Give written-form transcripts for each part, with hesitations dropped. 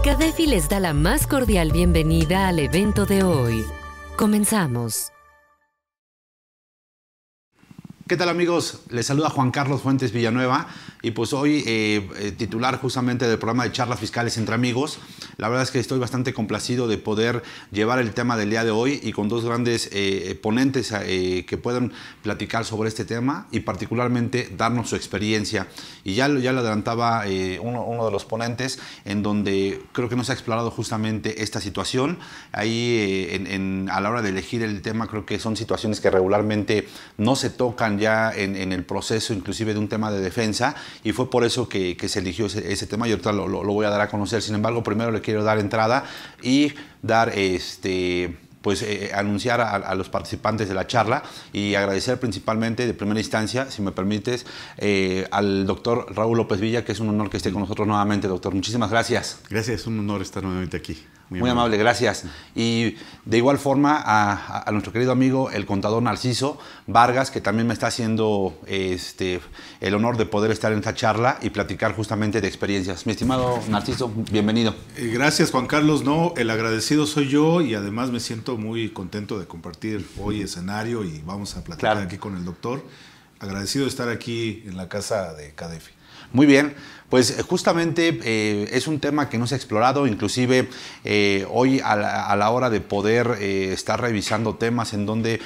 CADEFI les da la más cordial bienvenida al evento de hoy. Comenzamos. ¿Qué tal, amigos? Les saluda Juan Carlos Fuentes Villanueva y pues hoy titular justamente del programa de charlas fiscales entre amigos. La verdad es que estoy bastante complacido de poder llevar el tema del día de hoy y con dos grandes ponentes que puedan platicar sobre este tema y particularmente darnos su experiencia. Y ya lo adelantaba uno de los ponentes, en donde creo que no se ha explorado justamente esta situación. Ahí a la hora de elegir el tema, creo que son situaciones que regularmente no se tocan ya en el proceso inclusive de un tema de defensa, y fue por eso que se eligió ese tema y ahorita lo voy a dar a conocer. Sin embargo, primero le quiero dar entrada y dar anunciar a los participantes de la charla y agradecer principalmente de primera instancia, si me permites, al doctor Raúl López Villa, que es un honor que esté con nosotros nuevamente, doctor. Muchísimas gracias. Gracias, es un honor estar nuevamente aquí. Muy amable, gracias. Y de igual forma a nuestro querido amigo, el contador Narciso Vargas, que también me está haciendo el honor de poder estar en esta charla y platicar justamente de experiencias. Mi estimado Narciso, bienvenido. Gracias, Juan Carlos. No, el agradecido soy yo y además me siento muy contento de compartir hoy escenario y vamos a platicar aquí con el doctor. Agradecido de estar aquí en la casa de CADEFI. Muy bien, pues justamente es un tema que no se ha explorado, inclusive hoy a la hora de poder estar revisando temas en donde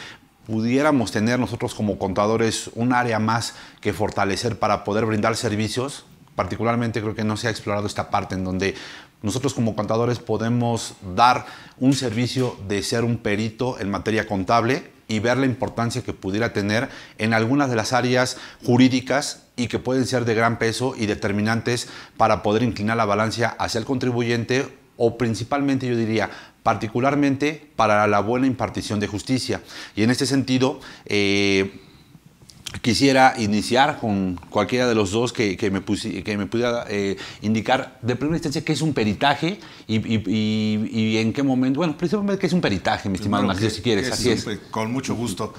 pudiéramos tener nosotros como contadores un área más que fortalecer para poder brindar servicios. Particularmente creo que no se ha explorado esta parte en donde nosotros como contadores podemos dar un servicio de ser un perito en materia contable y ver la importancia que pudiera tener en algunas de las áreas jurídicas y que pueden ser de gran peso y determinantes para poder inclinar la balanza hacia el contribuyente, o principalmente, yo diría, particularmente para la buena impartición de justicia. Y en este sentido, quisiera iniciar con cualquiera de los dos que me pudiera indicar de primera instancia qué es un peritaje y en qué momento. Bueno, principalmente qué es un peritaje, mi estimado Narciso, si quieres. Así es. Con mucho gusto.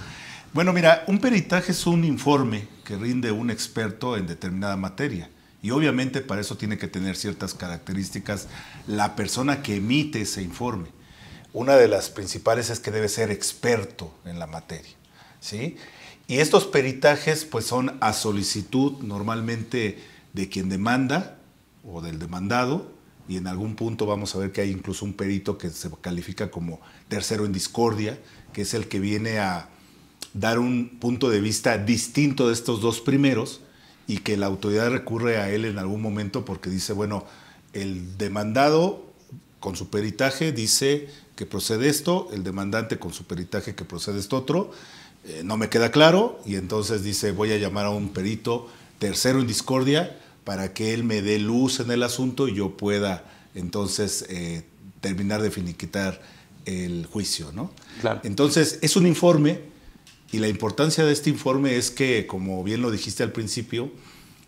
Bueno, mira, un peritaje es un informe que rinde un experto en determinada materia. Y obviamente para eso tiene que tener ciertas características la persona que emite ese informe. Una de las principales es que debe ser experto en la materia, ¿sí? Y estos peritajes pues son a solicitud normalmente de quien demanda o del demandado, y en algún punto vamos a ver que hay incluso un perito que se califica como tercero en discordia, que es el que viene a dar un punto de vista distinto de estos dos primeros y que la autoridad recurre a él en algún momento porque dice, bueno, el demandado con su peritaje dice que procede esto, el demandante con su peritaje que procede esto otro, no me queda claro, y entonces dice, voy a llamar a un perito tercero en discordia para que él me dé luz en el asunto y yo pueda entonces terminar de finiquitar el juicio, ¿no? Claro. Entonces es un informe, y la importancia de este informe es que, como bien lo dijiste al principio,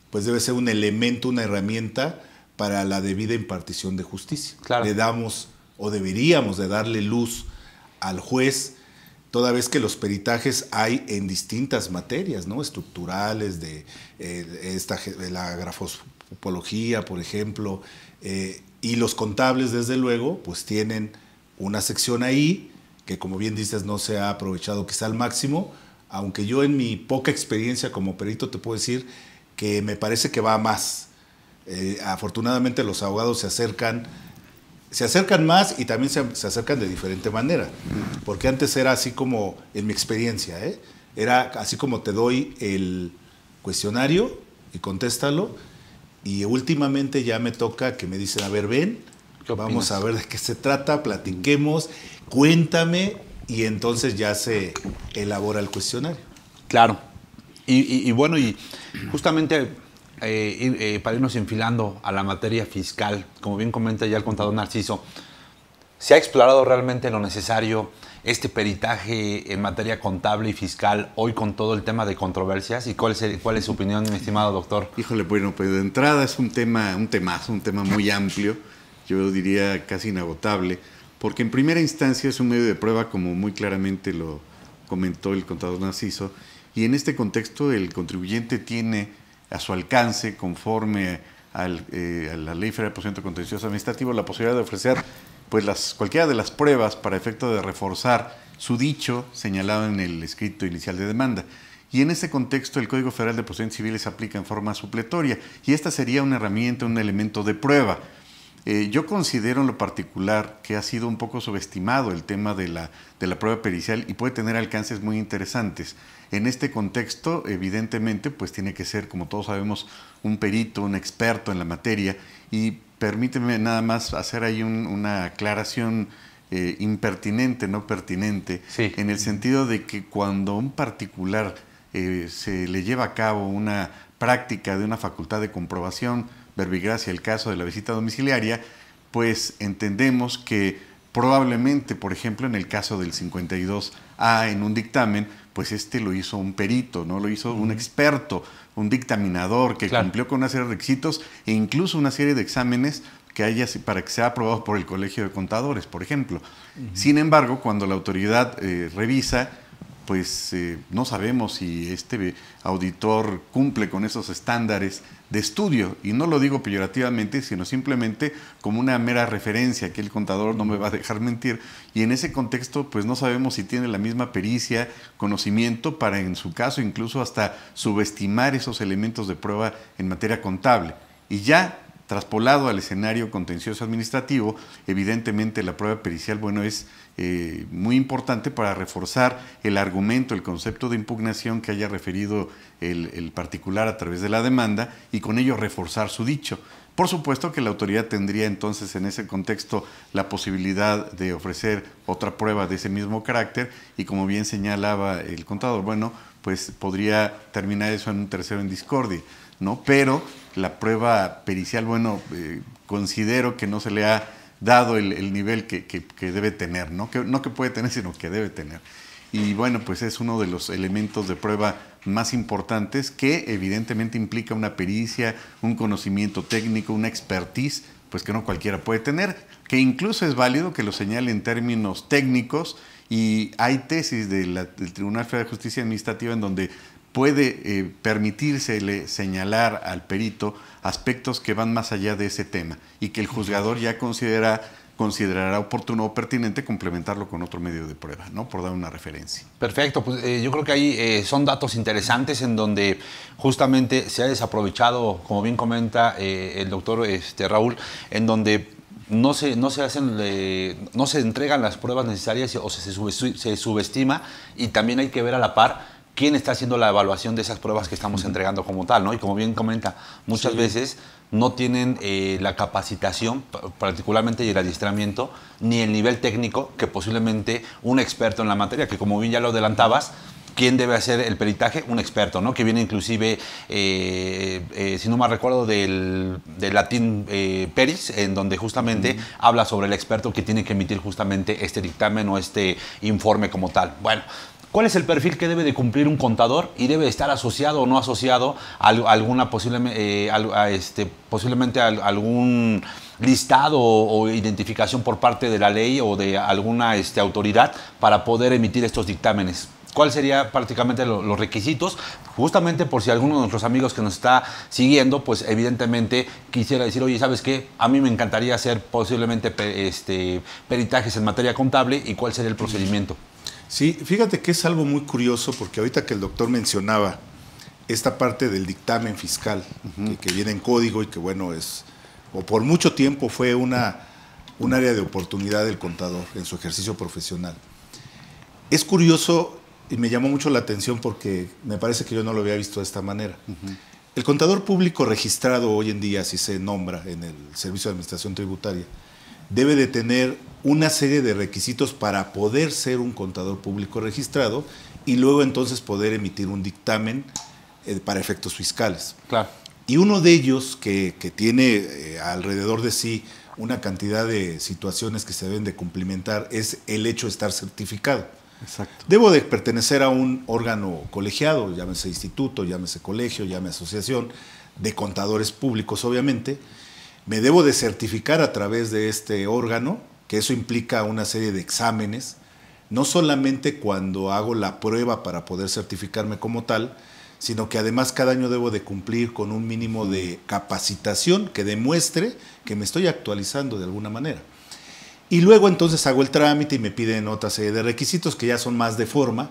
pues debe ser un elemento, una herramienta para la debida impartición de justicia. Claro. Le damos, o deberíamos de darle luz al juez, toda vez que los peritajes hay en distintas materias, ¿no? Estructurales, de la grafopología, por ejemplo, y los contables, desde luego, pues tienen una sección ahí que, como bien dices, no se ha aprovechado quizá al máximo, aunque yo en mi poca experiencia como perito te puedo decir que me parece que va a más. Afortunadamente los abogados se acercan más y también se acercan de diferente manera, porque antes era así como, en mi experiencia, era así como te doy el cuestionario y contéstalo, y últimamente ya me toca que me dicen, a ver, ven, vamos a ver de qué se trata, platiquemos, cuéntame, y entonces ya se elabora el cuestionario. Claro. Y bueno, y justamente para irnos enfilando a la materia fiscal, como bien comenta ya el contador Narciso, ¿se ha explorado realmente lo necesario este peritaje en materia contable y fiscal hoy con todo el tema de controversias? ¿Y cuál es su opinión, mi estimado doctor? Híjole, bueno, pues de entrada es un tema muy amplio, yo diría casi inagotable, porque en primera instancia es un medio de prueba, como muy claramente lo comentó el contador Narciso, y en este contexto el contribuyente tiene a su alcance, conforme a la Ley Federal de Procedimiento Contencioso Administrativo la posibilidad de ofrecer pues cualquiera de las pruebas para efecto de reforzar su dicho señalado en el escrito inicial de demanda. Y en ese contexto el Código Federal de Procedimientos Civiles se aplica en forma supletoria y esta sería una herramienta, un elemento de prueba. Yo considero en lo particular que ha sido un poco subestimado el tema de la prueba pericial y puede tener alcances muy interesantes. En este contexto, evidentemente, pues tiene que ser, como todos sabemos, un perito, un experto en la materia. Y permíteme nada más hacer ahí una aclaración impertinente, no pertinente, sí, en el sentido de que cuando un particular se le lleva a cabo una práctica de una facultad de comprobación, verbigracia el caso de la visita domiciliaria, pues entendemos que probablemente, por ejemplo, en el caso del 52A en un dictamen, pues lo hizo un perito, ¿no? Lo hizo un experto, un dictaminador que cumplió con una serie de requisitos e incluso una serie de exámenes que haya para que sea aprobado por el Colegio de Contadores, por ejemplo. Sin embargo, cuando la autoridad revisa, pues no sabemos si este auditor cumple con esos estándares de estudio, y no lo digo peyorativamente, sino simplemente como una mera referencia, que el contador no me va a dejar mentir, y en ese contexto pues no sabemos si tiene la misma pericia, conocimiento para en su caso incluso hasta subestimar esos elementos de prueba en materia contable. Y ya traspolado al escenario contencioso administrativo, evidentemente la prueba pericial, bueno, es muy importante para reforzar el argumento, el concepto de impugnación que haya referido el particular a través de la demanda y con ello reforzar su dicho. Por supuesto que la autoridad tendría entonces en ese contexto la posibilidad de ofrecer otra prueba de ese mismo carácter y como bien señalaba el contador, bueno, pues podría terminar eso en un tercero en discordia, ¿no? Pero la prueba pericial, bueno, considero que no se le ha dado el nivel que debe tener, ¿no? No que puede tener, sino que debe tener. Y bueno, pues es uno de los elementos de prueba más importantes que evidentemente implica una pericia, un conocimiento técnico, una expertise, pues que no cualquiera puede tener, que incluso es válido que lo señale en términos técnicos y hay tesis del Tribunal Federal de Justicia Administrativa en donde puede permitírsele señalar al perito aspectos que van más allá de ese tema y que el juzgador ya considerará oportuno o pertinente complementarlo con otro medio de prueba, ¿no? Por dar una referencia. Perfecto, pues yo creo que ahí son datos interesantes en donde justamente se ha desaprovechado, como bien comenta el doctor Raúl, en donde no se entregan las pruebas necesarias o se subestima, y también hay que ver a la par quién está haciendo la evaluación de esas pruebas que estamos entregando como tal, ¿no? Y como bien comenta, muchas veces no tienen la capacitación, particularmente el adiestramiento, ni el nivel técnico que posiblemente un experto en la materia, que como bien ya lo adelantabas, ¿quién debe hacer el peritaje? Un experto, ¿no? Que viene inclusive, si no me recuerdo, del latín peris, en donde justamente habla sobre el experto que tiene que emitir justamente este dictamen o este informe como tal. Bueno, ¿cuál es el perfil que debe de cumplir un contador y debe estar asociado o no asociado a alguna posiblemente a algún listado o identificación por parte de la ley o de alguna autoridad para poder emitir estos dictámenes? ¿Cuáles serían prácticamente los requisitos? Justamente por si alguno de nuestros amigos que nos está siguiendo, pues evidentemente quisiera decir, oye, ¿sabes qué? A mí me encantaría hacer posiblemente peritajes en materia contable, ¿y cuál sería el procedimiento? Sí, fíjate que es algo muy curioso porque ahorita que el doctor mencionaba esta parte del dictamen fiscal que viene en código y que bueno o por mucho tiempo fue un área de oportunidad del contador en su ejercicio profesional. Es curioso y me llamó mucho la atención porque me parece que yo no lo había visto de esta manera. El contador público registrado hoy en día, así se nombra en el Servicio de Administración Tributaria, debe de tener una serie de requisitos para poder ser un contador público registrado y luego entonces poder emitir un dictamen para efectos fiscales. Claro. Y uno de ellos que tiene alrededor de sí una cantidad de situaciones que se deben de cumplimentar es el hecho de estar certificado. Exacto. Debo de pertenecer a un órgano colegiado, llámese instituto, llámese colegio, llámese asociación, de contadores públicos obviamente. Me debo de certificar a través de este órgano, que eso implica una serie de exámenes, no solamente cuando hago la prueba para poder certificarme como tal, sino que además cada año debo de cumplir con un mínimo de capacitación que demuestre que me estoy actualizando de alguna manera. Y luego entonces hago el trámite y me piden otra serie de requisitos que ya son más de forma.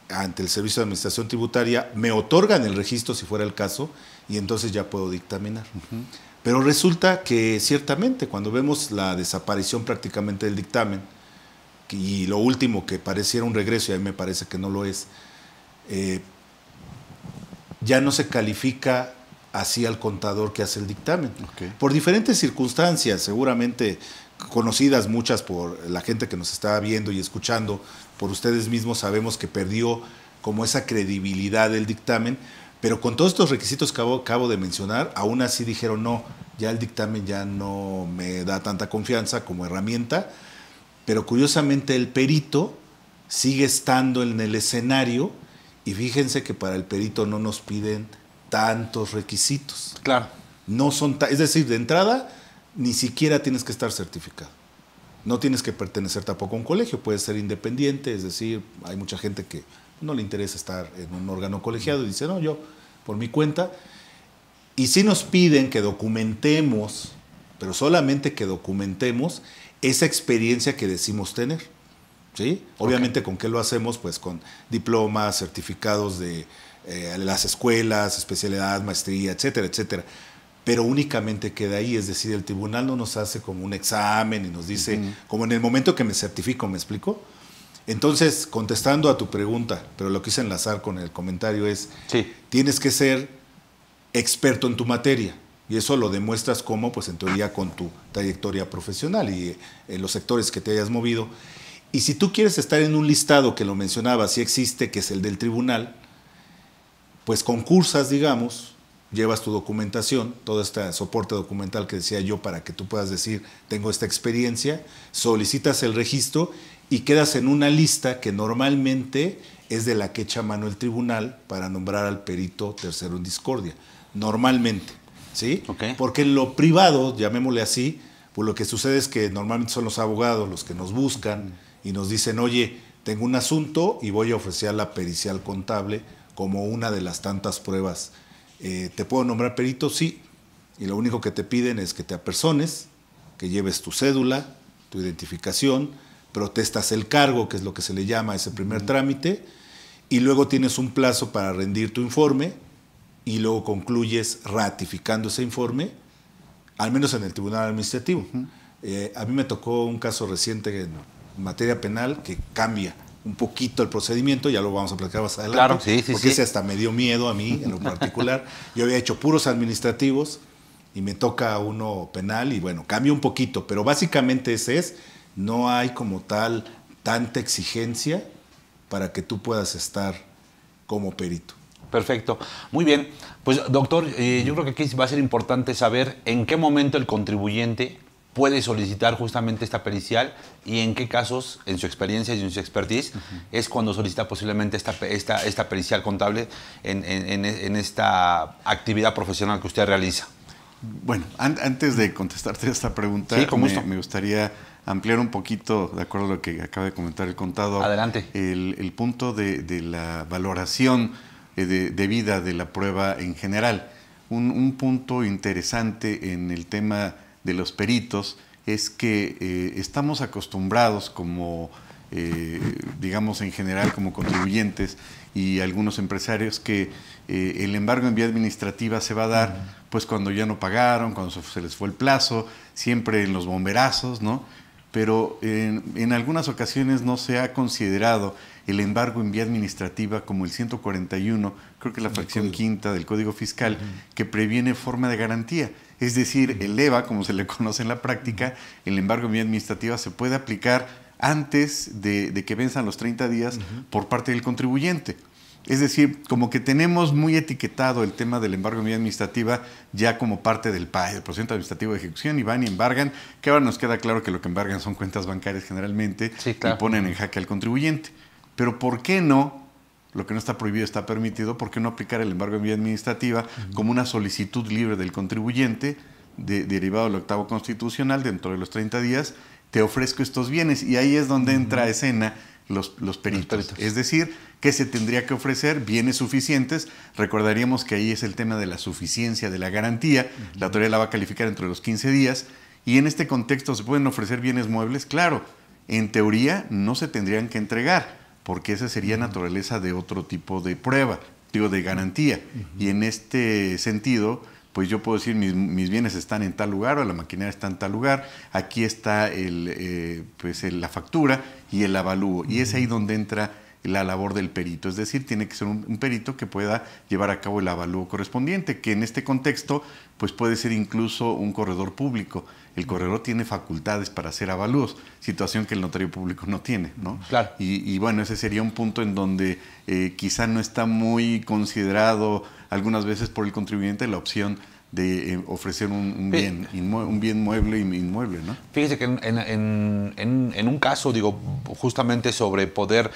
Ante el Servicio de Administración Tributaria me otorgan el registro si fuera el caso y entonces ya puedo dictaminar. Pero resulta que ciertamente cuando vemos la desaparición prácticamente del dictamen, y lo último que pareciera un regreso, y a mí me parece que no lo es, ya no se califica así al contador que hace el dictamen. Por diferentes circunstancias, seguramente conocidas muchas por la gente que nos está viendo y escuchando, por ustedes mismos sabemos que perdió como esa credibilidad del dictamen, pero con todos estos requisitos que acabo de mencionar, aún así dijeron no, ya el dictamen ya no me da tanta confianza como herramienta, pero curiosamente el perito sigue estando en el escenario y fíjense que para el perito no nos piden tantos requisitos. Claro. No son, es decir, de entrada ni siquiera tienes que estar certificado. No tienes que pertenecer tampoco a un colegio, puedes ser independiente, es decir, hay mucha gente que no le interesa estar en un órgano colegiado y dice, no, yo por mi cuenta. Y sí nos piden que documentemos, pero solamente que documentemos esa experiencia que decimos tener. ¿Sí? Obviamente, ¿con qué lo hacemos? Pues con diplomas, certificados de las escuelas, especialidad, maestría, etcétera, etcétera. Pero únicamente queda ahí, es decir, el tribunal no nos hace como un examen y nos dice, como en el momento que me certifico, ¿me explico? Entonces, contestando a tu pregunta, pero lo quise enlazar con el comentario es, tienes que ser experto en tu materia. Y eso lo demuestras como, pues en teoría, con tu trayectoria profesional y en los sectores que te hayas movido. Y si tú quieres estar en un listado que lo mencionaba, si existe, que es el del tribunal, pues concursas, digamos, llevas tu documentación, todo este soporte documental que decía yo para que tú puedas decir, tengo esta experiencia, solicitas el registro y quedas en una lista que normalmente es de la que echa mano el tribunal para nombrar al perito tercero en discordia. Normalmente, ¿sí? Porque en lo privado, llamémosle así, pues lo que sucede es que normalmente son los abogados los que nos buscan y nos dicen, oye, tengo un asunto y voy a ofrecer la pericial contable como una de las tantas pruebas. ¿Te puedo nombrar perito? Sí. Y lo único que te piden es que te apersones, que lleves tu cédula, tu identificación, protestas el cargo, que es lo que se le llama a ese primer trámite, y luego tienes un plazo para rendir tu informe y luego concluyes ratificando ese informe, al menos en el Tribunal Administrativo. A mí me tocó un caso reciente en materia penal que cambia un poquito el procedimiento, ya lo vamos a platicar más adelante, claro, porque ese hasta me dio miedo a mí en lo particular. Yo había hecho puros administrativos y me toca uno penal y bueno, cambia un poquito, pero básicamente ese es, no hay como tal tanta exigencia para que tú puedas estar como perito. Perfecto. Muy bien. Pues, doctor, yo creo que aquí va a ser importante saber en qué momento el contribuyente puede solicitar justamente esta pericial y en qué casos, en su experiencia y en su expertise, es cuando solicita posiblemente esta pericial contable en esta actividad profesional que usted realiza. Bueno, antes de contestarte esta pregunta, me gustaría ampliar un poquito, de acuerdo a lo que acaba de comentar el contador. Adelante. El punto de la valoración de vida de la prueba en general. Un punto interesante en el tema de los peritos es que estamos acostumbrados como, digamos en general como contribuyentes y algunos empresarios que el embargo en vía administrativa se va a dar pues cuando ya no pagaron, cuando se les fue el plazo, siempre en los bomberazos, ¿no? Pero en algunas ocasiones no se ha considerado el embargo en vía administrativa como el 141, creo que es la fracción quinta del Código Fiscal, que previene forma de garantía. Es decir, el EVA, como se le conoce en la práctica, el embargo en vía administrativa se puede aplicar antes de que venzan los 30 días por parte del contribuyente. Es decir, como que tenemos muy etiquetado el tema del embargo en vía administrativa ya como parte del PAE, el procedimiento administrativo de ejecución, y van y embargan, que ahora nos queda claro que lo que embargan son cuentas bancarias generalmente, y ponen en jaque al contribuyente. Pero ¿por qué no? Lo que no está prohibido está permitido. ¿Por qué no aplicar el embargo en vía administrativa como una solicitud libre del contribuyente derivado del octavo constitucional dentro de los 30 días? Te ofrezco estos bienes, y ahí es donde entra a escena los peritos. Es decir, ¿qué se tendría que ofrecer? Bienes suficientes. Recordaríamos que ahí es el tema de la suficiencia de la garantía. La autoridad la va a calificar entre los 15 días. Y en este contexto, ¿se pueden ofrecer bienes muebles? Claro, en teoría no se tendrían que entregar, porque esa sería naturaleza de otro tipo de prueba, digo, de garantía. Y en este sentido, pues yo puedo decir, mis bienes están en tal lugar o la maquinaria está en tal lugar, aquí está la factura y el avalúo. Y es ahí donde entra la labor del perito, es decir, tiene que ser un perito que pueda llevar a cabo el avalúo correspondiente, que en este contexto pues puede ser incluso un corredor público. El corredor tiene facultades para hacer avalúos, situación que el notario público no tiene, ¿no? Claro. Y bueno, ese sería un punto en donde quizá no está muy considerado algunas veces por el contribuyente la opción de ofrecer un bien mueble e inmueble, ¿no? Fíjese que en un caso, digo, justamente sobre poder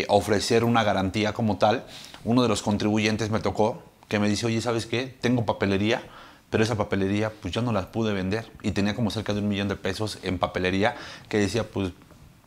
ofrecer una garantía como tal, uno de los contribuyentes me tocó que me dice, oye, ¿sabes qué? Tengo papelería, pero esa papelería pues ya no la pude vender y tenía como cerca de $1 millón en papelería que decía, pues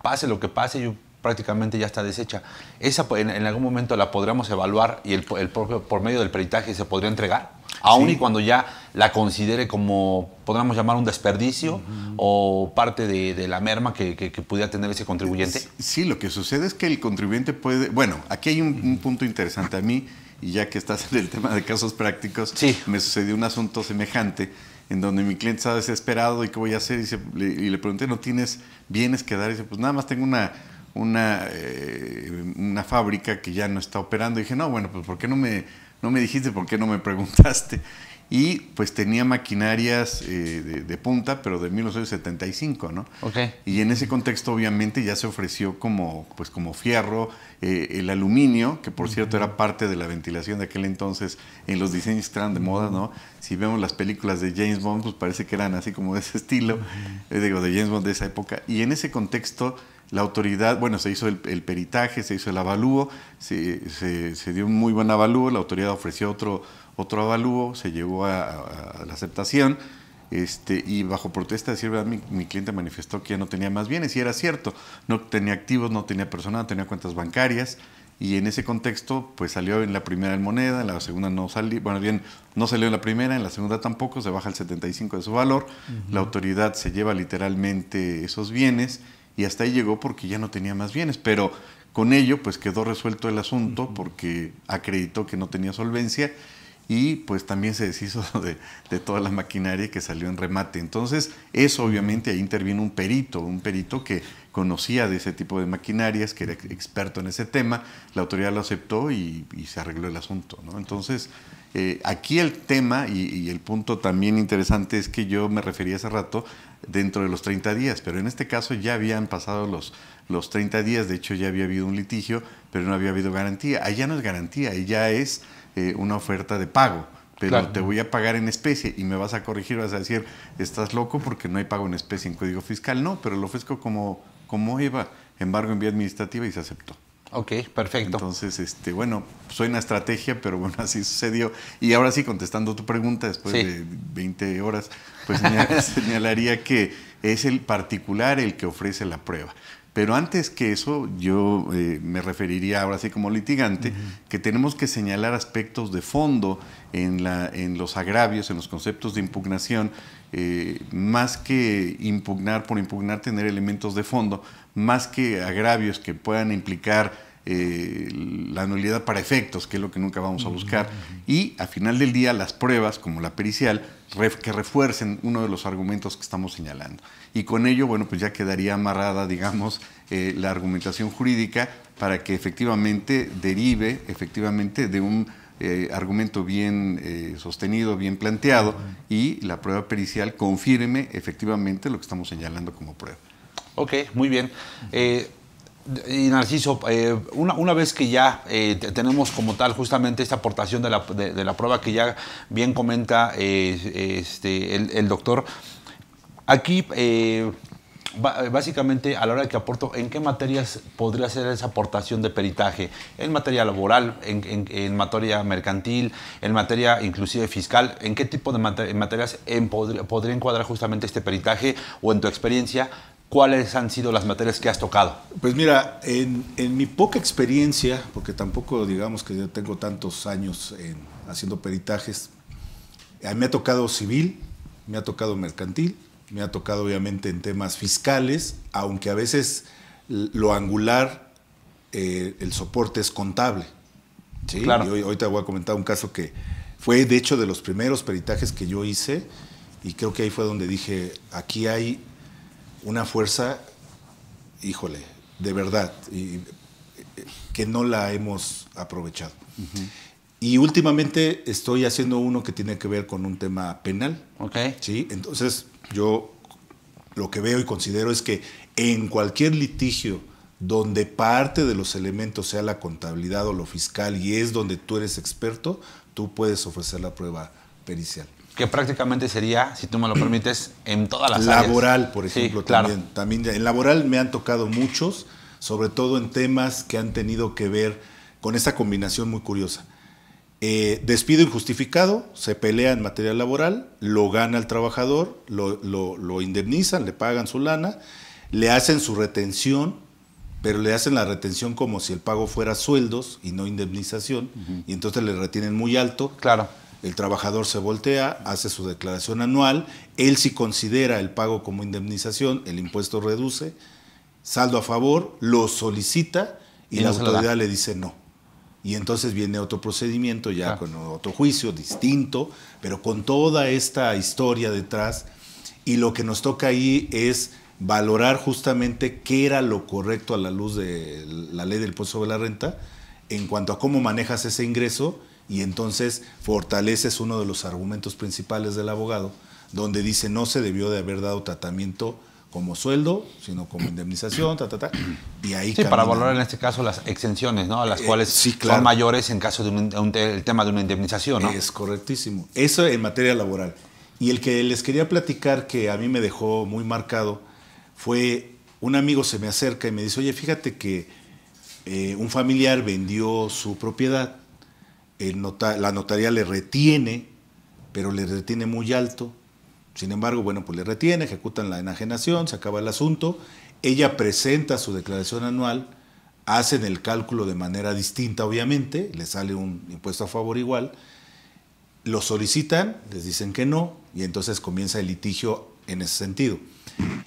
pase lo que pase, yo prácticamente ya está deshecha. ¿Esa en algún momento la podríamos evaluar y el propio, por medio del peritaje se podría entregar? Aún y cuando ya la considere como, podríamos llamar un desperdicio o parte de la merma que pudiera tener ese contribuyente. Sí, lo que sucede es que el contribuyente puede... Bueno, aquí hay un punto interesante a mí, y ya que estás en el tema de casos prácticos, me sucedió un asunto semejante en donde mi cliente estaba desesperado y qué voy a hacer, y le pregunté, ¿no tienes bienes que dar? Y dice, pues nada más tengo una fábrica que ya no está operando. Y dije, no, bueno, pues ¿por qué no me dijiste? ¿Por qué no me preguntaste? Y pues tenía maquinarias de punta, pero de 1975, ¿no? Okay. Y en ese contexto obviamente ya se ofreció como fierro, el aluminio, que por cierto era parte de la ventilación de aquel entonces en los diseños que estaban de moda, ¿no? Si vemos las películas de James Bond, pues parece que eran así como de ese estilo, digo, de James Bond de esa época. Y en ese contexto la autoridad, bueno, se hizo el peritaje, se hizo el avalúo, se dio un muy buen avalúo, la autoridad ofreció otro avalúo, se llegó a la aceptación, y bajo protesta de decir, ¿verdad? Mi cliente manifestó que ya no tenía más bienes, y era cierto, no tenía activos, no tenía personal, no tenía cuentas bancarias, y en ese contexto pues salió en la primera en moneda, en la segunda no salió, bueno, bien, no salió en la primera, en la segunda tampoco, se baja el 75% de su valor, la autoridad se lleva literalmente esos bienes, y hasta ahí llegó porque ya no tenía más bienes, pero con ello pues quedó resuelto el asunto porque acreditó que no tenía solvencia y pues también se deshizo de toda la maquinaria que salió en remate. Entonces eso obviamente ahí intervino un perito que conocía de ese tipo de maquinarias, que era experto en ese tema, la autoridad lo aceptó y se arregló el asunto, ¿no? Entonces aquí el tema y el punto también interesante es que yo me refería hace rato dentro de los 30 días, pero en este caso ya habían pasado los 30 días, de hecho ya había habido un litigio, pero no había habido garantía. Allá no es garantía, allá es una oferta de pago, pero claro, te voy a pagar en especie y me vas a corregir, vas a decir, estás loco porque no hay pago en especie en Código Fiscal. No, pero lo ofrezco como EVA, embargo en vía administrativa, y se aceptó. Ok, perfecto. Entonces, bueno, suena estrategia, pero bueno, así sucedió. Y ahora sí, contestando tu pregunta, después de 20 horas, pues señalaría que es el particular el que ofrece la prueba. Pero antes que eso, yo me referiría ahora sí como litigante, que tenemos que señalar aspectos de fondo en los agravios, en los conceptos de impugnación, más que impugnar por impugnar, tener elementos de fondo, más que agravios que puedan implicar la nulidad para efectos, que es lo que nunca vamos a buscar, y al final del día las pruebas, como la pericial, que refuercen uno de los argumentos que estamos señalando. Y con ello, bueno, pues ya quedaría amarrada, digamos, la argumentación jurídica para que efectivamente derive de un argumento bien sostenido, bien planteado, y la prueba pericial confirme efectivamente lo que estamos señalando como prueba. Ok, muy bien. Y Narciso, una vez que ya tenemos como tal justamente esta aportación de la prueba que ya bien comenta el doctor, aquí básicamente a la hora de que aporto, ¿en qué materias podría ser esa aportación de peritaje? ¿En materia laboral, en materia mercantil, en materia inclusive fiscal? ¿En qué tipo de materias podría encuadrar justamente este peritaje? O en tu experiencia, ¿cuáles han sido las materias que has tocado? Pues mira, en mi poca experiencia, porque tampoco digamos que yo tengo tantos años haciendo peritajes, a mí me ha tocado civil, me ha tocado mercantil, me ha tocado obviamente en temas fiscales, aunque a veces lo angular, el soporte es contable. ¿Sí? Claro. Y hoy te voy a comentar un caso que fue de hecho de los primeros peritajes que yo hice, y creo que ahí fue donde dije, aquí hay una fuerza, híjole, de verdad, y que no la hemos aprovechado. Uh-huh. Y últimamente estoy haciendo uno que tiene que ver con un tema penal. Okay. ¿Sí? Entonces, yo lo que veo y considero es que en cualquier litigio donde parte de los elementos sea la contabilidad o lo fiscal y es donde tú eres experto, tú puedes ofrecer la prueba pericial. Que prácticamente sería, si tú me lo permites, en todas las laboral, áreas. Por ejemplo, sí, claro. También en laboral me han tocado muchos, sobre todo en temas que han tenido que ver con esta combinación muy curiosa. Despido injustificado, se pelea en materia laboral, lo gana el trabajador, lo indemnizan, le pagan su lana, le hacen su retención, pero le hacen la retención como si el pago fuera sueldos y no indemnización, y entonces le retienen muy alto. Claro. El trabajador se voltea, hace su declaración anual, él sí considera el pago como indemnización, el impuesto reduce, saldo a favor, lo solicita y la autoridad le dice no. Y entonces viene otro procedimiento ya con otro juicio distinto, pero con toda esta historia detrás. Y lo que nos toca ahí es valorar justamente qué era lo correcto a la luz de la ley del impuesto sobre la renta en cuanto a cómo manejas ese ingreso, y entonces fortaleces uno de los argumentos principales del abogado, donde dice no se debió de haber dado tratamiento como sueldo, sino como indemnización, y ahí sí, para valorar en este caso las exenciones, ¿no? A las cuales sí, claro, son mayores en caso de el tema de una indemnización, ¿no? Es correctísimo. Eso en materia laboral. Y el que les quería platicar, que a mí me dejó muy marcado, fue un amigo se me acerca y me dice, oye, fíjate que un familiar vendió su propiedad, la notaría le retiene, pero le retiene muy alto. Sin embargo, bueno, pues le retiene, ejecutan la enajenación, se acaba el asunto. Ella presenta su declaración anual, hacen el cálculo de manera distinta, obviamente, le sale un impuesto a favor igual, lo solicitan, les dicen que no, y entonces comienza el litigio en ese sentido.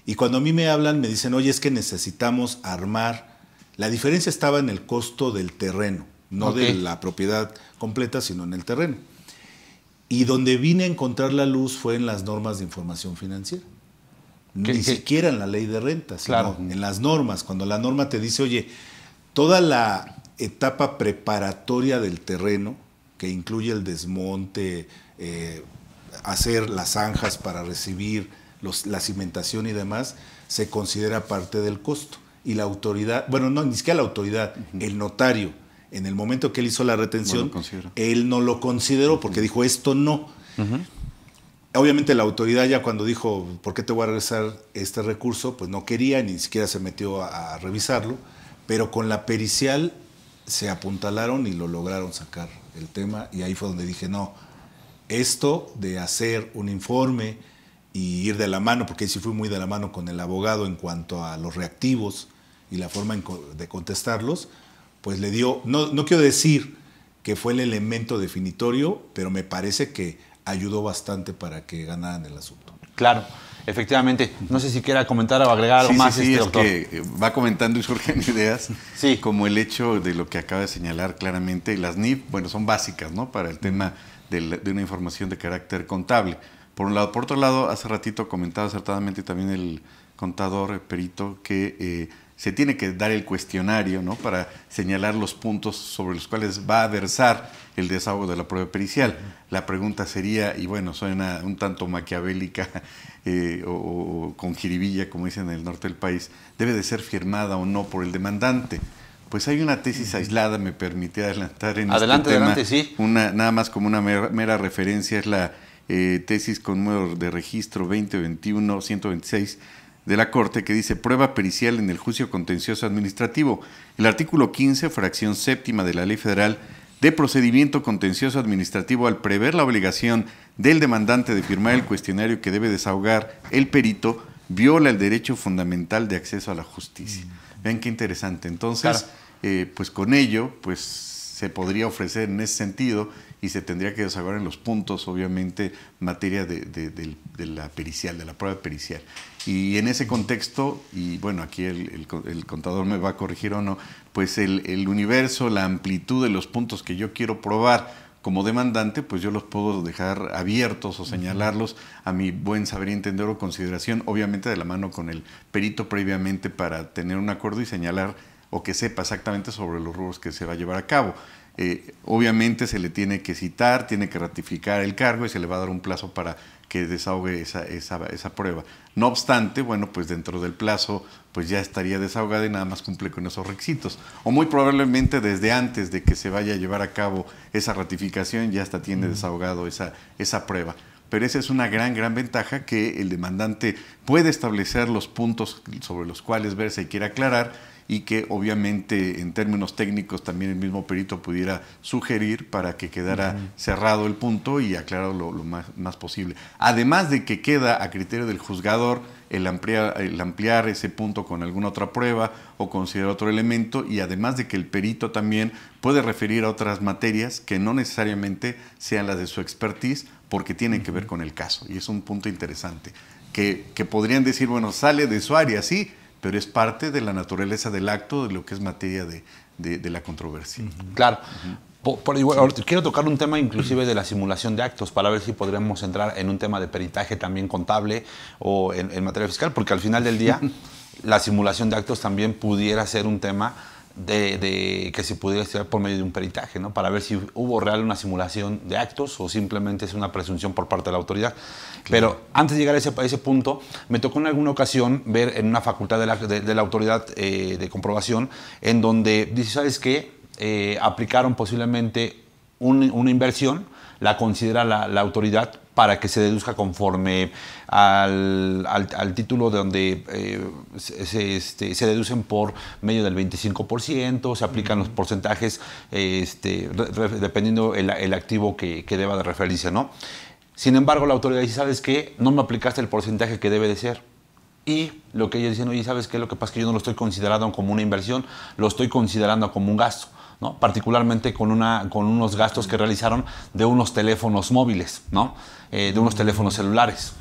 Y cuando a mí me hablan, me dicen, oye, es que necesitamos armar. La diferencia estaba en el costo del terreno, no de la propiedad completa, sino en el terreno. Y donde vine a encontrar la luz fue en las normas de información financiera. Ni siquiera en la ley de renta, sino en las normas. Cuando la norma te dice, oye, toda la etapa preparatoria del terreno, que incluye el desmonte, hacer las zanjas para recibir la cimentación y demás, se considera parte del costo. Y la autoridad, bueno, no, ni siquiera la autoridad, el notario, en el momento que él hizo la retención, él no lo consideró porque dijo, esto no. Obviamente la autoridad ya cuando dijo, ¿por qué te voy a regresar este recurso? Pues no quería, ni siquiera se metió a revisarlo, pero con la pericial se apuntalaron y lo lograron sacar el tema, y ahí fue donde dije, no, esto de hacer un informe y ir de la mano, porque ahí sí fui muy de la mano con el abogado en cuanto a los reactivos y la forma de contestarlos, pues le dio, no quiero decir que fue el elemento definitorio, pero me parece que ayudó bastante para que ganaran el asunto. Claro, efectivamente. No sé si quiera comentar o agregar algo más, doctor. Es que va comentando y surgen ideas, como el hecho de lo que acaba de señalar claramente. Las NIF, bueno, son básicas, ¿no? Para el tema de una información de carácter contable. Por un lado. Por otro lado, hace ratito comentaba acertadamente también el contador perito que se tiene que dar el cuestionario, ¿no? Para señalar los puntos sobre los cuales va a versar el desahogo de la prueba pericial. La pregunta sería, y bueno, suena un tanto maquiavélica o con jiribilla, como dicen en el norte del país, ¿debe de ser firmada o no por el demandante? Pues hay una tesis aislada, me permití adelantar en este tema. Sí. Nada más como una mera referencia, es la tesis con número de registro 2021-126 de la Corte, que dice prueba pericial en el juicio contencioso administrativo. El artículo 15, fracción séptima de la Ley Federal de Procedimiento Contencioso Administrativo, al prever la obligación del demandante de firmar el cuestionario que debe desahogar el perito, viola el derecho fundamental de acceso a la justicia. Vean qué interesante. Entonces, pues con ello, pues se podría ofrecer en ese sentido y se tendría que desahogar en los puntos, obviamente, materia de la pericial, de la prueba pericial. Y en ese contexto, y bueno, aquí el contador me va a corregir o no, pues el universo, la amplitud de los puntos que yo quiero probar como demandante, pues yo los puedo dejar abiertos o señalarlos a mi buen saber y entender o consideración, obviamente de la mano con el perito previamente para tener un acuerdo y señalar o que sepa exactamente sobre los rubros que se va a llevar a cabo. Obviamente se le tiene que citar, tiene que ratificar el cargo y se le va a dar un plazo para que desahogue esa prueba. No obstante, bueno, pues dentro del plazo pues ya estaría desahogada y nada más cumple con esos requisitos. O muy probablemente desde antes de que se vaya a llevar a cabo esa ratificación ya hasta tiene desahogado esa prueba. Pero esa es una gran ventaja, que el demandante puede establecer los puntos sobre los cuales verse y quiere aclarar, y que obviamente en términos técnicos también el mismo perito pudiera sugerir para que quedara cerrado el punto y aclarado lo más posible. Además de que queda a criterio del juzgador el ampliar ese punto con alguna otra prueba o considerar otro elemento, y además de que el perito también puede referir a otras materias que no necesariamente sean las de su expertise, porque tienen que ver con el caso. Y es un punto interesante, que podrían decir, bueno, sale de su área, sí, pero es parte de la naturaleza del acto, de lo que es materia de la controversia. Claro. Igual, quiero tocar un tema inclusive de la simulación de actos, para ver si podríamos entrar en un tema de peritaje también contable o en materia fiscal, porque al final del día la simulación de actos también pudiera ser un tema que se pudiera estudiar por medio de un peritaje, ¿no? Para ver si hubo real una simulación de actos o simplemente es una presunción por parte de la autoridad. Claro. Pero antes de llegar a ese punto, me tocó en alguna ocasión ver en una facultad de la autoridad de comprobación, en donde dice, ¿sabes qué? Aplicaron posiblemente una inversión, la considera la autoridad para que se deduzca conforme al título, de donde se deducen por medio del 25%, se aplican los porcentajes dependiendo el activo que deba de referirse, ¿no? Sin embargo, la autoridad dice, ¿sabes qué? No me aplicaste el porcentaje que debe de ser. Y lo que ellos dicen, oye, ¿sabes qué? Lo que pasa es que yo no lo estoy considerando como una inversión, lo estoy considerando como un gasto, ¿no? Particularmente con unos gastos que realizaron de unos teléfonos móviles, ¿no? De unos teléfonos celulares.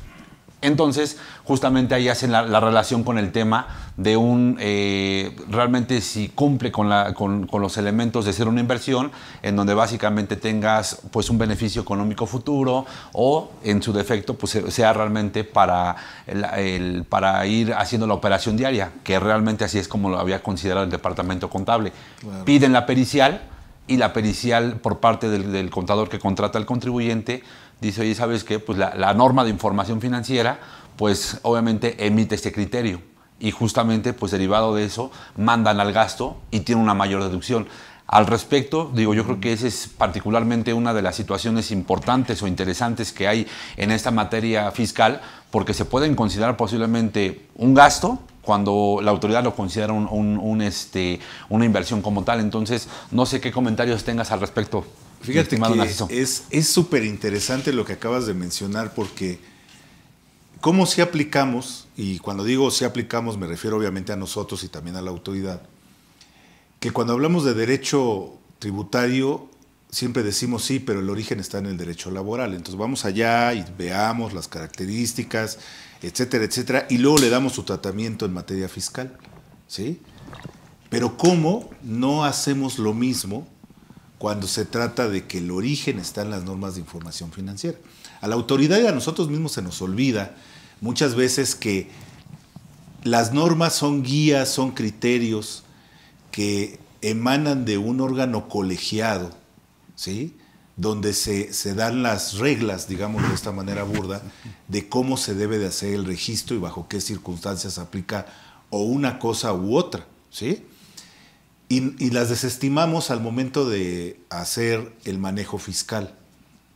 Entonces, justamente ahí hacen la relación con el tema de realmente si cumple con los elementos de ser una inversión, en donde básicamente tengas pues un beneficio económico futuro, o en su defecto pues sea realmente para ir haciendo la operación diaria, que realmente así es como lo había considerado el departamento contable. Claro. Piden la pericial, y la pericial por parte del contador que contrata al contribuyente dice, oye, ¿sabes qué? Pues la norma de información financiera, pues obviamente emite este criterio. Y justamente, pues derivado de eso, mandan al gasto y tiene una mayor deducción. Al respecto, digo, yo creo que esa es particularmente una de las situaciones importantes o interesantes que hay en esta materia fiscal, porque se pueden considerar posiblemente un gasto cuando la autoridad lo considera una inversión como tal. Entonces, no sé qué comentarios tengas al respecto. Fíjate que es súper interesante lo que acabas de mencionar, porque cómo si aplicamos, y cuando digo si aplicamos me refiero obviamente a nosotros y también a la autoridad, que cuando hablamos de derecho tributario siempre decimos sí, pero el origen está en el derecho laboral. Entonces vamos allá y veamos las características, etcétera, etcétera, y luego le damos su tratamiento en materia fiscal, ¿sí? Pero ¿cómo no hacemos lo mismo cuando se trata de que el origen está en las normas de información financiera? A la autoridad y a nosotros mismos se nos olvida muchas veces que las normas son guías, son criterios que emanan de un órgano colegiado, ¿sí? Donde se dan las reglas, digamos de esta manera burda, de cómo se debe de hacer el registro y bajo qué circunstancias aplica o una cosa u otra, ¿sí? Y las desestimamos al momento de hacer el manejo fiscal.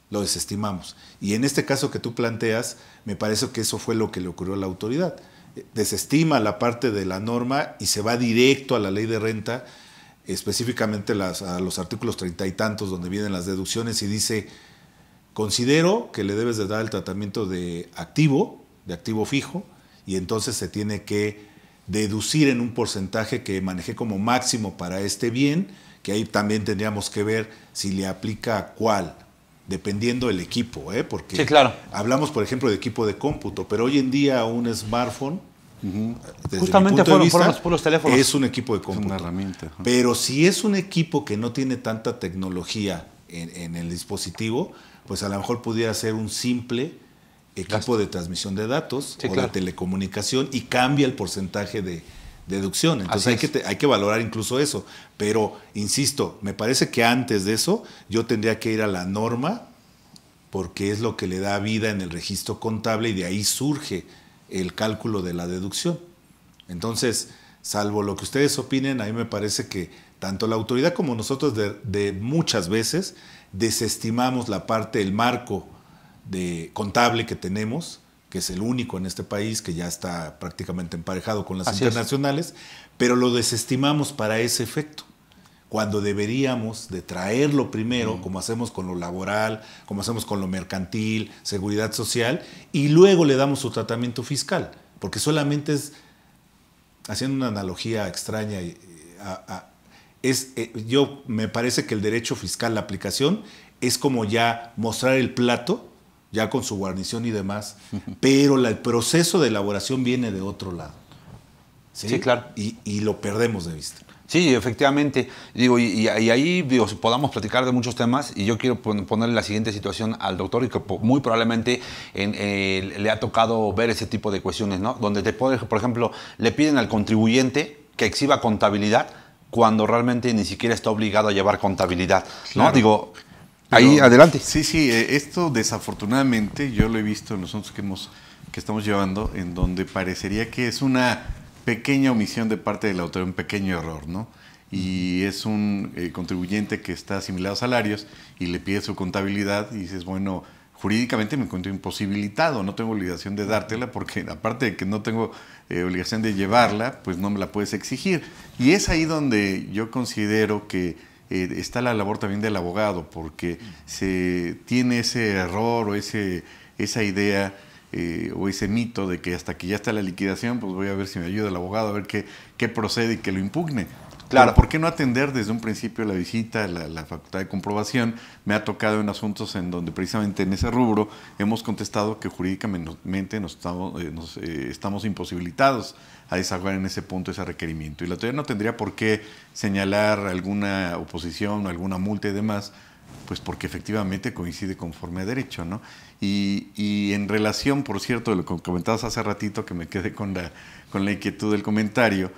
Lo desestimamos. Y en este caso que tú planteas, me parece que eso fue lo que le ocurrió a la autoridad. Desestima la parte de la norma y se va directo a la ley de renta, específicamente a los artículos 30 y tantos, donde vienen las deducciones, y dice, considero que le debes de dar el tratamiento de activo fijo, y entonces se tiene que deducir en un porcentaje que manejé como máximo para este bien, que ahí también tendríamos que ver si le aplica a cuál, dependiendo del equipo, porque sí, claro. hablamos, por ejemplo, de equipo de cómputo, pero hoy en día un smartphone, justamente fueron los puros teléfonos, es un equipo de cómputo. Es una herramienta. Pero si es un equipo que no tiene tanta tecnología en el dispositivo, pues a lo mejor pudiera ser un simple equipo de transmisión de datos o de telecomunicación y cambia el porcentaje de deducción. Entonces hay que valorar incluso eso. Pero, insisto, me parece que antes de eso yo tendría que ir a la norma, porque es lo que le da vida en el registro contable y de ahí surge el cálculo de la deducción. Entonces, salvo lo que ustedes opinen, a mí me parece que tanto la autoridad como nosotros de muchas veces desestimamos la parte, el marco contable que tenemos, que es el único en este país, que ya está prácticamente emparejado con las internacionales, pero lo desestimamos para ese efecto, cuando deberíamos de traerlo primero, como hacemos con lo laboral, como hacemos con lo mercantil, seguridad social, y luego le damos su tratamiento fiscal, porque solamente es, haciendo una analogía extraña, yo me parece que el derecho fiscal, la aplicación, es como ya mostrar el plato, ya con su guarnición y demás, pero el proceso de elaboración viene de otro lado. Sí, claro. Y lo perdemos de vista. Sí, efectivamente. Digo, y ahí podamos platicar de muchos temas, y yo quiero ponerle la siguiente situación al doctor, y que muy probablemente le ha tocado ver ese tipo de cuestiones, ¿no? Donde por ejemplo, le piden al contribuyente que exhiba contabilidad cuando realmente ni siquiera está obligado a llevar contabilidad, ¿no? Claro. Digo, pero, ahí adelante. Sí, esto desafortunadamente yo lo he visto en los asuntos que estamos llevando, en donde parecería que es una pequeña omisión de parte del autor, un pequeño error, ¿no? Y es un contribuyente que está asimilado a salarios y le pide su contabilidad y dices, bueno, jurídicamente me encuentro imposibilitado, no tengo obligación de dártela porque aparte de que no tengo obligación de llevarla, pues no me la puedes exigir. Y es ahí donde yo considero que está la labor también del abogado, porque se tiene ese error o esa idea o ese mito de que hasta que ya está la liquidación, pues voy a ver si me ayuda el abogado, a ver qué procede y que lo impugne. Claro. Pero ¿por qué no atender desde un principio la visita, la facultad de comprobación? Me ha tocado en asuntos en donde precisamente en ese rubro hemos contestado que jurídicamente estamos imposibilitados a desahogar en ese punto ese requerimiento. Y la autoridad no tendría por qué señalar alguna oposición, alguna multa y demás, pues porque efectivamente coincide conforme a derecho, ¿no? Y en relación, por cierto, de lo que comentabas hace ratito, que me quedé con la inquietud del comentario,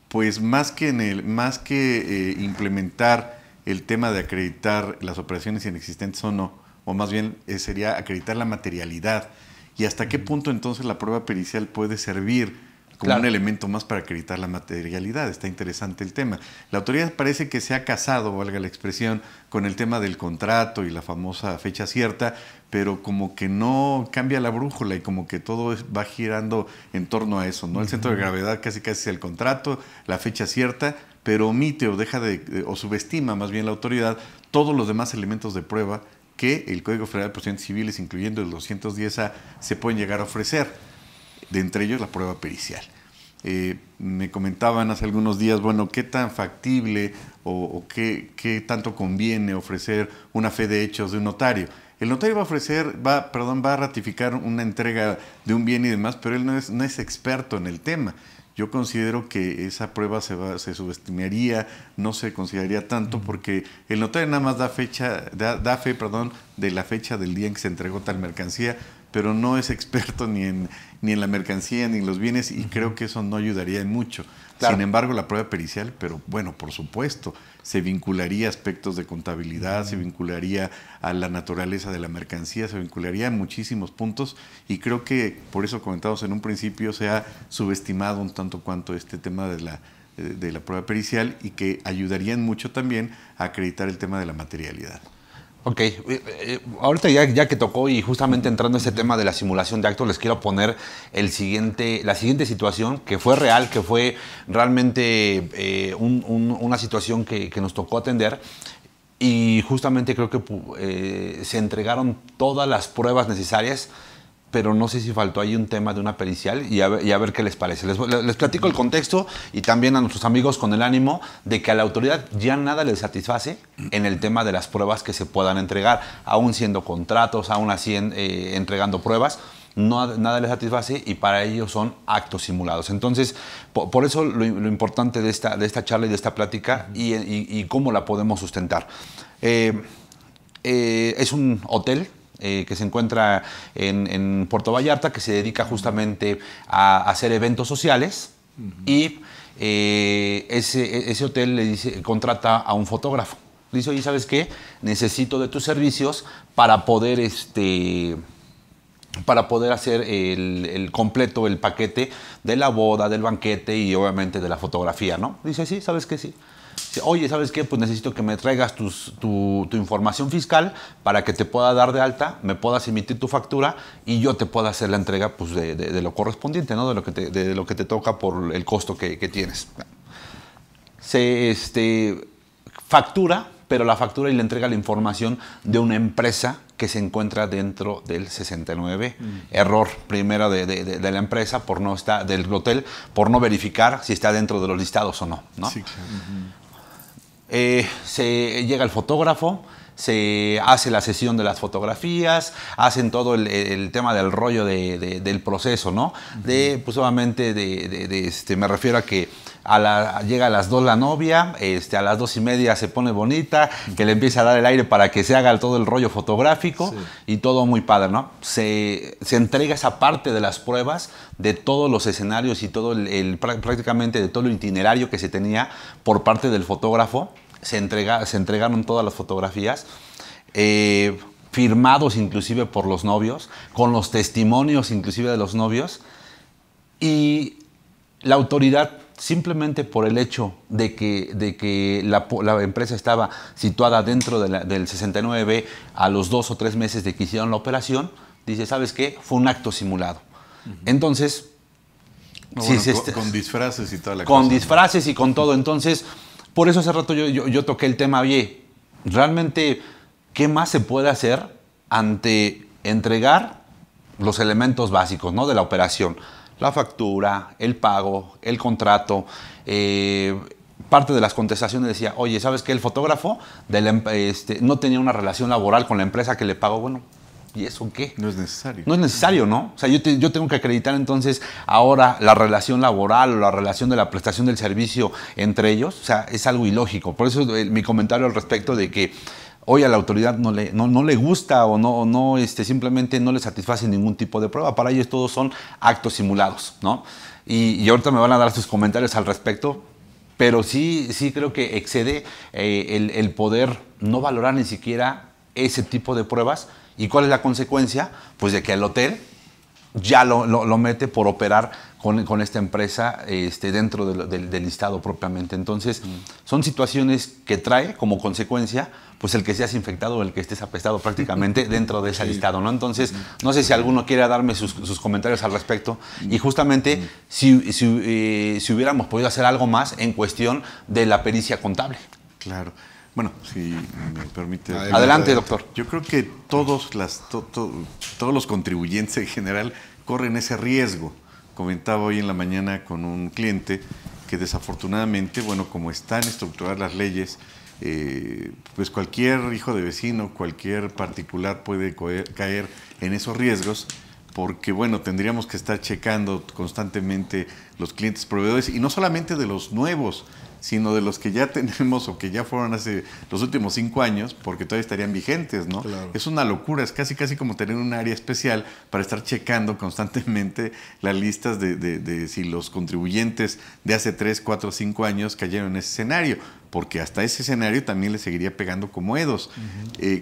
pues más que implementar el tema de acreditar las operaciones inexistentes o no, o más bien sería acreditar la materialidad, y hasta qué punto entonces la prueba pericial puede servir como un elemento más para acreditar la materialidad. Está interesante el tema. La autoridad parece que se ha casado, valga la expresión, con el tema del contrato y la famosa fecha cierta, pero como que no cambia la brújula y como que todo va girando en torno a eso, ¿no? El centro de gravedad casi es el contrato, la fecha cierta, pero omite o o subestima más bien la autoridad todos los demás elementos de prueba que el Código Federal de Procedimientos Civiles, incluyendo el 210A, se pueden llegar a ofrecer. De entre ellos la prueba pericial. Me comentaban hace algunos días, bueno, qué tan factible o qué tanto conviene ofrecer una fe de hechos de un notario. El notario va a ratificar una entrega de un bien y demás, pero él no es experto en el tema. Yo considero que esa prueba se subestimaría, no se consideraría tanto, porque el notario nada más da fe de la fecha del día en que se entregó tal mercancía, pero no es experto ni en la mercancía ni en los bienes, y creo que eso no ayudaría en mucho. Claro. Sin embargo, la prueba pericial, pero bueno, por supuesto, se vincularía a aspectos de contabilidad, se vincularía a la naturaleza de la mercancía, se vincularía a muchísimos puntos, y creo que, por eso comentamos en un principio, se ha subestimado un tanto cuanto este tema de la prueba pericial, y que ayudarían mucho también a acreditar el tema de la materialidad. Ok, ahorita ya que tocó y justamente entrando a ese tema de la simulación de actos, les quiero poner la siguiente situación que fue real, que fue realmente una situación que nos tocó atender, y justamente creo que se entregaron todas las pruebas necesarias pero no sé si faltó ahí un tema de una pericial y a ver qué les parece. Les platico el contexto y también a nuestros amigos con el ánimo de que a la autoridad ya nada les satisface en el tema de las pruebas que se puedan entregar, aún siendo contratos, aún así entregando pruebas. Nada les satisface y para ellos son actos simulados. Entonces, por eso lo importante de esta charla y de esta plática y cómo la podemos sustentar. Es un hotel que se encuentra en Puerto Vallarta, que se dedica justamente a hacer eventos sociales y ese hotel le dice, contrata a un fotógrafo. Dice, oye, ¿sabes qué? Necesito de tus servicios para poder hacer el completo, el paquete de la boda, del banquete y obviamente de la fotografía, ¿no? Dice, sí, ¿sabes qué? Sí. Dice, oye, ¿sabes qué? Pues necesito que me traigas tu información fiscal para que te pueda dar de alta, me puedas emitir tu factura y yo te pueda hacer la entrega pues, de lo correspondiente, ¿no? De lo que te toca por el costo que tienes. Se factura, pero la factura y le entrega la información de una empresa que se encuentra dentro del 69. Error primero de la empresa por no estar, del hotel, por no verificar si está dentro de los listados o no, ¿no? Sí, claro. Se llega el fotógrafo, se hace la sesión de las fotografías, hacen todo el tema del rollo del proceso, ¿no? Pues obviamente me refiero a que llega a las 2 la novia, a las 2:30 se pone bonita, que le empieza a dar el aire para que se haga todo el rollo fotográfico y todo muy padre, ¿no? Se entrega esa parte de las pruebas de todos los escenarios y todo prácticamente de todo el itinerario que se tenía por parte del fotógrafo. Se entregaron todas las fotografías, firmados inclusive por los novios, con los testimonios inclusive de los novios, y la autoridad, simplemente por el hecho de que la empresa estaba situada dentro del 69 a los 2 o 3 meses de que hicieron la operación, dice, ¿sabes qué? Fue un acto simulado. Entonces, con disfraces y toda la cosa. Con cosa, disfraces, ¿no? Y con todo. Entonces, por eso hace rato yo toqué el tema, oye, realmente, ¿qué más se puede hacer ante entregar los elementos básicos, ¿no? De la operación? La factura, el pago, el contrato. Parte de las contestaciones decía, oye, ¿sabes qué? El fotógrafo no tenía una relación laboral con la empresa que le pagó. Bueno, ¿y eso qué? No es necesario. No es necesario, ¿no? O sea, yo tengo que acreditar entonces ahora la relación laboral o la relación de la prestación del servicio entre ellos. O sea, es algo ilógico. Por eso mi comentario al respecto de que hoy a la autoridad no le gusta o simplemente no le satisface ningún tipo de prueba. Para ellos todos son actos simulados, ¿no? Y ahorita me van a dar sus comentarios al respecto, pero sí creo que excede el poder no valorar ni siquiera ese tipo de pruebas. ¿Y cuál es la consecuencia? Pues de que el hotel ya lo mete por operar con esta empresa dentro del listado propiamente. Entonces, son situaciones que trae como consecuencia pues el que seas infectado o el que estés apestado prácticamente dentro de ese listado, ¿no? Entonces, no sé si alguno quiere darme sus comentarios al respecto. Y justamente, si hubiéramos podido hacer algo más en cuestión de la pericia contable. Claro. Bueno, si me permite. Adelante, doctor. Yo creo que todos los contribuyentes en general corren ese riesgo. Comentaba hoy en la mañana con un cliente que desafortunadamente, bueno, como están estructuradas las leyes, pues cualquier hijo de vecino, cualquier particular puede caer en esos riesgos, porque bueno, tendríamos que estar checando constantemente los clientes proveedores, y no solamente de los nuevos, sino de los que ya tenemos o que ya fueron hace los últimos 5 años, porque todavía estarían vigentes, ¿no? Claro. Es una locura, es casi como tener un área especial para estar checando constantemente las listas de si los contribuyentes de hace 3, 4, 5 años cayeron en ese escenario, porque hasta ese escenario también le seguiría pegando como EDOS.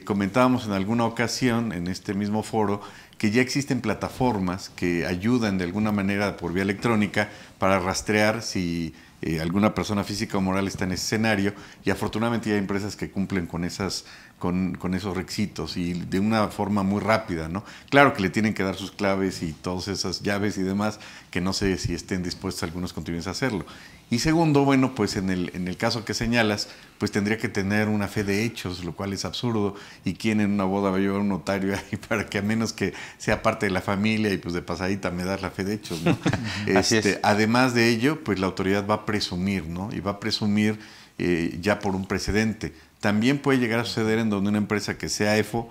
Comentábamos en alguna ocasión en este mismo foro que ya existen plataformas que ayudan de alguna manera por vía electrónica para rastrear si alguna persona física o moral está en ese escenario, y afortunadamente ya hay empresas que cumplen con esas con esos requisitos y de una forma muy rápida, ¿no? Claro que le tienen que dar sus claves y todas esas llaves y demás, que no sé si estén dispuestos algunos contribuyentes a hacerlo. Y segundo, bueno, pues en el caso que señalas, pues tendría que tener una fe de hechos, lo cual es absurdo. ¿Y quién en una boda va a llevar un notario ahí para que, a menos que sea parte de la familia y pues de pasadita me das la fe de hechos, ¿no? Así es. Además de ello, pues la autoridad va a presumir, ¿no? Y va a presumir ya por un precedente. También puede llegar a suceder en donde una empresa que sea EFO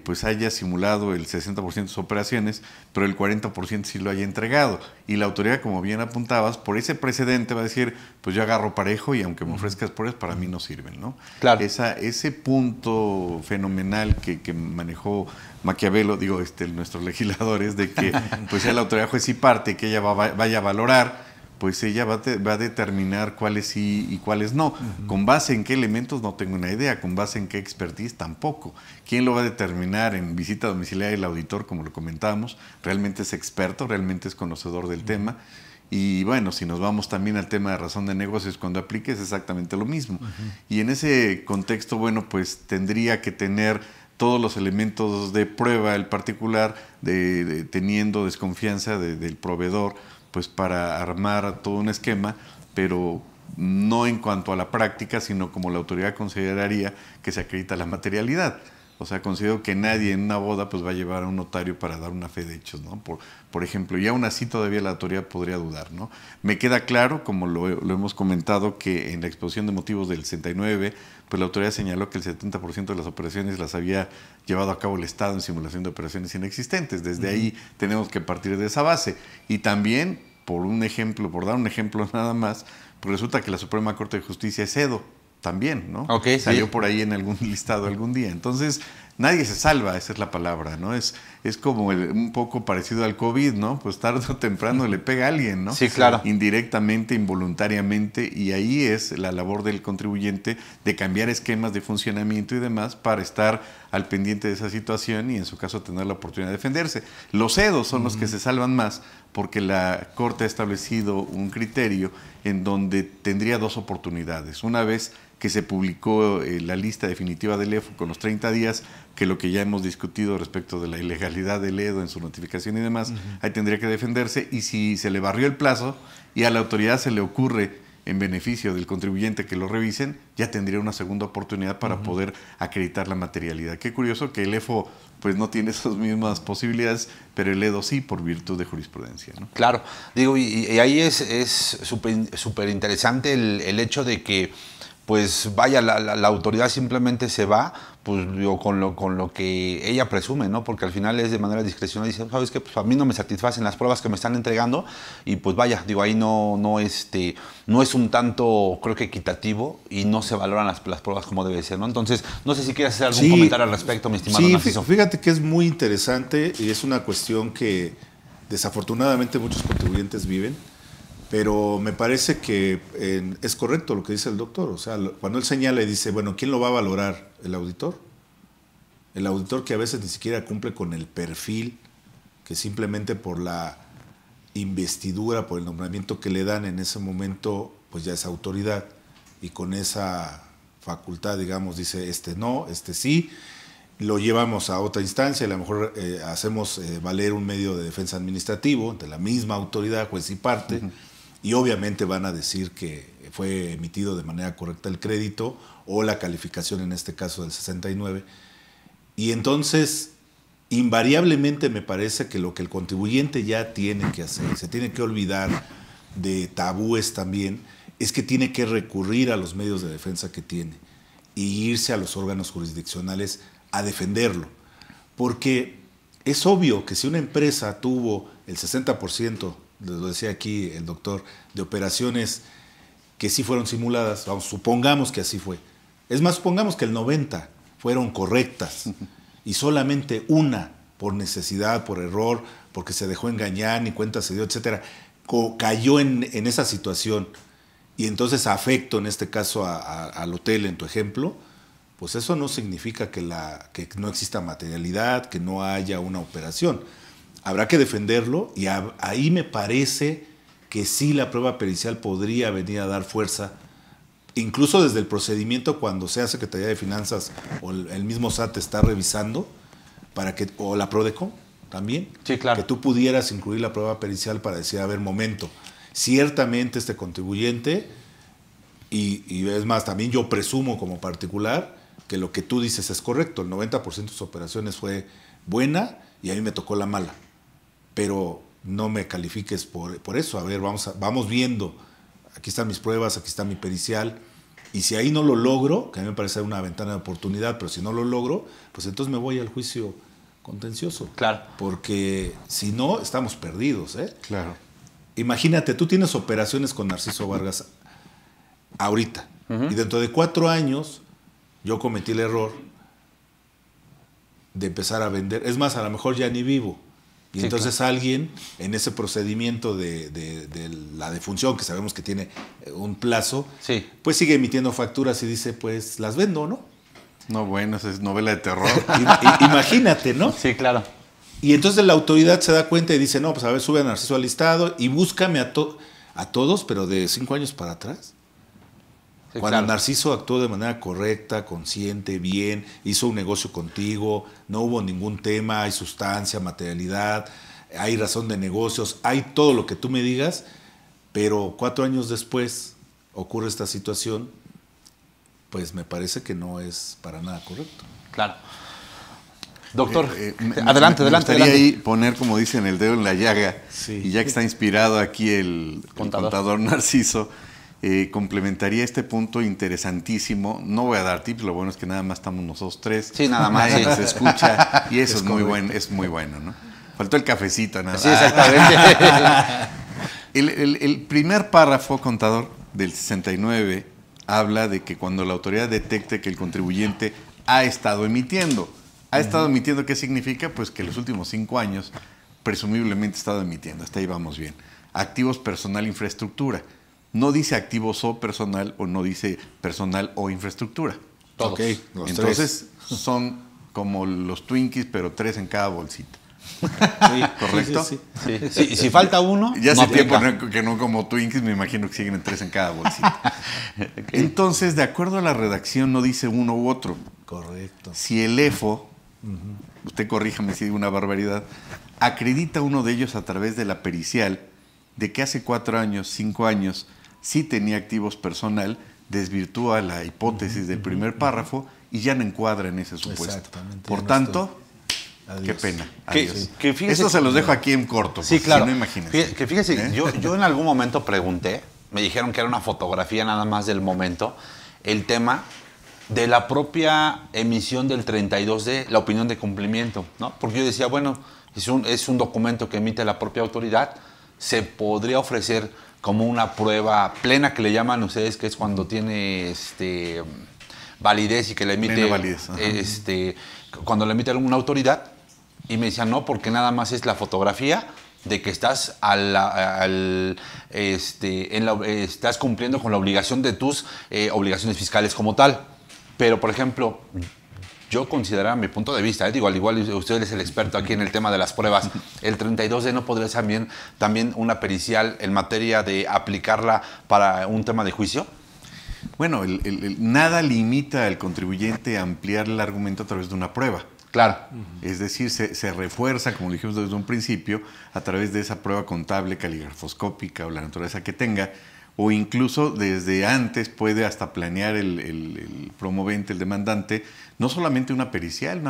pues haya simulado el 60% de sus operaciones, pero el 40% sí lo haya entregado. Y la autoridad, como bien apuntabas, por ese precedente va a decir, pues yo agarro parejo y aunque me ofrezcas pruebas, para mí no sirven, ¿no? Claro. Ese punto fenomenal que manejó Maquiavelo, nuestros legisladores, de que pues sea la autoridad juez y parte, que ella vaya a valorar, pues ella va a determinar cuáles sí y cuáles no. ¿Con base en qué elementos? No tengo una idea. ¿Con base en qué expertise? Tampoco. ¿Quién lo va a determinar en visita domiciliaria? El auditor, como lo comentábamos, realmente es experto, realmente es conocedor del tema. Y bueno, si nos vamos también al tema de razón de negocios, cuando aplique es exactamente lo mismo. Y en ese contexto, bueno, pues tendría que tener todos los elementos de prueba el particular, teniendo desconfianza del proveedor, pues para armar todo un esquema, pero no en cuanto a la práctica, sino como la autoridad consideraría que se acredita la materialidad. O sea, considero que nadie en una boda pues va a llevar a un notario para dar una fe de hechos, ¿no? Por ejemplo, y aún así todavía la autoridad podría dudar, ¿no? Me queda claro, como lo hemos comentado, que en la exposición de motivos del 69, pues la autoridad señaló que el 70% de las operaciones las había llevado a cabo el Estado en simulación de operaciones inexistentes. Desde ahí tenemos que partir de esa base. Y también, por dar un ejemplo nada más, pues resulta que la Suprema Corte de Justicia es EDO también, ¿no? Okay, salió sí. por ahí en algún listado algún día. Entonces, nadie se salva, esa es la palabra, ¿no? Es como un poco parecido al COVID, ¿no? Pues tarde o temprano le pega a alguien, ¿no? Sí, claro. Indirectamente, involuntariamente, y ahí es la labor del contribuyente de cambiar esquemas de funcionamiento y demás para estar al pendiente de esa situación y en su caso tener la oportunidad de defenderse. Los EDOs son los que se salvan más porque la Corte ha establecido un criterio en donde tendría dos oportunidades. Una vez que se publicó la lista definitiva del EFO con los 30 días, que lo que ya hemos discutido respecto de la ilegalidad del EDO en su notificación y demás, ahí tendría que defenderse, y si se le barrió el plazo y a la autoridad se le ocurre en beneficio del contribuyente que lo revisen, ya tendría una segunda oportunidad para poder acreditar la materialidad. Qué curioso que el EFO pues no tiene esas mismas posibilidades, pero el EDO sí, por virtud de jurisprudencia, ¿no? Claro, digo, y ahí es súper interesante el hecho de que pues vaya, la autoridad simplemente se va pues digo, con lo que ella presume, ¿no? Porque al final es de manera discrecional, dice, ¿sabes qué? Pues a mí no me satisfacen las pruebas que me están entregando, y pues vaya, digo, ahí no es un tanto, creo que equitativo, y no se valoran las pruebas como debe ser, ¿no? Entonces, no sé si quieres hacer algún comentario al respecto, mi estimado Narciso. Fíjate que es muy interesante y es una cuestión que desafortunadamente muchos contribuyentes viven. Pero me parece que es correcto lo que dice el doctor. O sea, cuando él señala y dice, bueno, ¿quién lo va a valorar? ¿El auditor? El auditor, que a veces ni siquiera cumple con el perfil, que simplemente por la investidura, por el nombramiento que le dan en ese momento, pues ya es autoridad. Y con esa facultad, digamos, dice, este no, este sí. Lo llevamos a otra instancia, y a lo mejor hacemos valer un medio de defensa administrativo ante la misma autoridad, juez y parte. Y obviamente van a decir que fue emitido de manera correcta el crédito o la calificación, en este caso del 69. Y entonces, invariablemente me parece que lo que el contribuyente ya tiene que hacer, se tiene que olvidar de tabúes también, es que tiene que recurrir a los medios de defensa que tiene y irse a los órganos jurisdiccionales a defenderlo. Porque es obvio que si una empresa tuvo el 60%, lo decía aquí el doctor, de operaciones que sí fueron simuladas, vamos, supongamos que así fue. Es más, supongamos que el 90% fueron correctas y solamente una, por necesidad, por error, porque se dejó engañar, ni cuenta se dio, etcétera, cayó en esa situación, y entonces afecto, en este caso, al hotel, en tu ejemplo, pues eso no significa que no exista materialidad, que no haya una operación. Habrá que defenderlo, y ahí me parece que sí la prueba pericial podría venir a dar fuerza incluso desde el procedimiento cuando sea Secretaría de Finanzas o el mismo SAT está revisando, o la PRODECO también, sí, claro, que tú pudieras incluir la prueba pericial para decir, a ver, momento, ciertamente este contribuyente, y es más, también yo presumo como particular que lo que tú dices es correcto, el 90% de sus operaciones fue buena y a mí me tocó la mala, pero no me califiques por eso. A ver, vamos viendo, aquí están mis pruebas, aquí está mi pericial, y si ahí no lo logro, que a mí me parece una ventana de oportunidad, pero si no lo logro, pues entonces me voy al juicio contencioso. Claro. Porque si no, estamos perdidos, ¿eh? Claro. Imagínate, tú tienes operaciones con Narciso Vargas ahorita, y dentro de 4 años yo cometí el error de empezar a vender. Es más, a lo mejor ya ni vivo. Y sí, entonces claro, alguien en ese procedimiento de la defunción, que sabemos que tiene un plazo, sí, pues sigue emitiendo facturas y dice, pues las vendo, ¿no? No, bueno, esa es novela de terror. Imagínate, ¿no? Sí, claro. Y entonces la autoridad se da cuenta y dice, no, pues a ver, sube a Narciso al listado y búscame a todos, pero de 5 años para atrás. Sí, cuando claro, Narciso actuó de manera correcta, consciente, bien, hizo un negocio contigo, no hubo ningún tema, hay sustancia, materialidad, hay razón de negocios, hay todo lo que tú me digas, pero 4 años después ocurre esta situación, pues me parece que no es para nada correcto. Claro. Doctor, adelante. Me gustaría ahí poner, como dicen, el dedo en la llaga, sí, y ya que está inspirado aquí el contador Narciso, complementaría este punto interesantísimo. No voy a dar tips, lo bueno es que nada más estamos nosotros 3. Sí, nada más. Nadie nos escucha y eso es muy bueno, ¿no? Faltó el cafecito, nada más. Sí, exactamente. El primer párrafo, contador, del 69, habla de que cuando la autoridad detecte que el contribuyente ha estado emitiendo. ¿Ha estado emitiendo qué significa? Pues que los últimos 5 años presumiblemente ha estado emitiendo. Hasta ahí vamos bien. Activos, personal, infraestructura. No dice activos o personal, o no dice personal o infraestructura. Todos. Okay, entonces son como los Twinkies, pero 3 en cada bolsita. Sí, ¿correcto? Sí. Si falta uno, ya no hace tiempo que no como Twinkies, me imagino que siguen en 3 en cada bolsita. Okay. Entonces, de acuerdo a la redacción, no dice uno u otro. Correcto. Si el EFO, usted corríjame si digo una barbaridad, acredita uno de ellos a través de la pericial de que hace 4 años, 5 años, sí tenía activos personal, desvirtúa la hipótesis del primer párrafo y ya no encuadra en ese supuesto. Exactamente. Por tanto, qué pena. Adiós. Que esto se los dejo aquí en corto. Sí, claro. Si no, imagínense. Que fíjese, yo en algún momento pregunté, me dijeron que era una fotografía nada más del momento, el tema de la propia emisión del 32D, la opinión de cumplimiento, ¿no? Porque yo decía, bueno, es un documento que emite la propia autoridad, se podría ofrecer como una prueba plena, que le llaman ustedes, que es cuando tiene validez y que le emite validez, cuando le emite alguna autoridad, y me decían no, porque nada más es la fotografía de que estás estás cumpliendo con la obligación de tus obligaciones fiscales como tal. Pero, por ejemplo, yo consideraba mi punto de vista, digo, al igual usted es el experto aquí en el tema de las pruebas, el 32D no podría ser también una pericial en materia de aplicarla para un tema de juicio. Bueno, nada limita al contribuyente a ampliar el argumento a través de una prueba. Claro. Es decir, se refuerza, como dijimos desde un principio, a través de esa prueba contable, caligrafoscópica o la naturaleza que tenga, o incluso desde antes puede hasta planear el promovente, el demandante, no solamente una pericial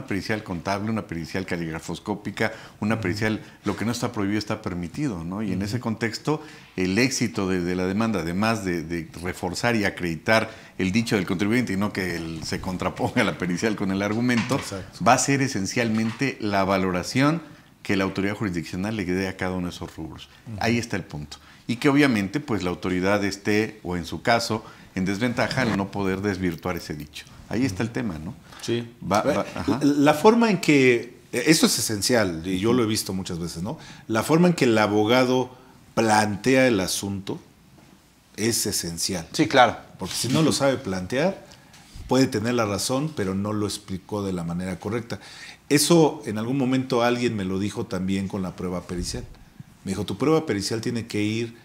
contable, una pericial caligrafoscópica, una pericial, lo que no está prohibido está permitido, ¿no? Y en ese contexto, el éxito de la demanda, además de reforzar y acreditar el dicho del contribuyente y no que se contraponga la pericial con el argumento, exacto, va a ser esencialmente la valoración que la autoridad jurisdiccional le dé a cada uno de esos rubros. Ahí está el punto. Y que obviamente pues la autoridad esté, o en su caso, en desventaja al no poder desvirtuar ese dicho. Ahí está el tema, ¿no? Sí. La forma en que, eso es esencial, y yo lo he visto muchas veces, ¿no? La forma en que el abogado plantea el asunto es esencial. Sí, claro. Porque si no lo sabe plantear, puede tener la razón, pero no lo explicó de la manera correcta. Eso en algún momento alguien me lo dijo también con la prueba pericial. Me dijo, tu prueba pericial tiene que ir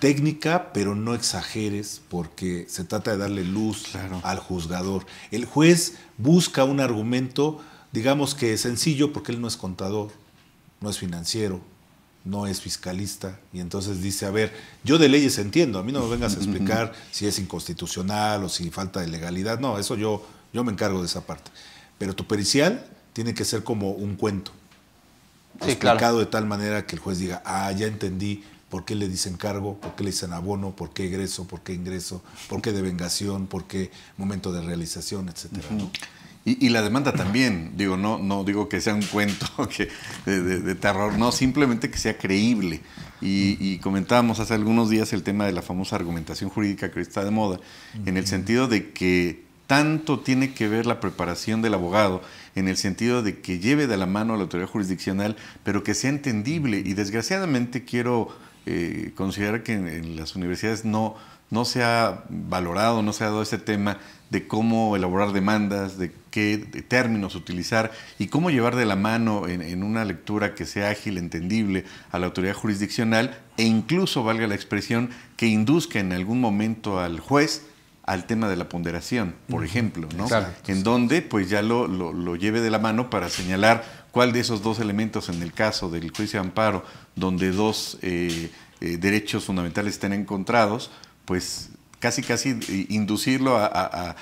técnica, pero no exageres, porque se trata de darle luz al juzgador. El juez busca un argumento, digamos que sencillo, porque él no es contador, no es financiero, no es fiscalista, y entonces dice, a ver, yo de leyes entiendo, a mí no me vengas a explicar si es inconstitucional o si falta de legalidad, no, eso yo me encargo de esa parte. Pero tu pericial tiene que ser como un cuento, explicado de tal manera que el juez diga, ya entendí por qué le dicen cargo, por qué le dicen abono, por qué egreso, por qué ingreso, por qué devengación, por qué momento de realización, etcétera, ¿no? Y la demanda también, digo, no digo que sea un cuento de terror, no, simplemente que sea creíble. Y comentábamos hace algunos días el tema de la famosa argumentación jurídica que está de moda, en el sentido de que tanto tiene que ver la preparación del abogado, en el sentido de que lleve de la mano a la autoridad jurisdiccional, pero que sea entendible. Y desgraciadamente quiero considerar que en las universidades no se ha valorado, no se ha dado ese tema de cómo elaborar demandas, de qué términos utilizar y cómo llevar de la mano en una lectura que sea ágil, entendible a la autoridad jurisdiccional e incluso, valga la expresión, que induzca en algún momento al juez al tema de la ponderación, por ejemplo, ¿no? Exacto, en donde pues ya lo lleve de la mano para señalar cuál de esos dos elementos en el caso del juicio de amparo, donde dos derechos fundamentales estén encontrados, pues casi inducirlo a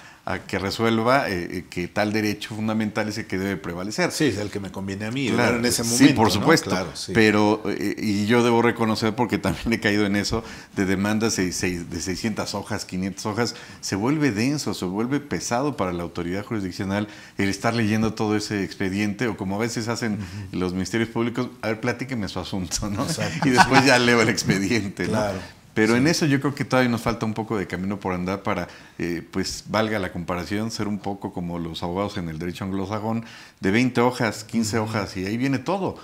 que resuelva que tal derecho fundamental es el que debe prevalecer. Sí, es el que me conviene a mí, claro, en ese momento. Sí, por supuesto, ¿no? Claro, sí. Pero, y yo debo reconocer, porque también he caído en eso, de demandas de 600 hojas, 500 hojas, se vuelve denso, se vuelve pesado para la autoridad jurisdiccional el estar leyendo todo ese expediente, o como a veces hacen los ministerios públicos, a ver, platíqueme su asunto, ¿no? Exacto. Y después ya leo el expediente, ¿no? Claro. Pero en eso yo creo que todavía nos falta un poco de camino por andar para, pues valga la comparación, ser un poco como los abogados en el derecho anglosajón, de 20 hojas, 15 hojas, y ahí viene todo.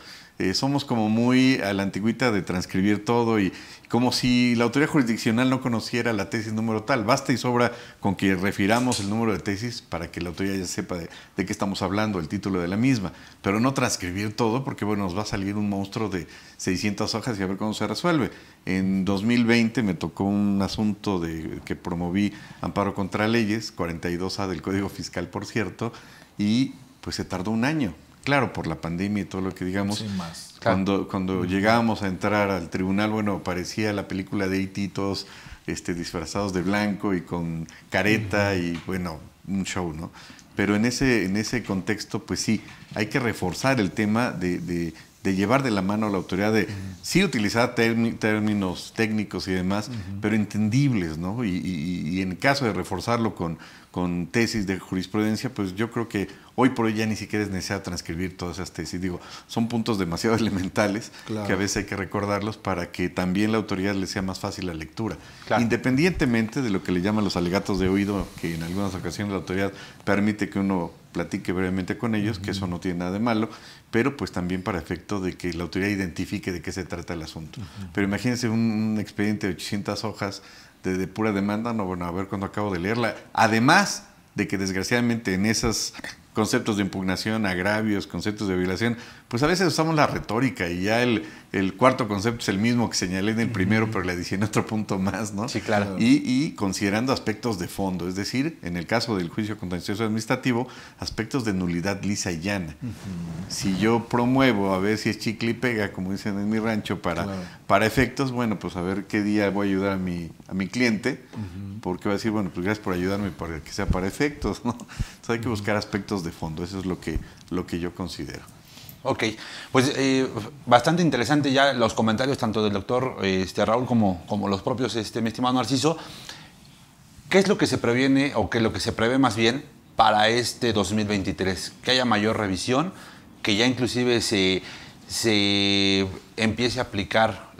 Somos como muy a la antigüita de transcribir todo y como si la autoridad jurisdiccional no conociera la tesis número tal. Basta y sobra con que refiramos el número de tesis para que la autoridad ya sepa de qué estamos hablando, el título de la misma, pero no transcribir todo porque bueno, nos va a salir un monstruo de 600 hojas y a ver cómo se resuelve. En 2020 me tocó un asunto que promoví amparo contra leyes, 42A del Código Fiscal, por cierto, y pues se tardó un año. Claro, por la pandemia y todo lo que digamos. Sí, más. Cuando llegábamos a entrar al tribunal, bueno, parecía la película de E.T., todos disfrazados de blanco y con careta y, bueno, un show, ¿no? Pero en ese contexto, pues sí, hay que reforzar el tema de llevar de la mano a la autoridad, de sí utilizar términos técnicos y demás, pero entendibles, ¿no? Y en caso de reforzarlo con tesis de jurisprudencia, pues yo creo que hoy por hoy ya ni siquiera es necesario transcribir todas esas tesis. Digo, son puntos demasiado elementales que a veces hay que recordarlos para que también la autoridad le sea más fácil la lectura. Claro. Independientemente de lo que le llaman los alegatos de oído, que en algunas ocasiones la autoridad permite que uno platique brevemente con ellos, que eso no tiene nada de malo, pero pues también para efecto de que la autoridad identifique de qué se trata el asunto. Pero imagínense un expediente de 800 hojas de pura demanda, no, bueno, a ver cuando acabo de leerla. Además de que desgraciadamente en esos conceptos de impugnación, agravios, conceptos de violación, pues a veces usamos la retórica y ya el cuarto concepto es el mismo que señalé en el primero, pero le adicioné otro punto más, ¿no? Sí, claro. Y considerando aspectos de fondo, es decir, en el caso del juicio contencioso administrativo, aspectos de nulidad lisa y llana. Si yo promuevo a ver si es chicle y pega, como dicen en mi rancho, para efectos, bueno, pues a ver qué día voy a ayudar a mi cliente, porque va a decir, bueno, pues gracias por ayudarme para que sea para efectos, ¿no? Entonces hay que buscar aspectos de fondo, eso es lo que yo considero. Ok, pues bastante interesante ya los comentarios tanto del doctor Raúl como los propios, mi estimado Narciso. ¿Qué es lo que se previene o qué es lo que se prevé más bien para este 2023? Que haya mayor revisión, que ya inclusive se empiece a aplicar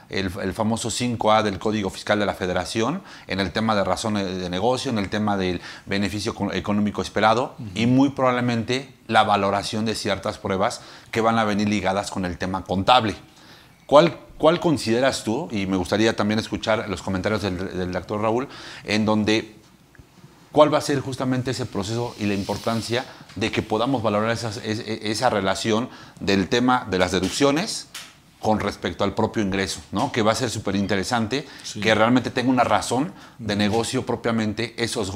el famoso 5A del Código Fiscal de la Federación en el tema de razón de negocio, en el tema del beneficio económico esperado y muy probablemente la valoración de ciertas pruebas que van a venir ligadas con el tema contable. ¿Cuál consideras tú? Y me gustaría también escuchar los comentarios del doctor Raúl, en donde cuál va a ser justamente ese proceso y la importancia de que podamos valorar esa relación del tema de las deducciones con respecto al propio ingreso, ¿no? Que va a ser súper interesante, Sí. que realmente tenga una razón de negocio propiamente esos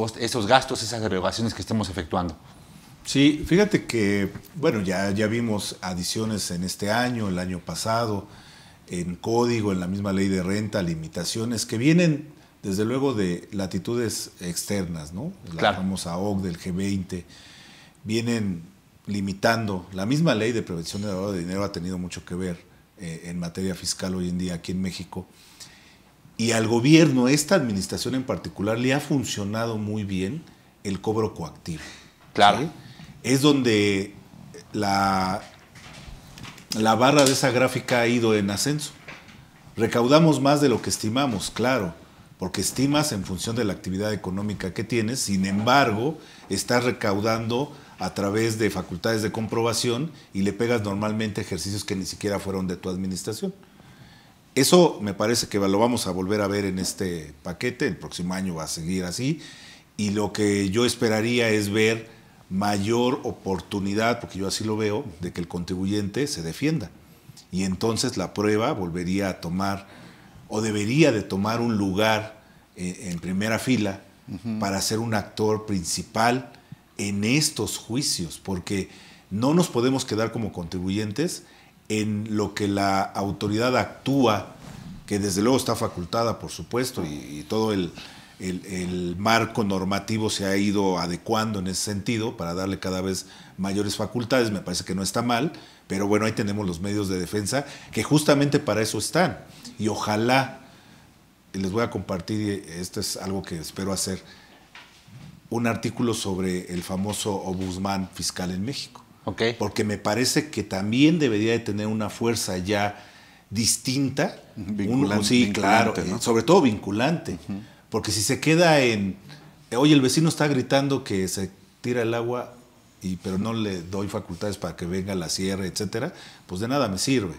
gastos, esas erogaciones que estemos efectuando. Sí, fíjate que, bueno, ya vimos adiciones en este año, el año pasado, en código, en la misma ley de renta, limitaciones que vienen, desde luego, de latitudes externas, ¿no? La Claro. famosa OCDE del G20, vienen limitando. La misma ley de prevención de lavado de dinero ha tenido mucho que ver en materia fiscal hoy en día aquí en México. Y al gobierno, esta administración en particular, le ha funcionado muy bien el cobro coactivo. Claro. ¿Sí? Es donde la barra de esa gráfica ha ido en ascenso. Recaudamos más de lo que estimamos, claro, porque estimas en función de la actividad económica que tienes, sin embargo, estás recaudando a través de facultades de comprobación y le pegas normalmente ejercicios que ni siquiera fueron de tu administración. Eso me parece que lo vamos a volver a ver en este paquete, el próximo año va a seguir así, y lo que yo esperaría es ver mayor oportunidad, porque yo así lo veo, de que el contribuyente se defienda. Y entonces la prueba volvería a tomar, o debería de tomar un lugar en primera fila para ser un actor principal en estos juicios, porque no nos podemos quedar como contribuyentes en lo que la autoridad actúa, que desde luego está facultada, por supuesto, y todo el marco normativo se ha ido adecuando en ese sentido para darle cada vez mayores facultades. Me parece que no está mal, pero bueno, ahí tenemos los medios de defensa que justamente para eso están. Y ojalá, les voy a compartir, esto es algo que espero hacer, un artículo sobre el famoso ombudsman fiscal en México. Okay. Porque me parece que también debería de tener una fuerza ya distinta. Vinculante, sí, claro, ¿no? sobre todo vinculante. Porque si se queda en, oye, el vecino está gritando que se tira el agua, pero no le doy facultades para que venga la sierra, etcétera, pues de nada me sirve.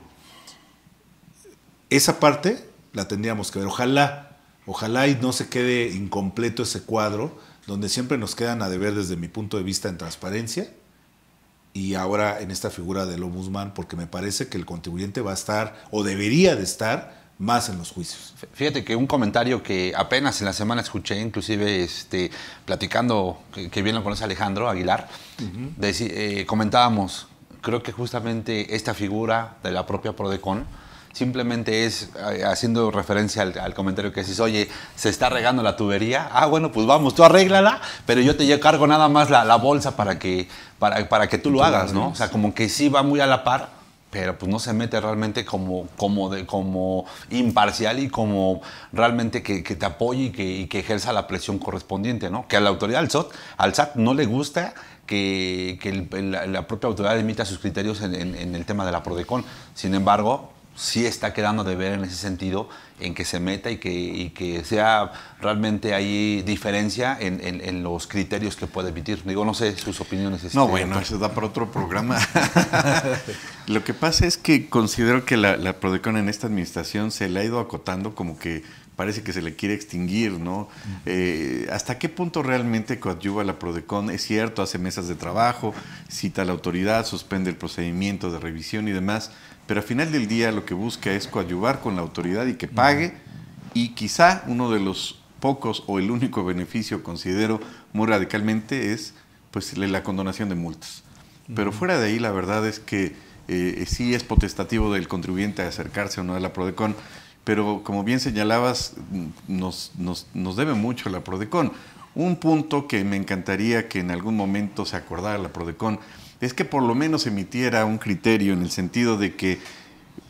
Esa parte la tendríamos que ver. Ojalá y no se quede incompleto ese cuadro, donde siempre nos quedan a deber desde mi punto de vista en transparencia, y ahora en esta figura del ombudsman, porque me parece que el contribuyente va a estar, o debería de estar, más en los juicios. Fíjate que un comentario que apenas en la semana escuché, inclusive platicando, que bien lo conoce Alejandro Aguilar, comentábamos, creo que justamente esta figura de la propia Prodecon simplemente es haciendo referencia al comentario que dices, oye, se está regando la tubería, bueno, pues vamos, tú arréglala, pero yo te cargo nada más la bolsa para que tú lo hagas, ¿no? O sea, como que sí va muy a la par, pero pues no se mete realmente como imparcial y como realmente que te apoye y que ejerza la presión correspondiente, ¿no? Que a la autoridad, al SAT no le gusta que la propia autoridad emita sus criterios en el tema de la Prodecon. Sin embargo, sí está quedando de ver en ese sentido, en que se meta y que sea realmente ahí diferencia en los criterios que puede emitir. Digo, no sé sus opiniones. No, bueno, eso da para otro programa. Lo que pasa es que considero que la Prodecon en esta administración se le ha ido acotando, como que parece que se le quiere extinguir, ¿no? ¿Hasta qué punto realmente coadyuva la Prodecon? Es cierto, hace mesas de trabajo, cita a la autoridad, suspende el procedimiento de revisión y demás, pero al final del día lo que busca es coadyuvar con la autoridad y que pague, y quizá uno de los pocos o el único beneficio, considero muy radicalmente, es pues la condonación de multas. Pero fuera de ahí, la verdad es que sí es potestativo del contribuyente acercarse o no a la Prodecon, pero como bien señalabas, nos debe mucho la Prodecon. Un punto que me encantaría que en algún momento se acordara la Prodecon es que por lo menos emitiera un criterio en el sentido de que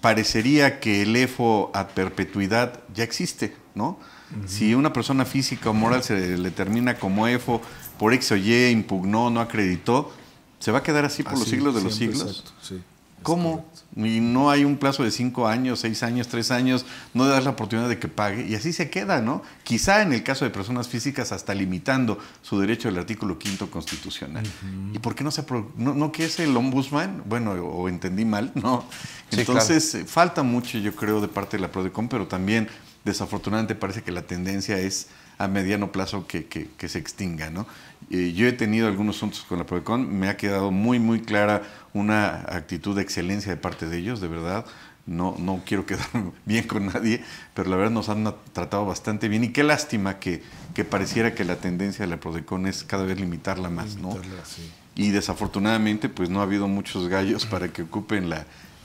parecería que el EFO a perpetuidad ya existe, ¿no? Si una persona física o moral se le termina como EFO por X o Y, impugnó, no acreditó, ¿se va a quedar así por los siglos de los siglos? Exacto, sí. ¿Cómo? Y no hay un plazo de 5 años, 6 años, 3 años, no le das la oportunidad de que pague y así se queda, ¿no? Quizá en el caso de personas físicas hasta limitando su derecho del artículo 5º constitucional. ¿Y por qué no que es el ombudsman? Bueno, o entendí mal, ¿no? Sí, entonces, claro. falta mucho, yo creo, de parte de la Prodecon, pero también desafortunadamente parece que la tendencia es a mediano plazo que se extinga, ¿no? Yo he tenido algunos asuntos con la Prodecon, me ha quedado muy, muy clara una actitud de excelencia de parte de ellos, de verdad. No quiero quedar bien con nadie, pero la verdad nos han tratado bastante bien y qué lástima que pareciera que la tendencia de la Prodecon es cada vez limitarla más, ¿no? Sí. Y desafortunadamente pues no ha habido muchos gallos para que ocupen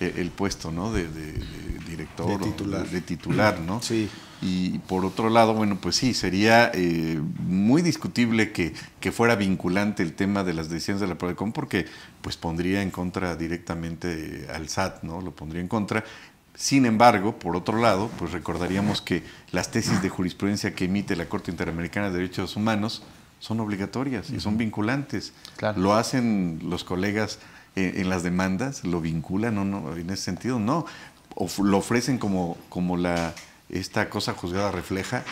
el puesto, ¿no? de director de titular, ¿no? Sí. Y por otro lado, bueno, pues sí, sería muy discutible que fuera vinculante el tema de las decisiones de la Prodecon porque pues pondría en contra directamente al SAT, ¿no? Lo pondría en contra. Sin embargo, por otro lado, pues recordaríamos que las tesis de jurisprudencia que emite la Corte Interamericana de Derechos Humanos son obligatorias y son vinculantes. Claro. Lo hacen los colegas en las demandas, lo vinculan o no, en ese sentido no. Lo ofrecen como esta cosa juzgada refleja,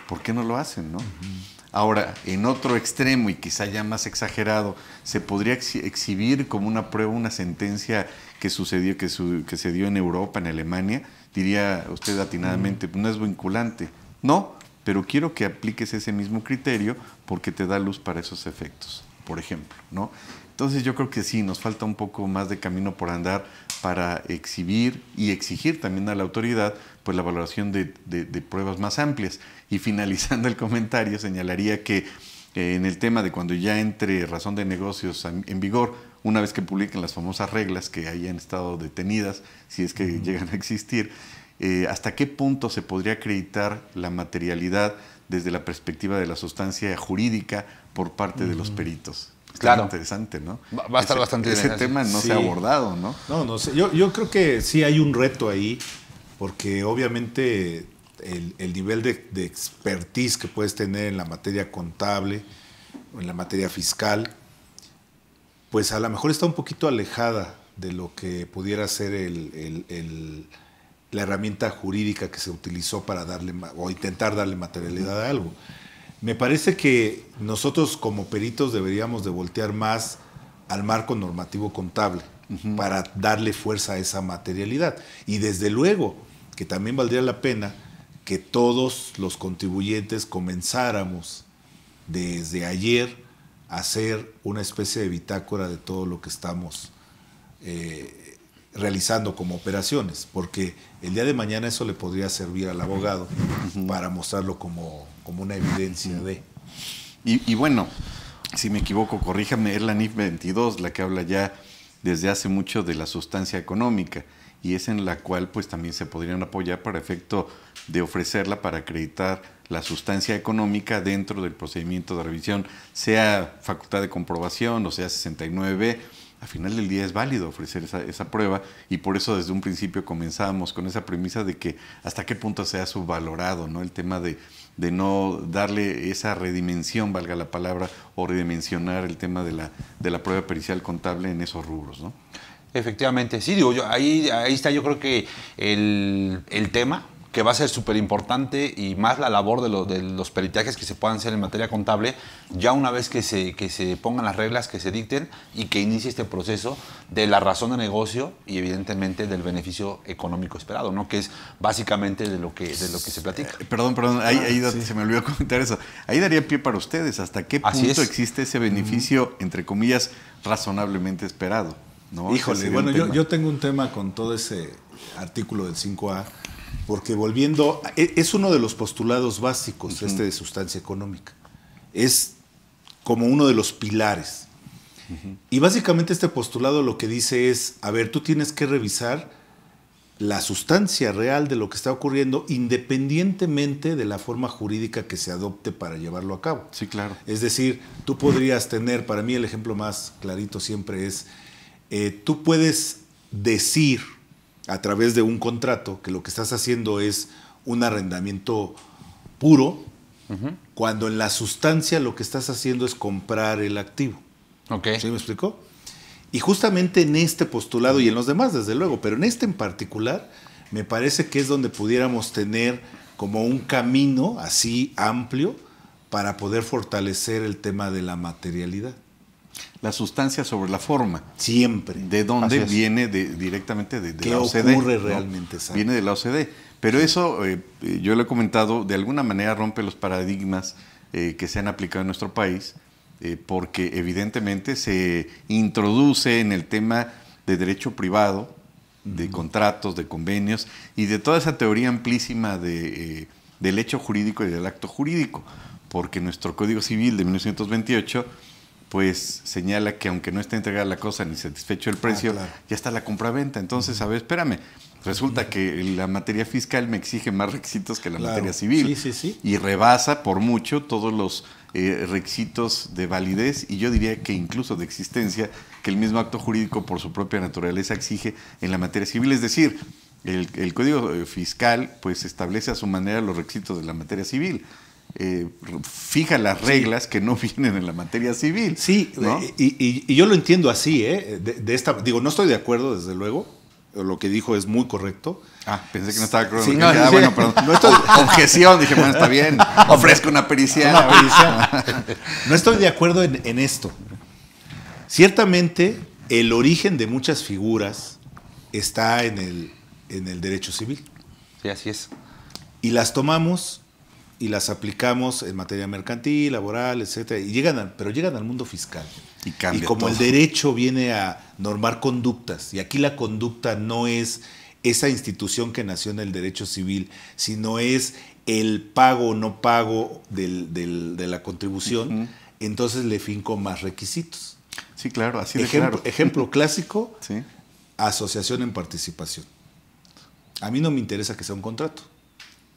¿por qué no lo hacen, no? Ahora, en otro extremo y quizá ya más exagerado, se podría exhibir como una prueba una sentencia que sucedió, que se dio en Europa, en Alemania. Diría usted atinadamente, no es vinculante. No, pero quiero que apliques ese mismo criterio porque te da luz para esos efectos, por ejemplo, ¿no? Entonces yo creo que sí, nos falta un poco más de camino por andar para exhibir y exigir también a la autoridad pues la valoración de pruebas más amplias. Y finalizando el comentario, señalaría que en el tema de cuando ya entre razón de negocios en vigor, una vez que publiquen las famosas reglas que hayan estado detenidas, si es que llegan a existir, ¿hasta qué punto se podría acreditar la materialidad desde la perspectiva de la sustancia jurídica por parte de los peritos? Claro. Interesante, ¿no? Va a estar bastante ese interesante. tema no Sí. se ha abordado, ¿no? No sé. Yo creo que sí hay un reto ahí, porque obviamente el nivel de expertise que puedes tener en la materia contable o en la materia fiscal, pues a lo mejor está un poquito alejada de lo que pudiera ser la herramienta jurídica que se utilizó para darle o intentar darle materialidad a algo. Me parece que nosotros como peritos deberíamos de voltear más al marco normativo contable para darle fuerza a esa materialidad. Y desde luego que también valdría la pena que todos los contribuyentes comenzáramos desde ayer a hacer una especie de bitácora de todo lo que estamos realizando como operaciones, porque el día de mañana eso le podría servir al abogado para mostrarlo como una evidencia de... Y bueno, si me equivoco, corríjame, es la NIF 22 la que habla ya desde hace mucho de la sustancia económica y es en la cual pues también se podrían apoyar para efecto de ofrecerla para acreditar la sustancia económica dentro del procedimiento de revisión, sea facultad de comprobación o sea 69B. Al final del día es válido ofrecer esa prueba y por eso desde un principio comenzábamos con esa premisa de que hasta qué punto sea subvalorado, ¿no? El tema de no darle esa redimensión, valga la palabra, o redimensionar el tema de la prueba pericial contable en esos rubros, ¿no? Efectivamente, sí, digo, ahí está yo creo que el tema que va a ser súper importante y más la labor de los peritajes que se puedan hacer en materia contable, ya una vez que se pongan las reglas, que se dicten y que inicie este proceso de la razón de negocio y evidentemente del beneficio económico esperado, ¿no? Que es básicamente de lo que se platica. Perdón, ahí sí. Se me olvidó comentar eso. Ahí daría pie para ustedes. ¿Hasta qué punto existe ese beneficio, entre comillas, razonablemente esperado? ¿No? Híjole, bueno, yo tengo un tema con todo ese artículo del 5A, porque volviendo, es uno de los postulados básicos de sustancia económica. Es como uno de los pilares. Y básicamente este postulado lo que dice es, a ver, tú tienes que revisar la sustancia real de lo que está ocurriendo independientemente de la forma jurídica que se adopte para llevarlo a cabo. Sí, claro. Es decir, tú podrías tener, para mí el ejemplo más clarito siempre es, tú puedes decir a través de un contrato que lo que estás haciendo es un arrendamiento puro, cuando en la sustancia lo que estás haciendo es comprar el activo. Okay. ¿Sí me explicó? Y justamente en este postulado y en los demás, desde luego, pero en este en particular, me parece que es donde pudiéramos tener como un camino así amplio para poder fortalecer el tema de la materialidad. La sustancia sobre la forma. Siempre. ¿De dónde viene? Directamente de ¿Qué la OCDE. ocurre ¿no? realmente? ¿Sabe? Viene de la OCDE. Pero eso, yo lo he comentado, de alguna manera rompe los paradigmas que se han aplicado en nuestro país, porque evidentemente se introduce en el tema de derecho privado, de contratos, de convenios y de toda esa teoría amplísima del hecho jurídico y del acto jurídico, porque nuestro Código Civil de 1928 pues señala que aunque no esté entregada la cosa ni satisfecho el precio, claro, ya está la compraventa. Entonces, a ver, espérame, resulta que la materia fiscal me exige más requisitos que la materia civil. Sí. Y rebasa por mucho todos los requisitos de validez y yo diría que incluso de existencia que el mismo acto jurídico por su propia naturaleza exige en la materia civil. Es decir, el Código Fiscal pues establece a su manera los requisitos de la materia civil. Fija las reglas que no vienen en la materia civil. Sí, ¿no? y yo lo entiendo así, digo, no estoy de acuerdo, desde luego, lo que dijo es muy correcto. Pensé que no estaba de acuerdo. Sí, Bueno, perdón. No estoy... Objeción, dije, bueno, está bien, ofrezco una pericial. No estoy de acuerdo en esto. Ciertamente, el origen de muchas figuras está en el derecho civil. Sí, así es. Y las tomamos y las aplicamos en materia mercantil, laboral, etcétera, pero llegan al mundo fiscal. Y cambia como todo. El derecho viene a normar conductas, y aquí la conducta no es esa institución que nació en el derecho civil, sino es el pago o no pago de la contribución, entonces le finco más requisitos. Sí, claro, así de claro. Ejemplo clásico, sí. Asociación en participación. A mí no me interesa que sea un contrato.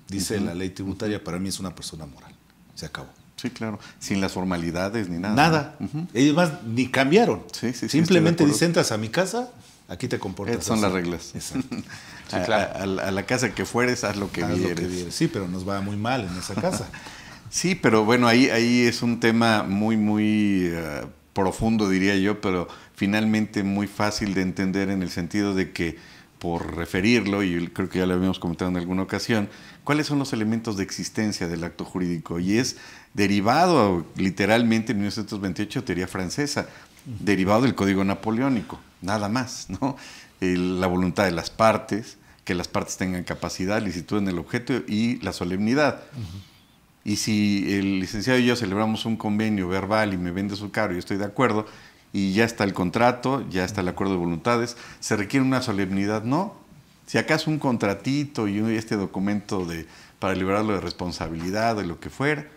Dice la ley tributaria, para mí es una persona moral. Se acabó. Sí, claro. Sin las formalidades ni nada. Nada. Ellos más ni cambiaron. Sí, simplemente dices, entras a mi casa, aquí te comportas. Estas son las reglas. Exacto. Sí, claro. A la casa que fueres, haz lo que vieres. Sí, pero nos va muy mal en esa casa. Sí, pero bueno, ahí es un tema muy profundo, diría yo, pero finalmente muy fácil de entender en el sentido de que, por referirlo, y creo que ya lo habíamos comentado en alguna ocasión, ¿cuáles son los elementos de existencia del acto jurídico? Y es derivado literalmente en 1928, teoría francesa, derivado del Código Napoleónico, nada más, ¿no? La voluntad de las partes, que las partes tengan capacidad, licitud en el objeto y la solemnidad. Y si el licenciado y yo celebramos un convenio verbal y me vende su carro y yo estoy de acuerdo, y ya está el contrato, ya está el acuerdo de voluntades, ¿se requiere una solemnidad? No. Si acaso un contratito y este documento para liberarlo de responsabilidad, de lo que fuera,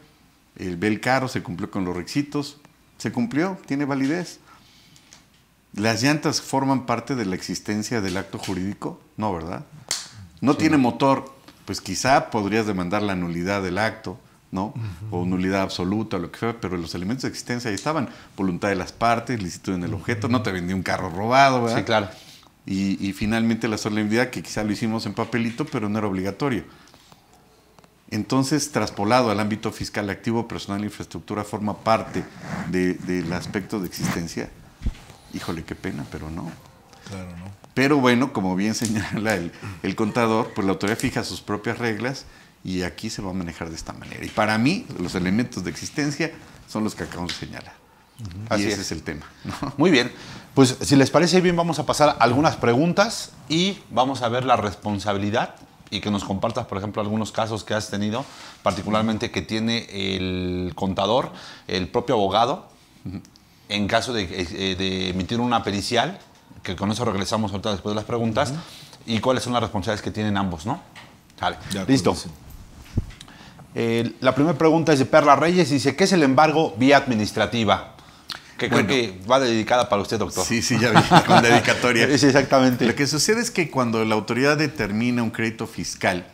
ve el carro, se cumplió con los requisitos, se cumplió, tiene validez. ¿Las llantas forman parte de la existencia del acto jurídico? No, ¿verdad? No tiene motor, pues quizá podrías demandar la nulidad del acto, ¿no? O nulidad absoluta, o lo que fuera, pero los elementos de existencia ahí estaban. Voluntad de las partes, licitud en el objeto, no te vendí un carro robado, ¿verdad? Sí, claro. Y finalmente la solemnidad, que quizá lo hicimos en papelito, pero no era obligatorio. Entonces, traspolado al ámbito fiscal, activo, personal e infraestructura forma parte del aspecto de existencia. Híjole, qué pena, pero no. Claro, no. Pero bueno, como bien señala el contador, pues la autoridad fija sus propias reglas y aquí se va a manejar de esta manera. Y para mí, los elementos de existencia son los que acabamos de señalar. Y Así ese es el tema, ¿no? Muy bien. Pues si les parece bien, vamos a pasar a algunas preguntas y vamos a ver la responsabilidad y que nos compartas, por ejemplo, algunos casos que has tenido, particularmente que tiene el contador, el propio abogado, en caso de emitir una pericial, que con eso regresamos ahorita después de las preguntas, y cuáles son las responsabilidades que tienen ambos, ¿no? Vale, listo. Sí. La primera pregunta es de Perla Reyes, dice, ¿qué es el embargo vía administrativa? Que creo que va dedicada para usted, doctor. Sí, ya vi, con dedicatoria. Sí, exactamente. Lo que sucede es que cuando la autoridad determina un crédito fiscal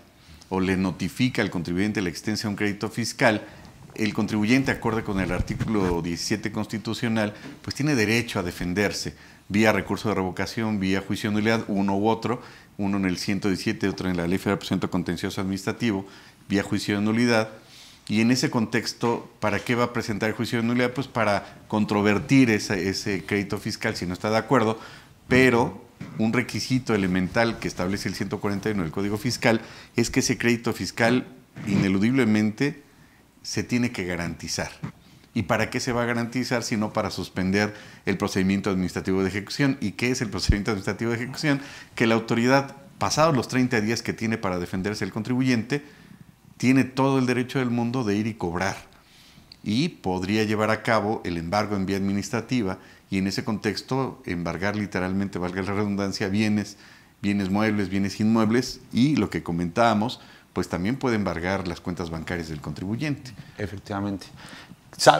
o le notifica al contribuyente la existencia de un crédito fiscal, el contribuyente, acorde con el artículo 17 constitucional, pues tiene derecho a defenderse vía recurso de revocación, vía juicio de nulidad, uno u otro, uno en el 117, otro en la Ley Federal de Procedimiento Contencioso Administrativo, vía juicio de nulidad. Y en ese contexto, ¿para qué va a presentar el juicio de nulidad? Pues para controvertir ese crédito fiscal si no está de acuerdo, pero un requisito elemental que establece el 141 del Código Fiscal es que ese crédito fiscal ineludiblemente se tiene que garantizar. ¿Y para qué se va a garantizar? Sino para suspender el procedimiento administrativo de ejecución. ¿Y qué es el procedimiento administrativo de ejecución? Que la autoridad pasados los 30 días que tiene para defenderse el contribuyente, tiene todo el derecho del mundo de ir y cobrar. Y podría llevar a cabo el embargo en vía administrativa y en ese contexto embargar literalmente, valga la redundancia, bienes muebles, bienes inmuebles y lo que comentábamos, pues también puede embargar las cuentas bancarias del contribuyente. Efectivamente.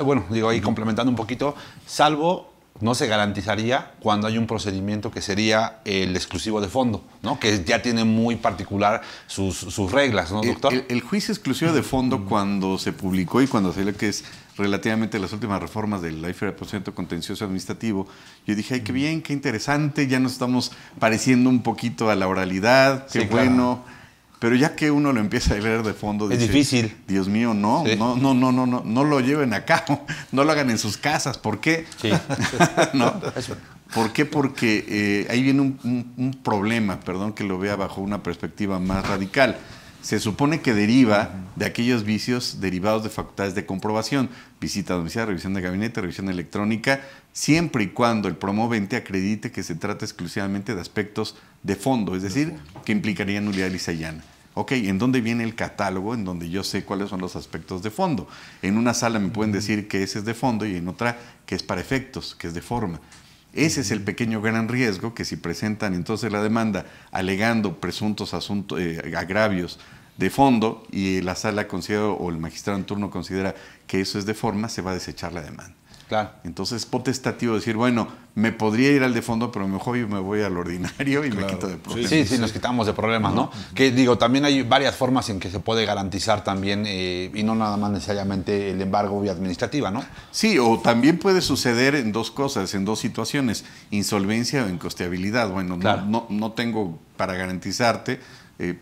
Bueno, digo ahí complementando un poquito, salvo no se garantizaría cuando hay un procedimiento que sería el exclusivo de fondo, ¿no? Que ya tiene muy particular sus reglas, ¿no, doctor? El juicio exclusivo de fondo, cuando se publicó y cuando salió que es relativamente las últimas reformas de la Ley Federal de Procedimiento Contencioso Administrativo, yo dije, ay, qué bien, qué interesante, ya nos estamos pareciendo un poquito a la oralidad, qué bueno. Claro. Pero ya que uno lo empieza a leer de fondo, es difícil. Dios mío, no lo lleven a cabo, no lo hagan en sus casas. ¿Por qué? Sí. ¿No? ¿Por qué? Porque ahí viene un problema, perdón que lo vea bajo una perspectiva más radical. Se supone que deriva de aquellos vicios derivados de facultades de comprobación, visita domiciliaria, revisión de gabinete, revisión electrónica, siempre y cuando el promovente acredite que se trata exclusivamente de aspectos de fondo, es decir, que implicarían nulidad lisa y llana. Ok, ¿en dónde viene el catálogo en donde yo sé cuáles son los aspectos de fondo? En una sala me pueden decir que ese es de fondo y en otra que es para efectos, que es de forma. Ese es el pequeño gran riesgo que si presentan entonces la demanda alegando presuntos agravios de fondo y la sala considera o el magistrado en turno considera que eso es de forma, se va a desechar la demanda. Claro. Entonces es potestativo decir, bueno, me podría ir al de fondo, pero mejor yo me voy al ordinario y me quito de problemas. Sí, nos quitamos de problemas, ¿no? Que digo, también hay varias formas en que se puede garantizar también, y no nada más necesariamente el embargo vía administrativa, ¿no? Sí, o también puede suceder en dos cosas, en dos situaciones, insolvencia o incosteabilidad. Bueno, claro. no tengo para garantizarte,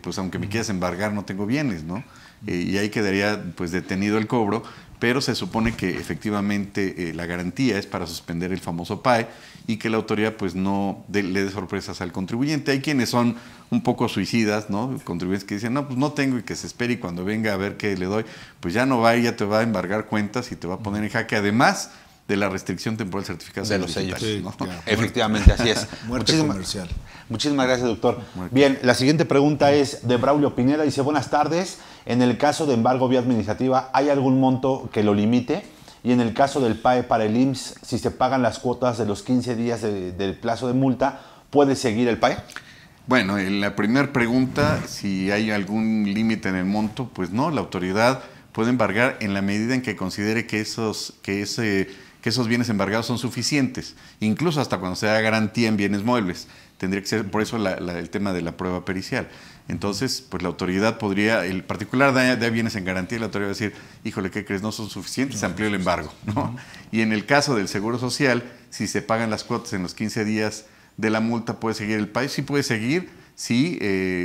pues aunque me quieras embargar, no tengo bienes, ¿no? Y ahí quedaría pues detenido el cobro, pero se supone que efectivamente la garantía es para suspender el famoso PAE y que la autoridad pues no le dé sorpresas al contribuyente. Hay quienes son un poco suicidas, ¿no? Contribuyentes que dicen, no, pues no tengo y que se espere y cuando venga a ver qué le doy, pues ya no va y ya te va a embargar cuentas y te va a poner en jaque, además de la restricción temporal de certificados de los sellos. Sí, ¿no? Claro. Efectivamente, así es. Comercial. Muchísimas gracias, doctor. Bien, la siguiente pregunta es de Braulio Pineda. Dice, buenas tardes. En el caso de embargo vía administrativa, ¿hay algún monto que lo limite? Y en el caso del PAE para el IMSS, si se pagan las cuotas de los 15 días del plazo de multa, ¿puede seguir el PAE? Bueno, en la primera pregunta, si hay algún límite en el monto, pues no, la autoridad puede embargar en la medida en que considere que esos bienes embargados son suficientes, incluso hasta cuando se da garantía en bienes muebles. Tendría que ser, por eso el tema de la prueba pericial. Entonces, pues la autoridad podría, el particular da bienes en garantía y la autoridad va a decir, híjole, ¿qué crees? No son suficientes, se amplió el embargo, ¿no? Y en el caso del Seguro Social, si se pagan las cuotas en los 15 días de la multa, ¿puede seguir el país? Sí puede seguir si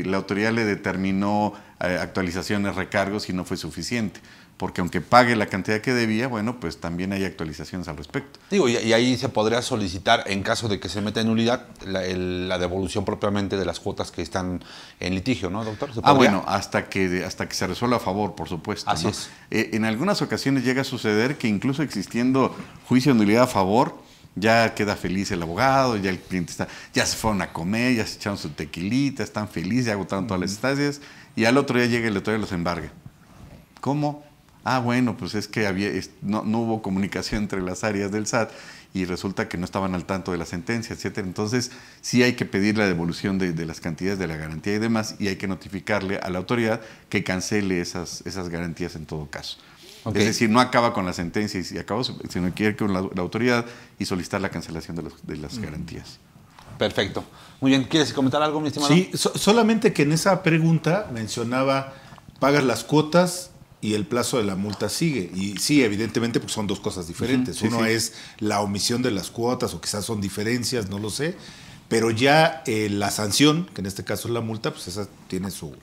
la autoridad le determinó actualizaciones, recargos y no fue suficiente. Porque aunque pague la cantidad que debía, bueno, pues también hay actualizaciones al respecto. Digo, y ahí se podría solicitar, en caso de que se meta en nulidad, la devolución propiamente de las cuotas que están en litigio, ¿no, doctor? Bueno, hasta que se resuelva a favor, por supuesto. Así es. En algunas ocasiones llega a suceder que incluso existiendo juicio de nulidad a favor, ya queda feliz el abogado, ya el cliente ya se fueron a comer, ya se echaron su tequilita, están felices, ya agotaron todas las estancias, y al otro día llega el notario y los embarga. ¿Cómo? Bueno, pues es que no hubo comunicación entre las áreas del SAT y resulta que no estaban al tanto de la sentencia, etcétera. Entonces, sí hay que pedir la devolución de las cantidades de la garantía y demás, y hay que notificarle a la autoridad que cancele esas garantías en todo caso. Okay. Es decir, no acaba con la sentencia y acabó, sino que ir con la autoridad y solicitar la cancelación de las garantías. Perfecto. Muy bien. ¿Quieres comentar algo, mi estimado? Sí, solamente que en esa pregunta mencionaba, pagas las cuotas y el plazo de la multa sigue. Y sí, evidentemente, pues son dos cosas diferentes. Sí, Uno es la omisión de las cuotas, o quizás son diferencias, no lo sé. Pero ya la sanción, que en este caso es la multa, pues esa tiene su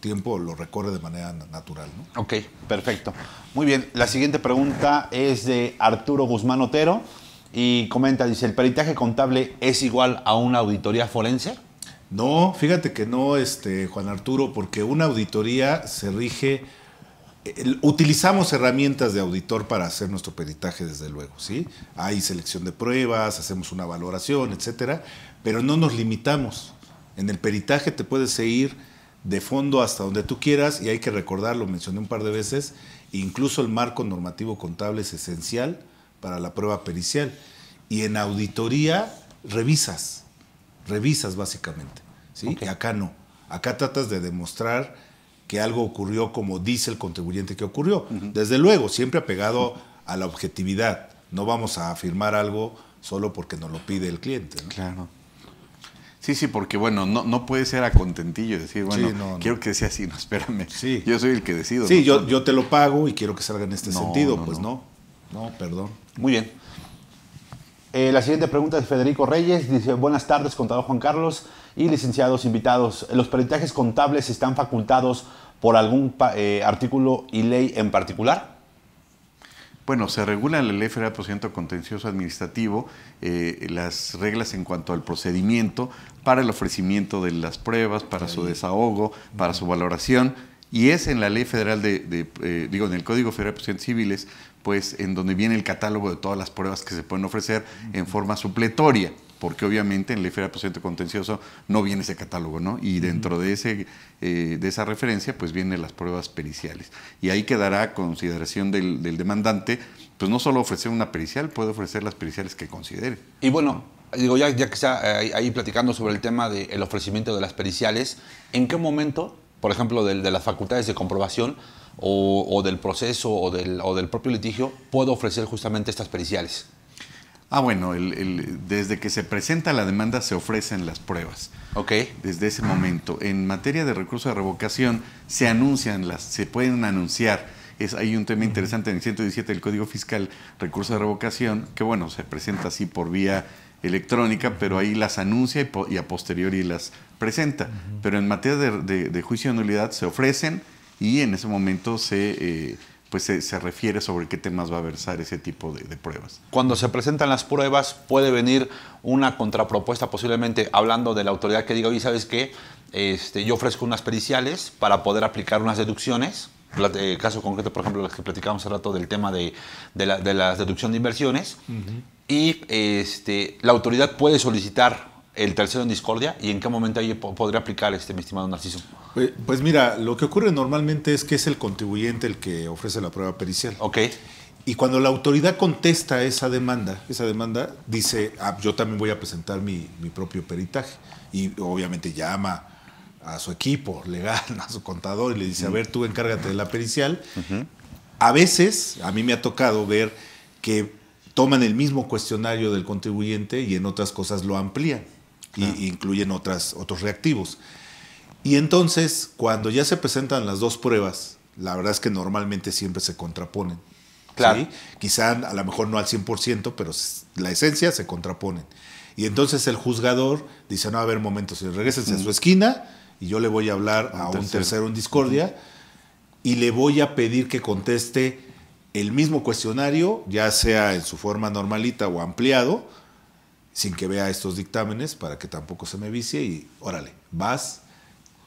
tiempo, lo recorre de manera natural, ¿no? Ok, perfecto. Muy bien, la siguiente pregunta es de Arturo Guzmán Otero y comenta, dice, ¿el peritaje contable es igual a una auditoría forense? No, fíjate que no, Juan Arturo, porque una auditoría se rige... Utilizamos herramientas de auditor para hacer nuestro peritaje, desde luego, ¿sí? Hay selección de pruebas, hacemos una valoración, etcétera, pero no nos limitamos. En el peritaje te puedes ir de fondo hasta donde tú quieras y hay que recordar, lo mencioné un par de veces, incluso el marco normativo contable es esencial para la prueba pericial. Y en auditoría revisas básicamente, ¿sí? Okay. Y acá no. Acá tratas de demostrar que algo ocurrió como dice el contribuyente que ocurrió. Desde luego, siempre apegado a la objetividad. No vamos a afirmar algo solo porque nos lo pide el cliente, ¿no? Claro. Sí, porque bueno, no puede ser a contentillo decir, bueno, sí, quiero que sea así, no, espérame. Sí. Yo soy el que decido. Sí, ¿no? yo te lo pago y quiero que salga en este sentido. No, perdón. Muy bien. La siguiente pregunta es Federico Reyes. Dice, buenas tardes, contador Juan Carlos y licenciados invitados. ¿Los peritajes contables están facultados por algún artículo y ley en particular? Bueno, se regula en la Ley Federal de Procedimiento Contencioso Administrativo las reglas en cuanto al procedimiento para el ofrecimiento de las pruebas, para su desahogo, para su valoración, y es en la Ley Federal en el Código Federal de Procedimientos Civiles, pues en donde viene el catálogo de todas las pruebas que se pueden ofrecer en forma supletoria, porque obviamente en la Ley Federal de Procedimiento Contencioso no viene ese catálogo, ¿no? Y dentro de esa referencia, pues vienen las pruebas periciales. Y ahí quedará a consideración del demandante, pues no solo ofrecer una pericial, puede ofrecer las periciales que considere. Y bueno, digo, ya que está ahí platicando sobre el tema del ofrecimiento de las periciales, ¿en qué momento, por ejemplo, de las facultades de comprobación o del proceso o del propio litigio, puedo ofrecer justamente estas periciales? Bueno, desde que se presenta la demanda se ofrecen las pruebas. Ok. Desde ese momento. En materia de recurso de revocación se pueden anunciar. Hay un tema interesante en el 117 del Código Fiscal, recurso de revocación, que bueno, se presenta así por vía electrónica, pero ahí las anuncia y a posteriori las presenta. Pero en materia de juicio de nulidad se ofrecen y en ese momento se refiere sobre qué temas va a versar ese tipo de pruebas. Cuando se presentan las pruebas, puede venir una contrapropuesta, posiblemente hablando de la autoridad que diga, oye, ¿sabes qué? Yo ofrezco unas periciales para poder aplicar unas deducciones. El caso concreto, por ejemplo, el que platicamos hace rato del tema de la deducción de inversiones. Y la autoridad puede solicitar el tercero en discordia. ¿Y en qué momento ahí podría aplicar, mi estimado Narciso? Pues mira, lo que ocurre normalmente es que es el contribuyente el que ofrece la prueba pericial. Ok. Y cuando la autoridad contesta esa demanda dice, yo también voy a presentar mi propio peritaje. Y obviamente llama a su equipo legal, a su contador, y le dice, a ver, tú encárgate de la pericial. A veces, a mí me ha tocado ver que toman el mismo cuestionario del contribuyente y en otras cosas lo amplían. Y incluyen otros reactivos. Y entonces, cuando ya se presentan las dos pruebas, la verdad es que normalmente siempre se contraponen. Claro. ¿Sí? Quizá a lo mejor no al 100%, pero la esencia se contraponen. Y entonces el juzgador dice, no, a ver, un momento, regrésense a su esquina y yo le voy a hablar a un tercero en discordia y le voy a pedir que conteste el mismo cuestionario, ya sea en su forma normalita o ampliado, sin que vea estos dictámenes para que tampoco se me vicie y órale, vas,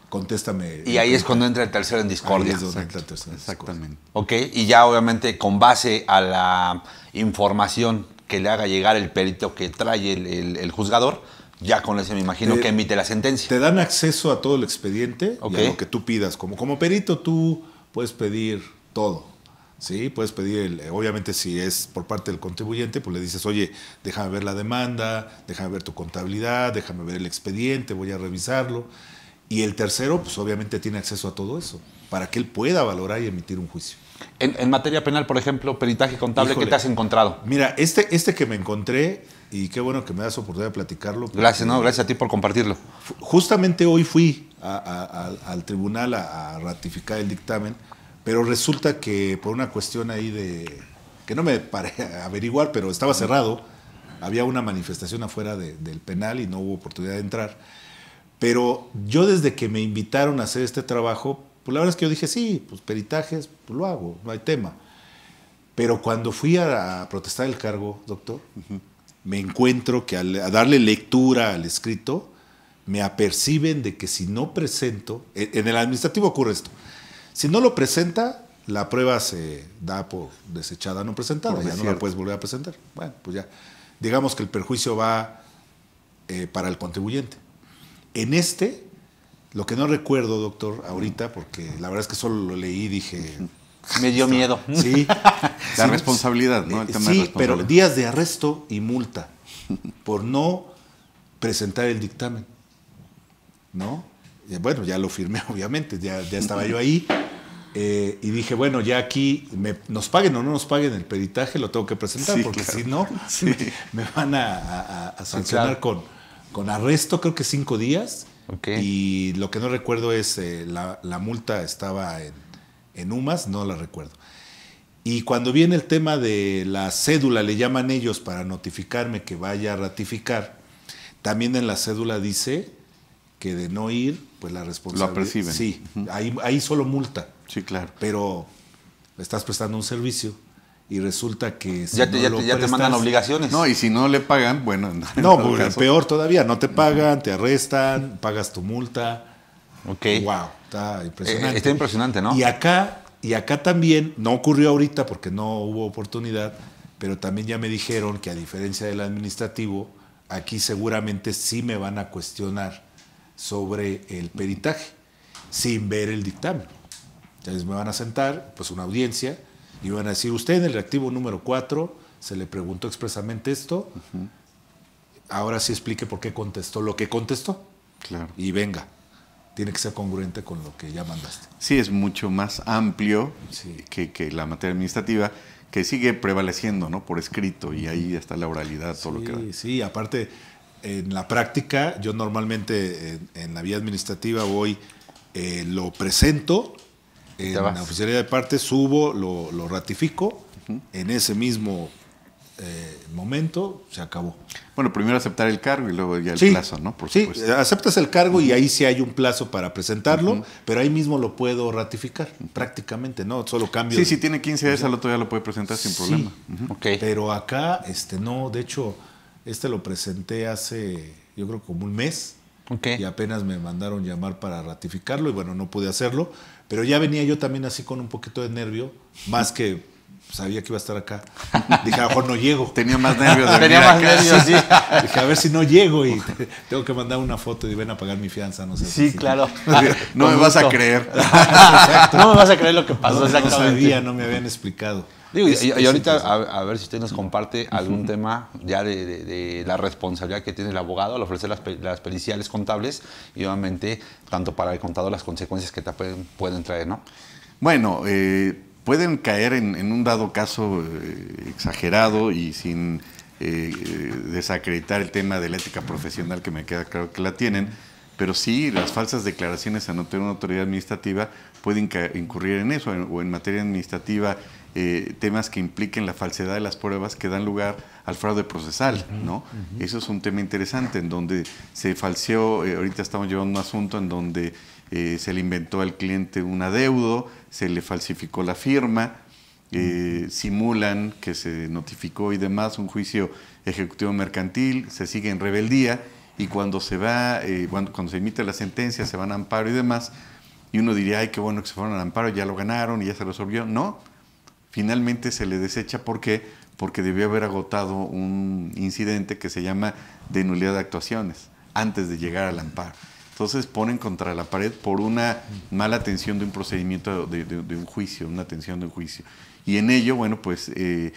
contéstame. Y ahí es cuando entra el tercero en discordia. Ahí es donde entra el tercero en Exactamente. Ok, y ya obviamente con base a la información que le haga llegar el perito que trae el juzgador, ya con ese me imagino que emite la sentencia. Te dan acceso a todo el expediente y a lo que tú pidas. Como perito tú puedes pedir todo. Sí, puedes pedir, obviamente si es por parte del contribuyente, pues le dices, oye, déjame ver la demanda, déjame ver tu contabilidad, déjame ver el expediente, voy a revisarlo. Y el tercero, pues obviamente tiene acceso a todo eso, para que él pueda valorar y emitir un juicio. En materia penal, por ejemplo, peritaje contable, ¿qué te has encontrado? Mira, este que me encontré, y qué bueno que me das oportunidad de platicarlo. Gracias, gracias a ti por compartirlo. Justamente hoy fui al tribunal a ratificar el dictamen, pero resulta que por una cuestión ahí que no me paré a averiguar, pero estaba cerrado, había una manifestación afuera del penal y no hubo oportunidad de entrar. Pero yo desde que me invitaron a hacer este trabajo, pues la verdad es que yo dije, sí, pues peritajes, pues lo hago, no hay tema. Pero cuando fui a protestar el cargo, doctor, me encuentro que a darle lectura al escrito, me aperciben de que si no presento, en el administrativo ocurre esto, si no lo presenta, la prueba se da por desechada, no presentada, ya no la puedes volver a presentar. Bueno, pues ya, digamos que el perjuicio va para el contribuyente. En lo que no recuerdo, doctor, ahorita, porque la verdad es que solo lo leí y dije... Me dio miedo. Sí. La responsabilidad, ¿no? El tema de Sí, responsabilidad. pero días de arresto y multa por no presentar el dictamen, ¿no? Bueno, ya lo firmé, obviamente, ya estaba yo ahí. Y dije, bueno, ya aquí nos paguen o no nos paguen el peritaje, lo tengo que presentar, Sí, porque claro. si no, Sí. me van a sancionar con arresto, creo que 5 días. Okay. Y lo que no recuerdo es, la multa estaba en UMAS, no la recuerdo. Y cuando viene el tema de la cédula, le llaman ellos para notificarme que vaya a ratificar, también en la cédula dice que de no ir, pues la responsabilidad... Lo aperciben. Sí, ahí solo multa. Sí, claro. Pero estás prestando un servicio y resulta que... Si Ya no te mandan obligaciones. No, y si no le pagan, bueno... en No, todo pues, caso, peor todavía, no te pagan, te arrestan, pagas tu multa. Ok. Wow, está impresionante. Está impresionante, ¿no? Y acá también, no ocurrió ahorita porque no hubo oportunidad, pero también ya me dijeron que a diferencia del administrativo, aquí seguramente sí me van a cuestionar sobre el peritaje, sin ver el dictamen. Entonces me van a sentar, pues una audiencia, y van a decir, usted en el reactivo número 4 se le preguntó expresamente esto, ahora sí explique por qué contestó lo que contestó. Claro. Y venga, tiene que ser congruente con lo que ya mandaste. Sí, es mucho más amplio Sí. que la materia administrativa, que sigue prevaleciendo, ¿no? Por escrito, y ahí está la oralidad, todo lo que da. Sí, aparte, en la práctica, yo normalmente en la vía administrativa voy, lo presento, en la oficialía de parte subo, lo ratifico, en ese mismo momento se acabó. Bueno, primero aceptar el cargo y luego ya el Sí, plazo, ¿no? Por sí, supuesto. aceptas el cargo y ahí sí hay un plazo para presentarlo, pero ahí mismo lo puedo ratificar, prácticamente, ¿no? Solo cambio. Sí, si tiene 15 días, al otro día lo puede presentar sin problema. Ok. Pero acá, no, de hecho, lo presenté hace, yo creo, como un mes. Ok. Y apenas me mandaron llamar para ratificarlo y bueno, no pude hacerlo. Pero ya venía yo también así con un poquito de nervio, más que sabía que iba a estar acá. Dije, a lo mejor no llego. Tenía más nervios de Tenía venir más acá. nervios, sí. Dije, a ver si no llego y tengo que mandar una foto y ven a pagar mi fianza, no sé. Sí, si- claro. No me Con vas a gusto. creer. No me vas a creer lo que pasó No exactamente. sabía, no me habían explicado. Digo, y Es ahorita interesante. a ver si usted nos comparte algún tema ya de la responsabilidad que tiene el abogado al ofrecer las periciales contables y obviamente tanto para el contador las consecuencias que pueden traer, ¿no? Bueno, pueden caer en un dado caso exagerado y sin desacreditar el tema de la ética profesional, que me queda claro que la tienen, pero sí las falsas declaraciones ante una autoridad administrativa pueden incurrir en eso, o en materia administrativa, temas que impliquen la falsedad de las pruebas que dan lugar al fraude procesal, ¿no? Eso es un tema interesante, en donde se falseó, ahorita estamos llevando un asunto en donde se le inventó al cliente un adeudo, se le falsificó la firma, simulan que se notificó y demás un juicio ejecutivo mercantil, se sigue en rebeldía y cuando se va, cuando se emite la sentencia, se van a amparo y demás, y uno diría, ay, qué bueno que se fueron al amparo, ya lo ganaron y ya se resolvió. No, finalmente se le desecha. ¿Por qué? Porque debió haber agotado un incidente que se llama de nulidad de actuaciones antes de llegar al amparo. Entonces ponen contra la pared por una mala atención de un procedimiento de un juicio, una atención de un juicio. Y en ello, bueno, pues, ¿qué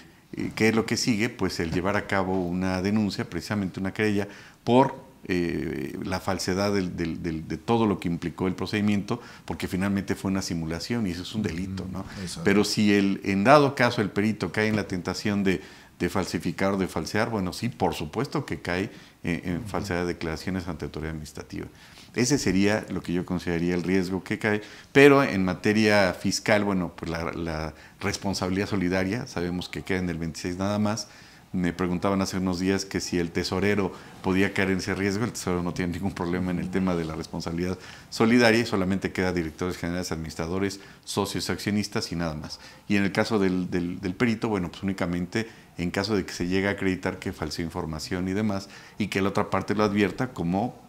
es lo que sigue? Pues el llevar a cabo una denuncia, precisamente una querella, por la falsedad de todo lo que implicó el procedimiento, porque finalmente fue una simulación y eso es un delito, ¿no? Pero si en dado caso el perito cae en la tentación de falsificar o de falsear, bueno, sí, por supuesto que cae en falsedad de declaraciones ante autoridad administrativa. Ese sería lo que yo consideraría el riesgo que cae, pero en materia fiscal, bueno, pues la responsabilidad solidaria, sabemos que queda en el 26 nada más. Me preguntaban hace unos días que si el tesorero podía caer en ese riesgo. El tesorero no tiene ningún problema en el tema de la responsabilidad solidaria y solamente queda directores generales, administradores, socios, accionistas y nada más. Y en el caso del perito, bueno, pues únicamente en caso de que se llegue a acreditar que falseó información y demás y que la otra parte lo advierta como,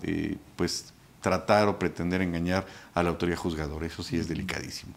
pues, tratar o pretender engañar a la autoridad juzgadora. Eso sí es delicadísimo.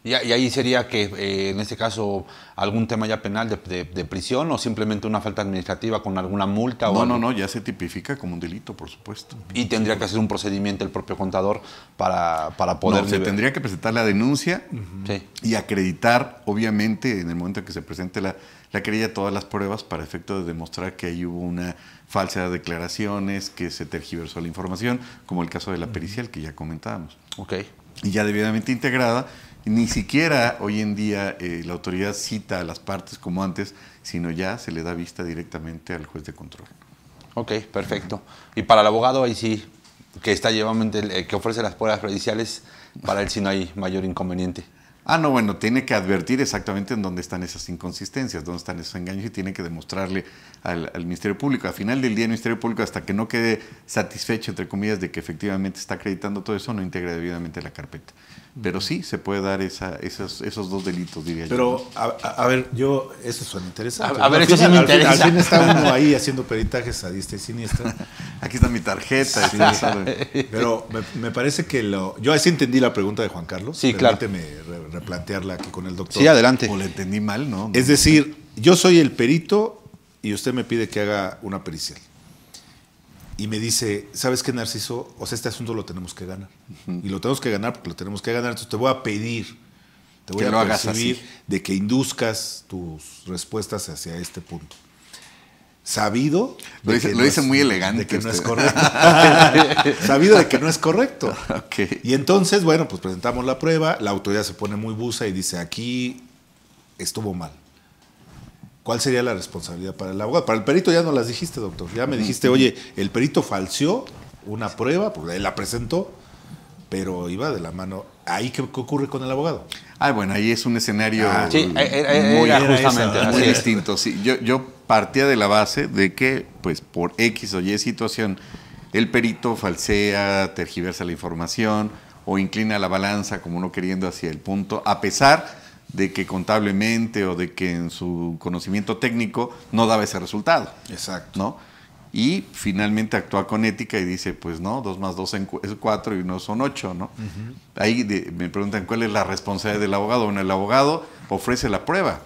Y ahí sería que, en este caso, algún tema ya penal de prisión o simplemente una falta administrativa con alguna multa. No, ya se tipifica como un delito, por supuesto. Y tendría que hacer un procedimiento el propio contador para poder... No, se tendría que presentar la denuncia Sí. y acreditar, obviamente, en el momento en que se presente la querella, todas las pruebas para efecto de demostrar que ahí hubo una falsa de declaraciones, que se tergiversó la información, como el caso de la pericial que ya comentábamos. Ok. Y ya debidamente integrada. Ni siquiera hoy en día la autoridad cita a las partes como antes, sino ya se le da vista directamente al juez de control. Ok, perfecto. Y para el abogado, ahí sí, que está que ofrece las pruebas periciales, para él sí no hay mayor inconveniente. No, bueno, tiene que advertir exactamente en dónde están esas inconsistencias, dónde están esos engaños y tiene que demostrarle al Ministerio Público. Al final del día, el Ministerio Público, hasta que no quede satisfecho, entre comillas, de que efectivamente está acreditando todo eso, no integra debidamente la carpeta. Pero sí, se puede dar esos dos delitos, diría yo. Pero, a ver, eso suena interesante. A ver, eso sí me interesa. Al fin está uno ahí haciendo peritajes a diestra y siniestra. Aquí está mi tarjeta. Sí. Pero me parece que yo así entendí la pregunta de Juan Carlos. Sí, claro. Permíteme replantearla aquí con el doctor. Sí, adelante. O le entendí mal, ¿no? Es decir, yo soy el perito y usted me pide que haga una pericial. Y me dice, ¿sabes qué, Narciso? O sea, este asunto lo tenemos que ganar. Y lo tenemos que ganar porque lo tenemos que ganar. Entonces te voy a pedir, te voy a percibir de que induzcas tus respuestas hacia este punto. Sabido... Lo dice muy elegante. De que no es correcto. Sabido de que no es correcto. Okay. Y entonces, bueno, pues presentamos la prueba, la autoridad se pone muy buza y dice, aquí estuvo mal. ¿Cuál sería la responsabilidad para el abogado? Para el perito ya no las dijiste, doctor. Ya me dijiste, oye, el perito falseó una prueba, porque él la presentó, pero iba de la mano. ¿Ahí qué ocurre con el abogado? Bueno, ahí es un escenario muy distinto. Sí, yo partía de la base de que, pues, por X o Y situación, el perito falsea, tergiversa la información o inclina la balanza como uno queriendo hacia el punto, a pesar de que contablemente o de que en su conocimiento técnico no daba ese resultado. Exacto. ¿No? Y finalmente actúa con ética y dice, pues no, 2 más 2 es 4 y no son 8, ¿no? Ahí me preguntan cuál es la responsabilidad del abogado. Bueno, el abogado ofrece la prueba.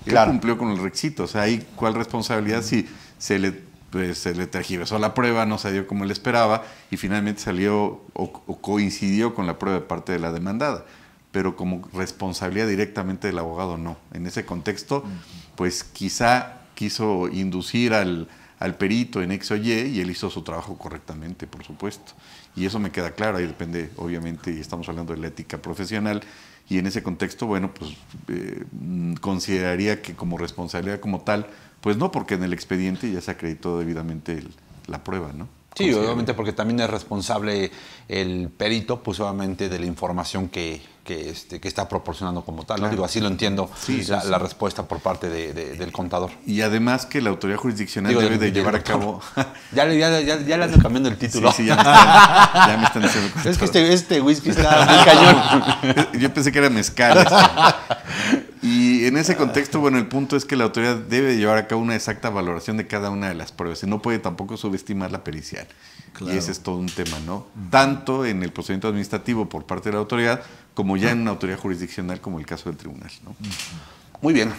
Él cumplió con el requisito. O sea, ahí cuál responsabilidad si se le tergiversó la prueba, no se dio como él esperaba y finalmente salió o coincidió con la prueba de parte de la demandada. Pero como responsabilidad directamente del abogado, no. En ese contexto, pues quizá quiso inducir al perito en X o Y él hizo su trabajo correctamente, por supuesto. Y eso me queda claro, ahí depende, obviamente, y estamos hablando de la ética profesional, y en ese contexto, bueno, pues consideraría que como responsabilidad como tal, pues no, porque en el expediente ya se acreditó debidamente la prueba, ¿no? Sí, obviamente porque también es responsable el perito, pues obviamente de la información que está proporcionando como tal, ¿no? Claro. Digo, así lo entiendo, Sí, la respuesta por parte del contador. Y además que la autoridad jurisdiccional debe de llevar a cabo... Ya le ando cambiando el título. Sí, ya me están diciendo... Es que este whisky está muy cañón. Yo pensé que era mezcal. Y en ese contexto, bueno, el punto es que la autoridad debe llevar a cabo una exacta valoración de cada una de las pruebas y no puede tampoco subestimar la pericial. Claro. Y ese es todo un tema, ¿no? Tanto en el procedimiento administrativo por parte de la autoridad, como ya en una autoridad jurisdiccional como el caso del tribunal, ¿no? Muy bien.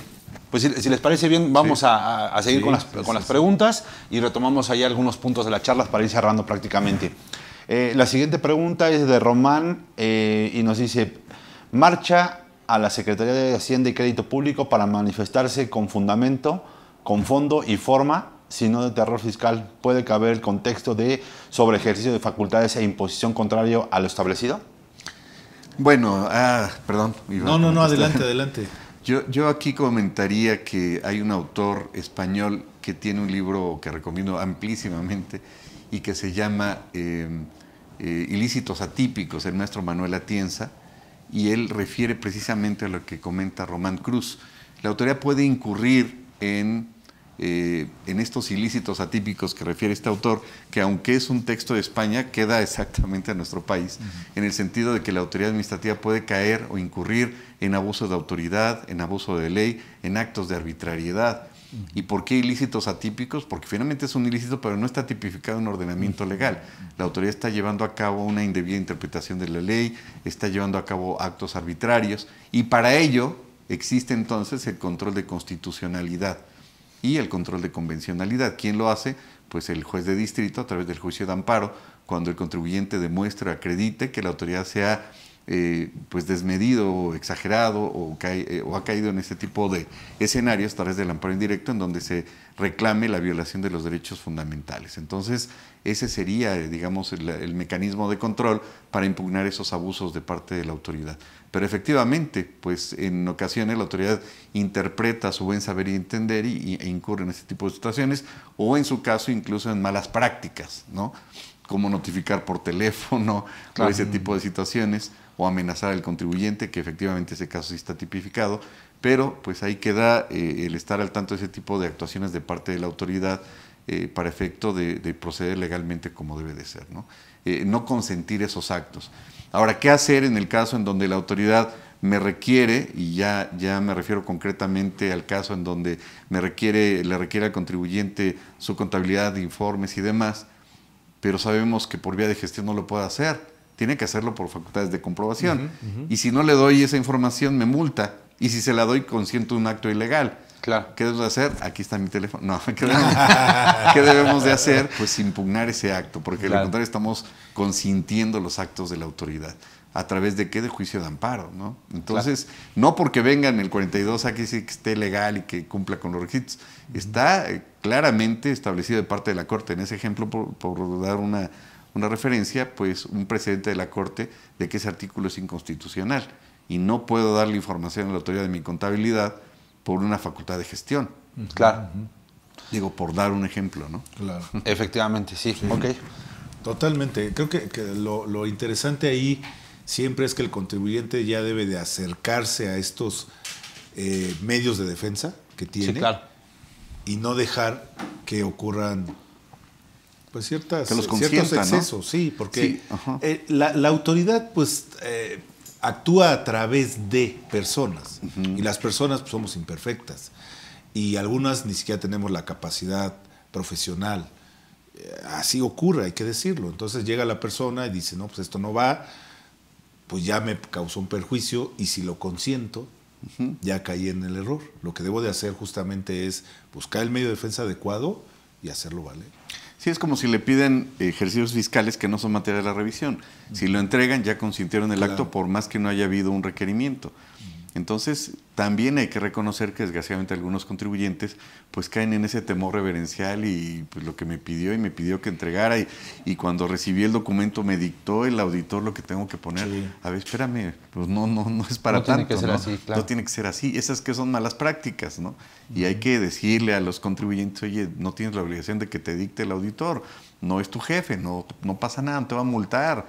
Pues si les parece bien, vamos a seguir con las preguntas y retomamos ahí algunos puntos de las charlas para ir cerrando prácticamente. La siguiente pregunta es de Román y nos dice, marcha a la Secretaría de Hacienda y Crédito Público para manifestarse con fundamento, con fondo y forma, sino de terror fiscal. ¿Puede caber el contexto de sobre ejercicio de facultades e imposición contrario a lo establecido? Bueno, perdón. No, adelante. Yo aquí comentaría que hay un autor español que tiene un libro que recomiendo amplísimamente y que se llama Ilícitos Atípicos, el maestro Manuel Atienza, y él refiere precisamente a lo que comenta Román Cruz. La autoridad puede incurrir en estos ilícitos atípicos que refiere este autor, que aunque es un texto de España, queda exactamente a nuestro país, en el sentido de que la autoridad administrativa puede caer o incurrir en abuso de autoridad, en abuso de ley, en actos de arbitrariedad. ¿Y por qué ilícitos atípicos? Porque finalmente es un ilícito, pero no está tipificado en ordenamiento legal. La autoridad está llevando a cabo una indebida interpretación de la ley, está llevando a cabo actos arbitrarios, y para ello existe entonces el control de constitucionalidad y el control de convencionalidad. ¿Quién lo hace? Pues el juez de distrito a través del juicio de amparo, cuando el contribuyente demuestre o acredite que la autoridad sea pues desmedido o exagerado o ha caído en este tipo de escenarios a través del amparo indirecto en donde se reclame la violación de los derechos fundamentales. Entonces, ese sería, digamos, el mecanismo de control para impugnar esos abusos de parte de la autoridad. Pero efectivamente, pues en ocasiones la autoridad interpreta su buen saber y entender e incurre en este tipo de situaciones, o en su caso incluso en malas prácticas, ¿no? Como notificar por teléfono, claro, o ese tipo de situaciones, o amenazar al contribuyente, que efectivamente ese caso sí está tipificado, pero pues ahí queda el estar al tanto de ese tipo de actuaciones de parte de la autoridad para efecto de proceder legalmente como debe de ser, ¿no? No consentir esos actos. Ahora, ¿qué hacer en el caso en donde la autoridad me requiere, y ya me refiero concretamente al caso en donde le requiere al contribuyente su contabilidad de informes y demás, pero sabemos que por vía de gestión no lo puede hacer? Tiene que hacerlo por facultades de comprobación. Y si no le doy esa información, me multa. Y si se la doy, consiento un acto ilegal. Claro. ¿Qué debemos de hacer? Aquí está mi teléfono. No, ¿qué debemos de hacer? Pues impugnar ese acto, porque claro, de lo contrario estamos consintiendo los actos de la autoridad. ¿A través de qué? De juicio de amparo, ¿no? Entonces, claro, no porque venga en el 42 aquí sí que esté legal y que cumpla con los requisitos. Está claramente establecido de parte de la Corte, en ese ejemplo, por dar una referencia, pues un precedente de la Corte de que ese artículo es inconstitucional y no puedo darle información a la autoridad de mi contabilidad por una facultad de gestión. Claro. Digo, por dar un ejemplo, ¿no? Claro. Efectivamente, sí. Ok. Totalmente. Creo que lo interesante ahí siempre es que el contribuyente ya debe de acercarse a estos medios de defensa que tiene, sí, claro, y no dejar que ocurran pues ciertos excesos, ¿no? Sí, porque sí, la autoridad pues actúa a través de personas, y las personas pues, somos imperfectas y algunas ni siquiera tenemos la capacidad profesional. Así ocurre, hay que decirlo. Entonces llega la persona y dice, no, pues esto no va, pues ya me causó un perjuicio y si lo consiento, ya caí en el error. Lo que debo de hacer justamente es buscar el medio de defensa adecuado y hacerlo valer. Sí, es como si le piden ejercicios fiscales que no son materia de la revisión. Si lo entregan, ya consintieron el claro, acto, por más que no haya habido un requerimiento. Entonces, también hay que reconocer que desgraciadamente algunos contribuyentes pues caen en ese temor reverencial y pues lo que me pidió que entregara y cuando recibí el documento me dictó el auditor lo que tengo que poner. Sí. A ver, espérame, pues no es para tanto. No tiene que ser así, claro. No tiene que ser así. Esas que son malas prácticas, ¿no? Y hay que decirle a los contribuyentes, oye, no tienes la obligación de que te dicte el auditor, no es tu jefe, no pasa nada, no te va a multar.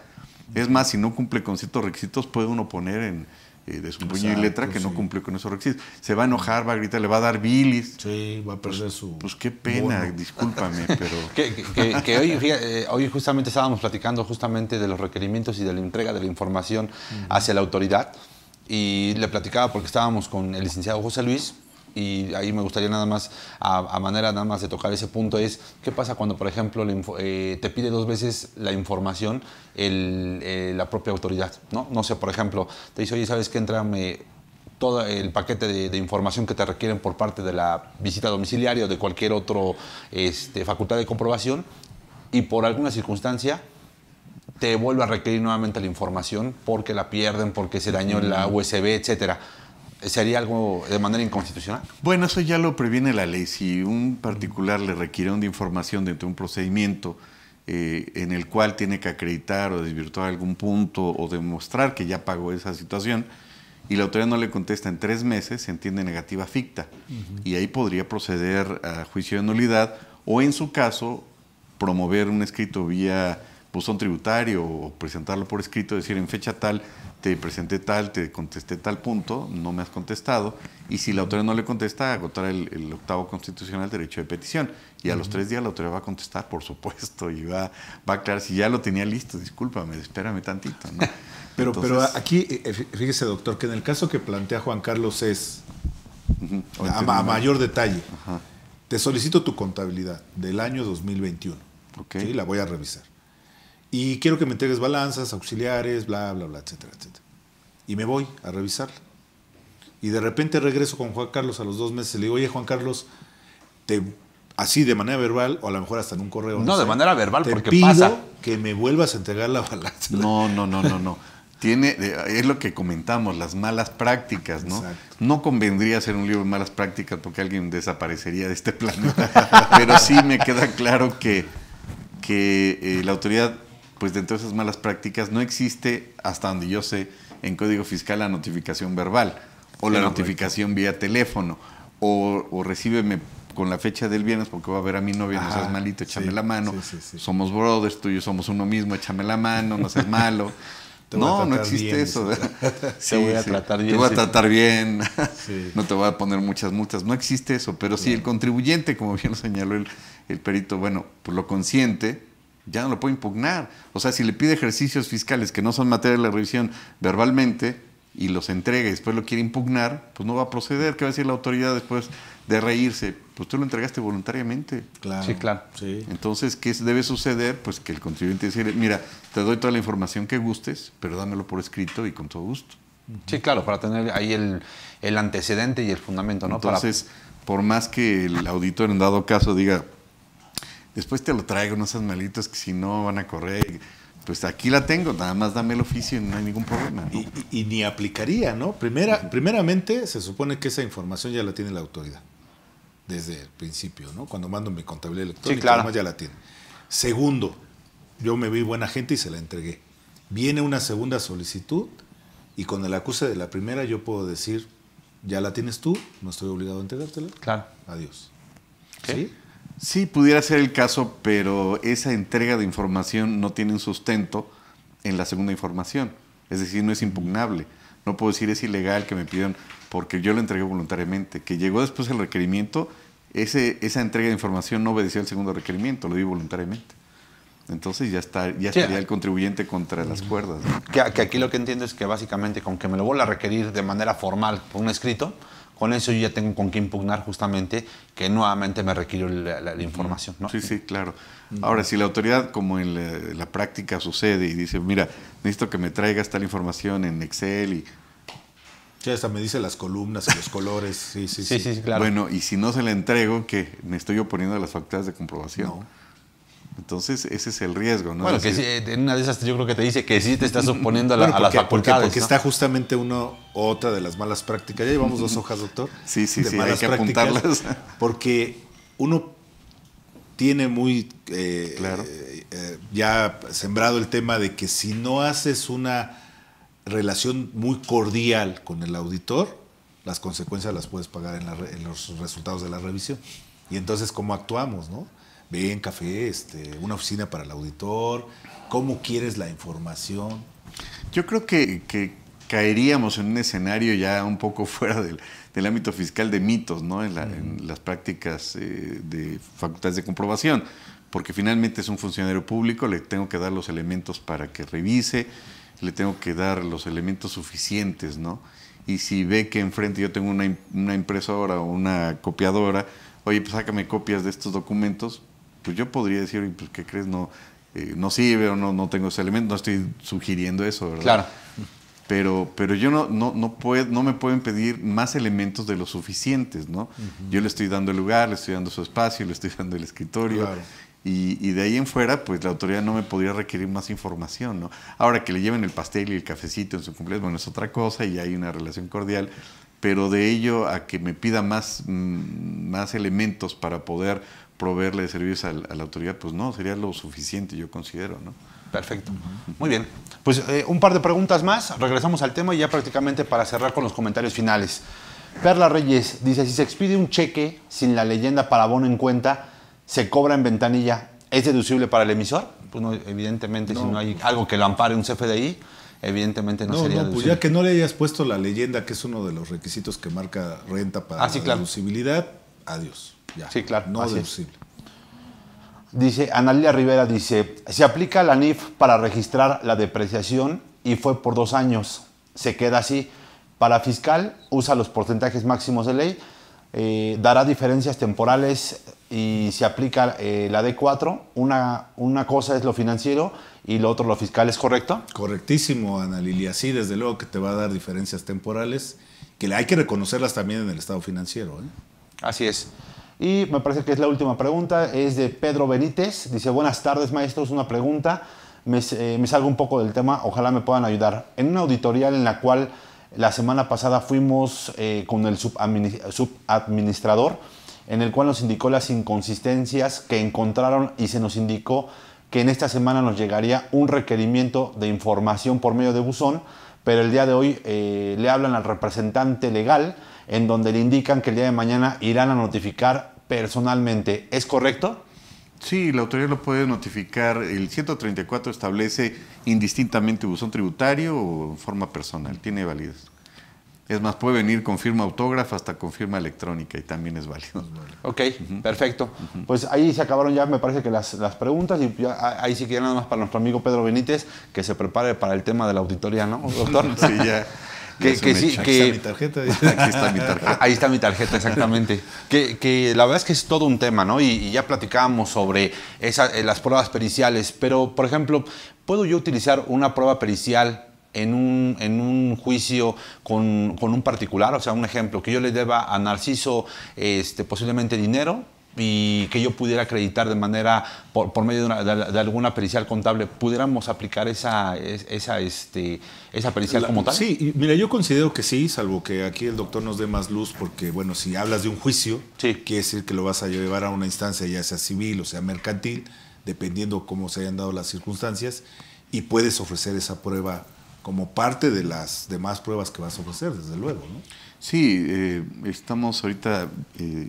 Es más, si no cumple con ciertos requisitos, puede uno poner de su puño y letra que no cumple con esos requisitos. Se va a enojar, va a gritar, le va a dar bilis. Sí, va a perder su... Pues qué pena, bono. Discúlpame, pero... que hoy justamente estábamos platicando justamente de los requerimientos y de la entrega de la información hacia la autoridad, y le platicaba porque estábamos con el licenciado José Luis, y ahí me gustaría nada más, a manera nada más de tocar ese punto, es qué pasa cuando, por ejemplo, te pide 2 veces la información la propia autoridad, ¿no? No sé, por ejemplo, te dice, oye, ¿sabes qué? Entrame todo el paquete de información que te requieren por parte de la visita domiciliaria o de cualquier otro facultad de comprobación, y por alguna circunstancia te vuelve a requerir nuevamente la información porque la pierden, porque se dañó la USB, etcétera. ¿Sería algo de manera inconstitucional? Bueno, eso ya lo previene la ley. Si un particular le requiere de información dentro de un procedimiento en el cual tiene que acreditar o desvirtuar algún punto o demostrar que ya pagó esa situación y la autoridad no le contesta en 3 meses, se entiende negativa ficta. Y ahí podría proceder a juicio de nulidad o, en su caso, promover un escrito vía buzón tributario o presentarlo por escrito, decir en fecha tal te presenté tal, te contesté tal punto, no me has contestado, y si la autoridad no le contesta, agotar el octavo constitucional derecho de petición, y a los 3 días la autoridad va a contestar, por supuesto, y va a aclarar, si ya lo tenía listo, discúlpame, espérame tantito, ¿no? Pero aquí, fíjese, doctor, que en el caso que plantea Juan Carlos es a mayor detalle. te solicito tu contabilidad del año 2021. Okay. ¿Sí? La voy a revisar. Y quiero que me entregues balanzas, auxiliares, bla, bla, bla, etcétera, etcétera. Y me voy a revisarla. Y de repente regreso con Juan Carlos a los 2 meses y le digo, oye, Juan Carlos, así de manera verbal, o a lo mejor hasta en un correo. No, de manera verbal, porque pido pasa. que me vuelvas a entregar la balanza. No. Es lo que comentamos, las malas prácticas, ¿no? Exacto. No convendría hacer un libro de malas prácticas porque alguien desaparecería de este planeta. Pero sí me queda claro que la autoridad, pues dentro de esas malas prácticas, no existe, hasta donde yo sé, en Código Fiscal la notificación verbal, o la notificación vía teléfono, o recíbeme con la fecha del viernes porque voy a ver a mi novia, no seas malito, échame la mano. Sí. Somos brothers, tú y yo somos uno mismo, échame la mano, no seas malo. No existe bien, eso. Te voy a tratar bien. Te voy a tratar bien. Sí. No te voy a poner muchas multas. No existe eso. Pero si el contribuyente, como bien lo señaló el perito, bueno, pues lo consiente, ya no lo puede impugnar. O sea, si le pide ejercicios fiscales que no son materia de la revisión verbalmente y los entrega y después lo quiere impugnar, pues no va a proceder. ¿Qué va a decir la autoridad después de reírse? Pues tú lo entregaste voluntariamente. Claro. Sí, claro. Sí. Entonces, ¿qué debe suceder? Pues que el contribuyente dice, mira, te doy toda la información que gustes, pero dámelo por escrito y con todo gusto. Sí, claro, para tener ahí el antecedente y el fundamento, ¿no? Entonces, por más que el auditor en dado caso diga, después te lo traigo, no seas malitos, que si no van a correr, pues aquí la tengo, nada más dame el oficio y no hay ningún problema, ¿no? Y ni aplicaría, ¿no? Primeramente, se supone que esa información ya la tiene la autoridad. Desde el principio, ¿no? Cuando mando mi contabilidad electrónica, sí, claro. Además ya la tiene. Segundo, yo me vi buena gente y se la entregué. Viene una segunda solicitud y con el acuse de la primera yo puedo decir, ya la tienes tú, no estoy obligado a entregártela. Claro. Adiós. ¿Sí? Sí, pudiera ser el caso, pero esa entrega de información no tiene un sustento en la segunda información. Es decir, no es impugnable. No puedo decir es ilegal que me pidan porque yo lo entregué voluntariamente. Que llegó después el requerimiento, esa entrega de información no obedeció al segundo requerimiento, lo di voluntariamente. Entonces ya estaría el contribuyente contra las cuerdas, ¿no? Que aquí lo que entiendo es que básicamente con que me lo vuelva a requerir de manera formal por un escrito, con eso yo ya tengo con qué impugnar justamente que nuevamente me requirió la información, ¿no? Sí, claro. Ahora, si la autoridad, como en la práctica sucede, y dice, mira, necesito que me traigas tal información en Excel y... Sí, hasta me dice las columnas y los colores. Sí, claro. Bueno, y si no se la entrego, ¿qué? Me estoy oponiendo a las facultades de comprobación. No. Entonces, ese es el riesgo, ¿no? Bueno, que sí, en una de esas yo creo que te dice que sí te estás oponiendo a las facultades. Porque ¿no? está justamente otra de las malas prácticas. Ya llevamos 2 hojas, doctor. Sí, hay que apuntarlas. Porque uno tiene muy claro. Ya sembrado el tema de que si no haces una relación muy cordial con el auditor, las consecuencias las puedes pagar en los resultados de la revisión. Y entonces, ¿cómo actuamos, no? Ven, café, una oficina para el auditor, ¿cómo quieres la información? Yo creo que caeríamos en un escenario ya un poco fuera del ámbito fiscal de mitos, ¿no? En las prácticas de facultades de comprobación, porque finalmente es un funcionario público, le tengo que dar los elementos para que revise, le tengo que dar los elementos suficientes, ¿no? Y si ve que enfrente yo tengo una impresora o una copiadora, oye, pues sácame copias de estos documentos, pues yo podría decir, oye, pues ¿qué crees? No sirve o no tengo ese elemento, no estoy sugiriendo eso, ¿verdad? Claro. Pero yo no me pueden pedir más elementos de los suficientes, ¿no? Yo le estoy dando el lugar, le estoy dando su espacio, le estoy dando el escritorio. Claro. Y de ahí en fuera, pues la autoridad no me podría requerir más información, ¿no? Ahora, que le lleven el pastel y el cafecito en su cumpleaños, bueno, es otra cosa y hay una relación cordial, pero de ello a que me pida más elementos para poder proveerle servicios a la autoridad, pues no, sería lo suficiente, yo considero, ¿no? Perfecto. Muy bien. Pues un par de preguntas más, regresamos al tema y ya prácticamente para cerrar con los comentarios finales. Perla Reyes dice, si se expide un cheque sin la leyenda para abono en cuenta, se cobra en ventanilla, ¿es deducible para el emisor? Pues no, evidentemente, si no hay algo que lo ampare un CFDI, evidentemente no sería deducible. Pues ya que no le hayas puesto la leyenda, que es uno de los requisitos que marca renta para la deducibilidad, adiós. Ya. Sí, claro. No deducible. Dice, Analia Rivera dice, se aplica la NIF para registrar la depreciación y fue por 2 años. Se queda así. Para fiscal, usa los porcentajes máximos de ley. dará diferencias temporales y se aplica la D4. Una cosa es lo financiero y lo otro lo fiscal, ¿es correcto? Correctísimo, Ana Lilia. Sí, desde luego que te va a dar diferencias temporales, que hay que reconocerlas también en el estado financiero, ¿eh? Así es. Y me parece que es la última pregunta, es de Pedro Benítez. Dice, buenas tardes, maestros, una pregunta. Me salgo un poco del tema, ojalá me puedan ayudar. En una auditorial en la cual la semana pasada fuimos con el subadministrador, en el cual nos indicó las inconsistencias que encontraron y se nos indicó que en esta semana nos llegaría un requerimiento de información por medio de buzón, pero el día de hoy le hablan al representante legal en donde le indican que el día de mañana irán a notificar personalmente. ¿Es correcto? Sí, la autoridad lo puede notificar. El 134 establece indistintamente buzón tributario o en forma personal. Tiene validez. Es más, puede venir con firma autógrafa hasta con firma electrónica y también es válido. Ok, perfecto. Pues ahí se acabaron ya, me parece que las preguntas y ya, ahí sí queda nada más para nuestro amigo Pedro Benítez que se prepare para el tema de la auditoría, ¿no, doctor? Sí, ya. Que sí, Aquí está mi tarjeta. Aquí está mi tarjeta. Ahí está mi tarjeta, exactamente. Que la verdad es que es todo un tema, ¿no? Y ya platicábamos sobre las pruebas periciales, pero, por ejemplo, ¿puedo yo utilizar una prueba pericial en un juicio con un particular? O sea, un ejemplo, que yo le deba a Narciso posiblemente dinero y que yo pudiera acreditar de manera, por medio de alguna pericial contable, ¿pudiéramos aplicar esa pericial como tal? Sí, y mira, yo considero que sí, salvo que aquí el doctor nos dé más luz, porque, bueno, si hablas de un juicio, sí, quiere decir que lo vas a llevar a una instancia, ya sea civil o sea mercantil, dependiendo cómo se hayan dado las circunstancias, y puedes ofrecer esa prueba como parte de las demás pruebas que vas a ofrecer, desde luego, ¿no? Sí, estamos ahorita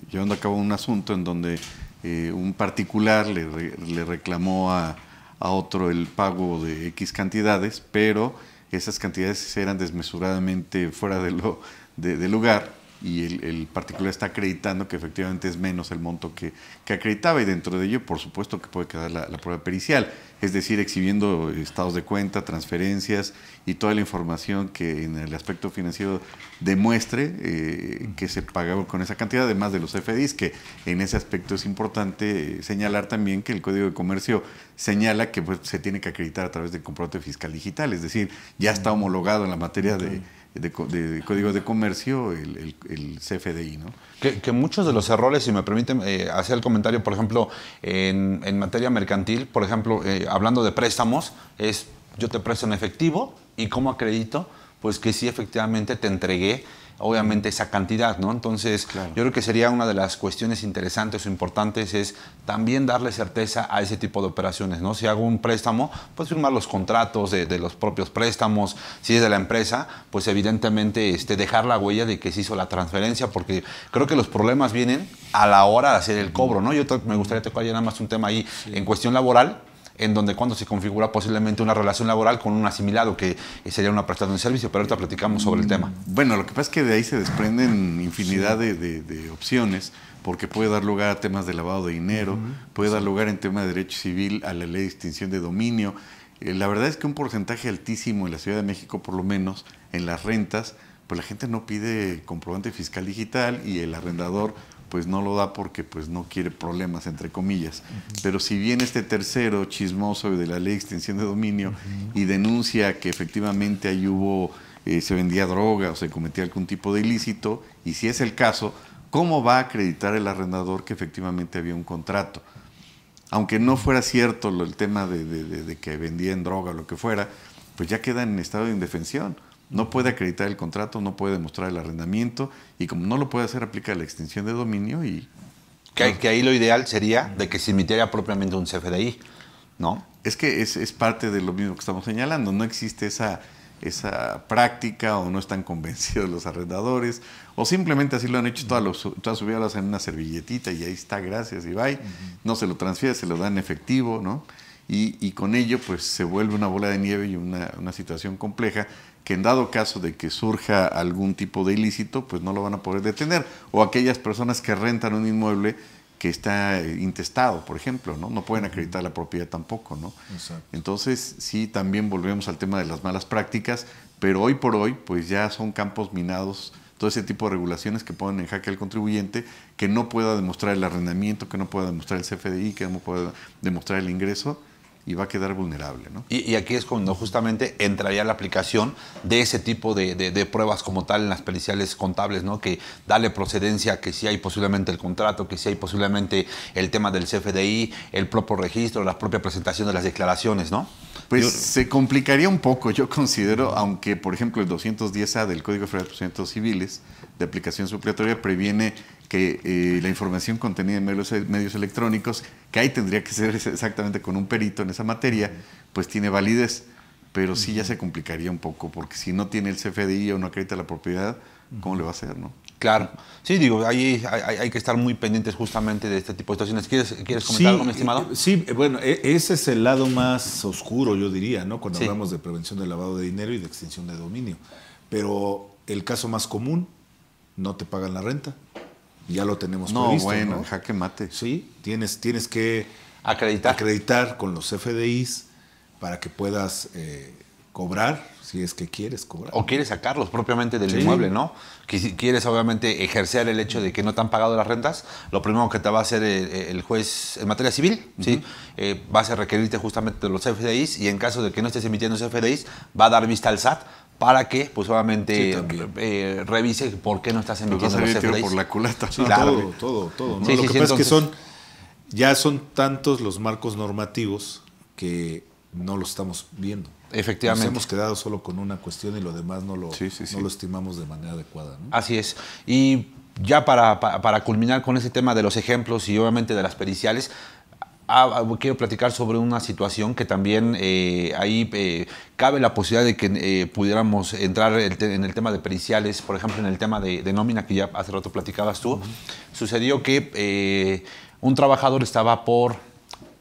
llevando a cabo un asunto en donde un particular le reclamó a otro el pago de X cantidades, pero esas cantidades eran desmesuradamente fuera de lugar y el particular está acreditando que efectivamente es menos el monto que acreditaba, y dentro de ello, por supuesto, que puede quedar la prueba pericial, es decir, exhibiendo estados de cuenta, transferencias y toda la información que en el aspecto financiero demuestre que se pagaba con esa cantidad, además de los FDIs, que en ese aspecto es importante señalar también que el Código de Comercio señala que pues, se tiene que acreditar a través del comprobante fiscal digital, es decir, ya está homologado en la materia de Código de Comercio el CFDI, ¿no? Que muchos de los errores, si me permiten hacer el comentario, por ejemplo, en materia mercantil, por ejemplo, hablando de préstamos, es yo te presto en efectivo y ¿cómo acredito? Pues que sí, efectivamente te entregué, obviamente, esa cantidad, ¿no? Entonces, claro, yo creo que sería una de las cuestiones interesantes o importantes es también darle certeza a ese tipo de operaciones, ¿no? Si hago un préstamo, pues firmar los contratos de los propios préstamos. Si es de la empresa, pues evidentemente dejar la huella de que se hizo la transferencia, porque creo que los problemas vienen a la hora de hacer el cobro, ¿no? Yo me gustaría tocar ya nada más un tema ahí en cuestión laboral, en donde cuando se configura posiblemente una relación laboral con un asimilado que sería una prestación de servicio, pero ahorita platicamos sobre el tema. Bueno, lo que pasa es que de ahí se desprenden infinidad de opciones, porque puede dar lugar a temas de lavado de dinero, puede dar lugar en tema de derecho civil a la ley de extinción de dominio. La verdad es que un porcentaje altísimo en la Ciudad de México, por lo menos en las rentas, pues la gente no pide comprobante fiscal digital y el arrendador pues no lo da porque pues no quiere problemas, entre comillas. Pero si viene este tercero chismoso de la ley de extinción de dominio y denuncia que efectivamente ahí se vendía droga o se cometía algún tipo de ilícito, y si es el caso, ¿cómo va a acreditar el arrendador que efectivamente había un contrato? Aunque no fuera cierto el tema de que vendían droga o lo que fuera, pues ya queda en estado de indefensión. No puede acreditar el contrato, no puede demostrar el arrendamiento, y como no lo puede hacer, aplica la extinción de dominio y... Que ahí lo ideal sería de que se emitiera propiamente un CFDI, ¿no? Es que es parte de lo mismo que estamos señalando. No existe esa práctica, o no están convencidos los arrendadores, o simplemente así lo han hecho toda su vida, lo hacen en una servilletita y ahí está, gracias, y bye. No se lo transfiere, se lo dan en efectivo, ¿no? Y con ello pues se vuelve una bola de nieve y una situación compleja, que en dado caso de que surja algún tipo de ilícito, pues no lo van a poder detener. O aquellas personas que rentan un inmueble que está intestado, por ejemplo, ¿no? No pueden acreditar la propiedad tampoco, ¿no? Exacto. Entonces, sí, también volvemos al tema de las malas prácticas, pero hoy por hoy, pues ya son campos minados todo ese tipo de regulaciones que ponen en jaque al contribuyente, que no pueda demostrar el arrendamiento, que no pueda demostrar el CFDI, que no pueda demostrar el ingreso, y va a quedar vulnerable, ¿no? Y aquí es cuando justamente entraría la aplicación de ese tipo de pruebas como tal en las periciales contables, ¿no? Que dale procedencia, que si hay posiblemente el contrato, que si hay posiblemente el tema del CFDI, el propio registro, la propia presentación de las declaraciones, ¿no? Pues se complicaría un poco, yo considero, aunque por ejemplo el 210A del Código Federal de Procedimientos Civiles de aplicación supletoria previene que la información contenida en medios electrónicos, que ahí tendría que ser exactamente con un perito en esa materia, pues tiene validez, pero sí ya se complicaría un poco, porque si no tiene el CFDI o no acredita la propiedad, ¿cómo le va a hacer, no? Claro. Sí, digo, ahí hay que estar muy pendientes justamente de este tipo de situaciones. ¿Quieres comentar algo, mi estimado? Sí, bueno, ese es el lado más oscuro, yo diría, ¿no? Cuando Sí. hablamos de prevención del lavado de dinero y de extinción de dominio. Pero el caso más común, no te pagan la renta. Ya lo tenemos previsto, bueno, ¿no? jaque mate. Sí, tienes que Acreditar con los CFDIs para que puedas cobrar, si es que quieres cobrar. o quieres sacarlos propiamente del Sí. inmueble, ¿no? Que si quieres obviamente ejercer el hecho de que no te han pagado las rentas, lo primero que te va a hacer el juez en materia civil, ¿sí? Vas a requerirte justamente de los CFDIs, y en caso de que no estés emitiendo CFDIs, va a dar vista al SAT para que, pues obviamente, revise por qué no estás emitiendo los CFDIs. Por la culata. Sí, Claro. todo, ¿no? Sí, Lo sí, que sí, pasa es que entonces- ya son tantos los marcos normativos que no lo estamos viendo. Efectivamente. Nos hemos quedado solo con una cuestión y lo demás no lo estimamos de manera adecuada, ¿no? Así es. Y ya para culminar con ese tema de los ejemplos y obviamente de las periciales, quiero platicar sobre una situación que también ahí cabe la posibilidad de que pudiéramos entrar en el tema de periciales, por ejemplo, en el tema de nómina, que ya hace rato platicabas tú. Sucedió que un trabajador estaba por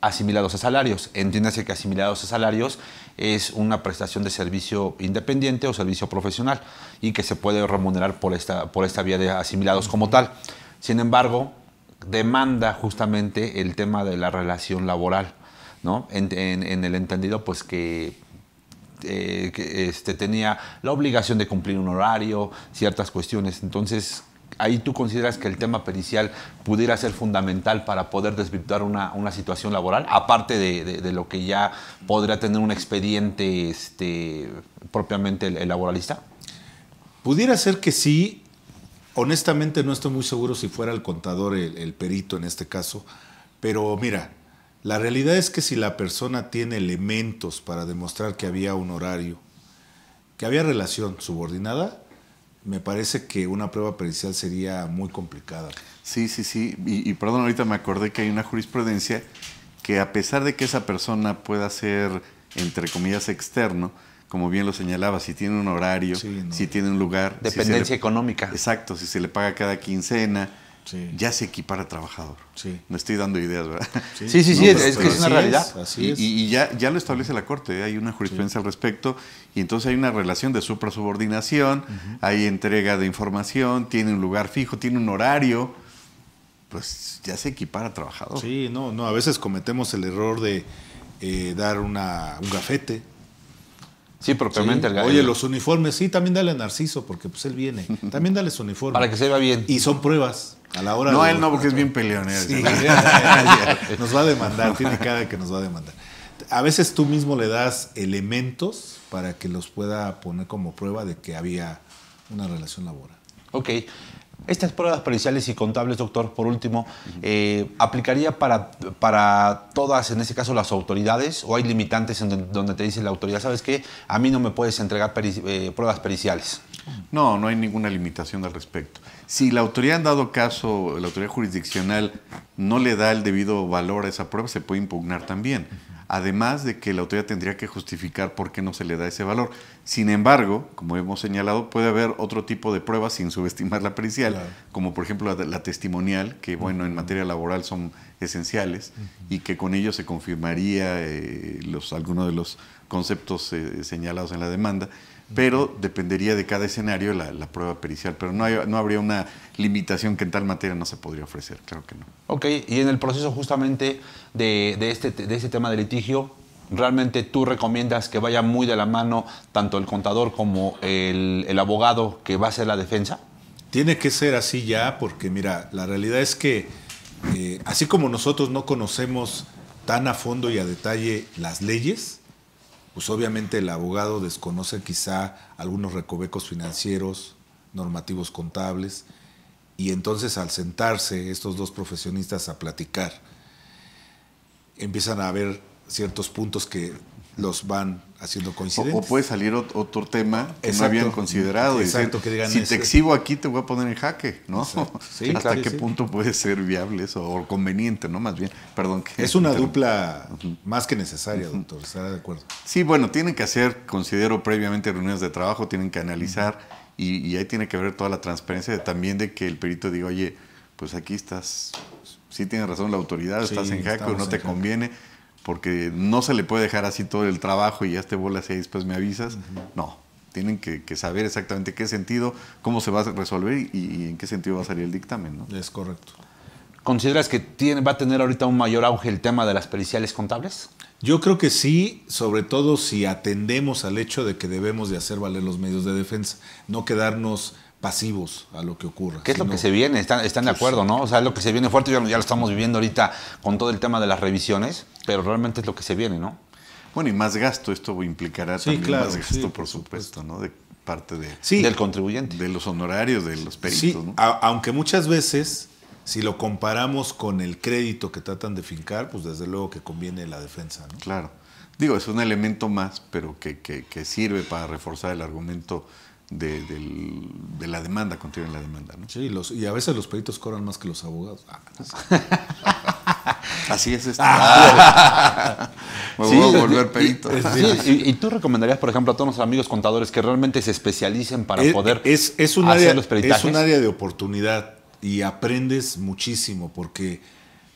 asimilados a salarios. Entiéndase que asimilados a salarios es una prestación de servicio independiente o servicio profesional y que se puede remunerar por esta vía de asimilados como tal. Sin embargo, demanda justamente el tema de la relación laboral, ¿no? En el entendido, pues que tenía la obligación de cumplir un horario, ciertas cuestiones. Entonces, ahí tú consideras que el tema pericial pudiera ser fundamental para poder desvirtuar una situación laboral, aparte de lo que ya podría tener un expediente propiamente el laboralista. Pudiera ser que sí. Honestamente no estoy muy seguro si fuera el contador el perito en este caso, pero mira, la realidad es que si la persona tiene elementos para demostrar que había un horario, que había relación subordinada, me parece que una prueba pericial sería muy complicada. Sí. Y perdón, ahorita me acordé que hay una jurisprudencia que, a pesar de que esa persona pueda ser, entre comillas, externo, como bien lo señalaba, si tiene un horario, si tiene un lugar. Dependencia económica. Exacto, si se le paga cada quincena, Sí. ya se equipara a trabajador. Sí. No estoy dando ideas, ¿verdad? Sí, No, es que es una así realidad. Así es. Y ya lo establece la Corte, hay una jurisprudencia al respecto, y entonces hay una relación de suprasubordinación, hay entrega de información, tiene un lugar fijo, tiene un horario, pues ya se equipara a trabajador. Sí, no, a veces cometemos el error de dar un gafete. Sí, propiamente. Sí. Oye, los uniformes, sí, también dale a Narciso, porque pues él viene. También dale su uniforme. Para que se vea bien. Y son pruebas a la hora No, de... él no, porque es bien peleonero. Sí. Nos va a demandar, tiene cara de que nos va a demandar. A veces tú mismo le das elementos para que los pueda poner como prueba de que había una relación laboral. Ok. Estas pruebas periciales y contables, doctor, por último, ¿aplicaría para todas, en este caso, las autoridades, o hay limitantes en donde te dice la autoridad, sabes qué, a mí no me puedes entregar pruebas periciales? No hay ninguna limitación al respecto. Si la autoridad, en dado caso, la autoridad jurisdiccional no le da el debido valor a esa prueba, se puede impugnar también. Además de que la autoridad tendría que justificar por qué no se le da ese valor. Sin embargo, como hemos señalado, puede haber otro tipo de pruebas sin subestimar la pericial, como por ejemplo la testimonial, que bueno, en materia laboral son esenciales, y que con ello se confirmaría algunos de los conceptos señalados en la demanda, pero dependería de cada escenario la prueba pericial, pero no habría una limitación que en tal materia no se podría ofrecer, claro que no. Ok, y en el proceso justamente de este tema de litigio, ¿realmente tú recomiendas que vaya muy de la mano tanto el contador como el abogado que va a hacer la defensa? Tiene que ser así ya, porque mira, la realidad es que así como nosotros no conocemos tan a fondo y a detalle las leyes, pues obviamente el abogado desconoce quizá algunos recovecos financieros, normativos contables, y entonces al sentarse estos dos profesionistas a platicar, empiezan a haber ciertos puntos que los van haciendo coincidentes. O puede salir otro tema que Exacto. no habían considerado. Exacto, decir, que digan si ese. te exhibo aquí, te voy a poner en jaque, ¿no? Sí, ¿Hasta sí, qué sí. punto puede ser viable eso? O conveniente, ¿no? Más bien, perdón. Es una dupla más que necesaria, doctor, ¿estará de acuerdo? Sí, bueno, tienen que hacer, considero, previamente reuniones de trabajo, tienen que analizar y ahí tiene que haber toda la transparencia también de que el perito diga, oye, pues aquí estás, sí tienes razón la autoridad, Sí, estás en jaque o estamos no en te jaque. conviene, porque no se le puede dejar así todo el trabajo y ya te bolas y después me avisas. No, tienen que saber exactamente qué sentido, cómo se va a resolver y en qué sentido va a salir el dictamen, ¿no? Es correcto. ¿Consideras que va a tener ahorita un mayor auge el tema de las periciales contables? Yo creo que sí, sobre todo si atendemos al hecho de que debemos de hacer valer los medios de defensa, no quedarnos pasivos a lo que ocurra. ¿Qué es lo sino- que se viene? ¿Están de acuerdo, no? O sea, es lo que se viene fuerte, ya lo estamos viviendo ahorita con todo el tema de las revisiones, pero realmente es lo que se viene, ¿no? Bueno, y más gasto, esto implicará Sí, también claro, más gasto, sí, por por supuesto, ¿no? De parte Sí, Del contribuyente. de los honorarios, de los peritos, sí, ¿no? aunque muchas veces, si lo comparamos con el crédito que tratan de fincar, pues desde luego que conviene la defensa, ¿no? Claro. Digo, es un elemento más, pero que sirve para reforzar el argumento de la demanda, continúa en la demanda, ¿no? Sí, y a veces los peritos cobran más que los abogados. Así es esto. Me Sí, voy a volver perito. Sí, y tú recomendarías, por ejemplo, a todos nuestros amigos contadores que realmente se especialicen para poder es un hacer área, los peritajes? es un área de oportunidad y aprendes muchísimo porque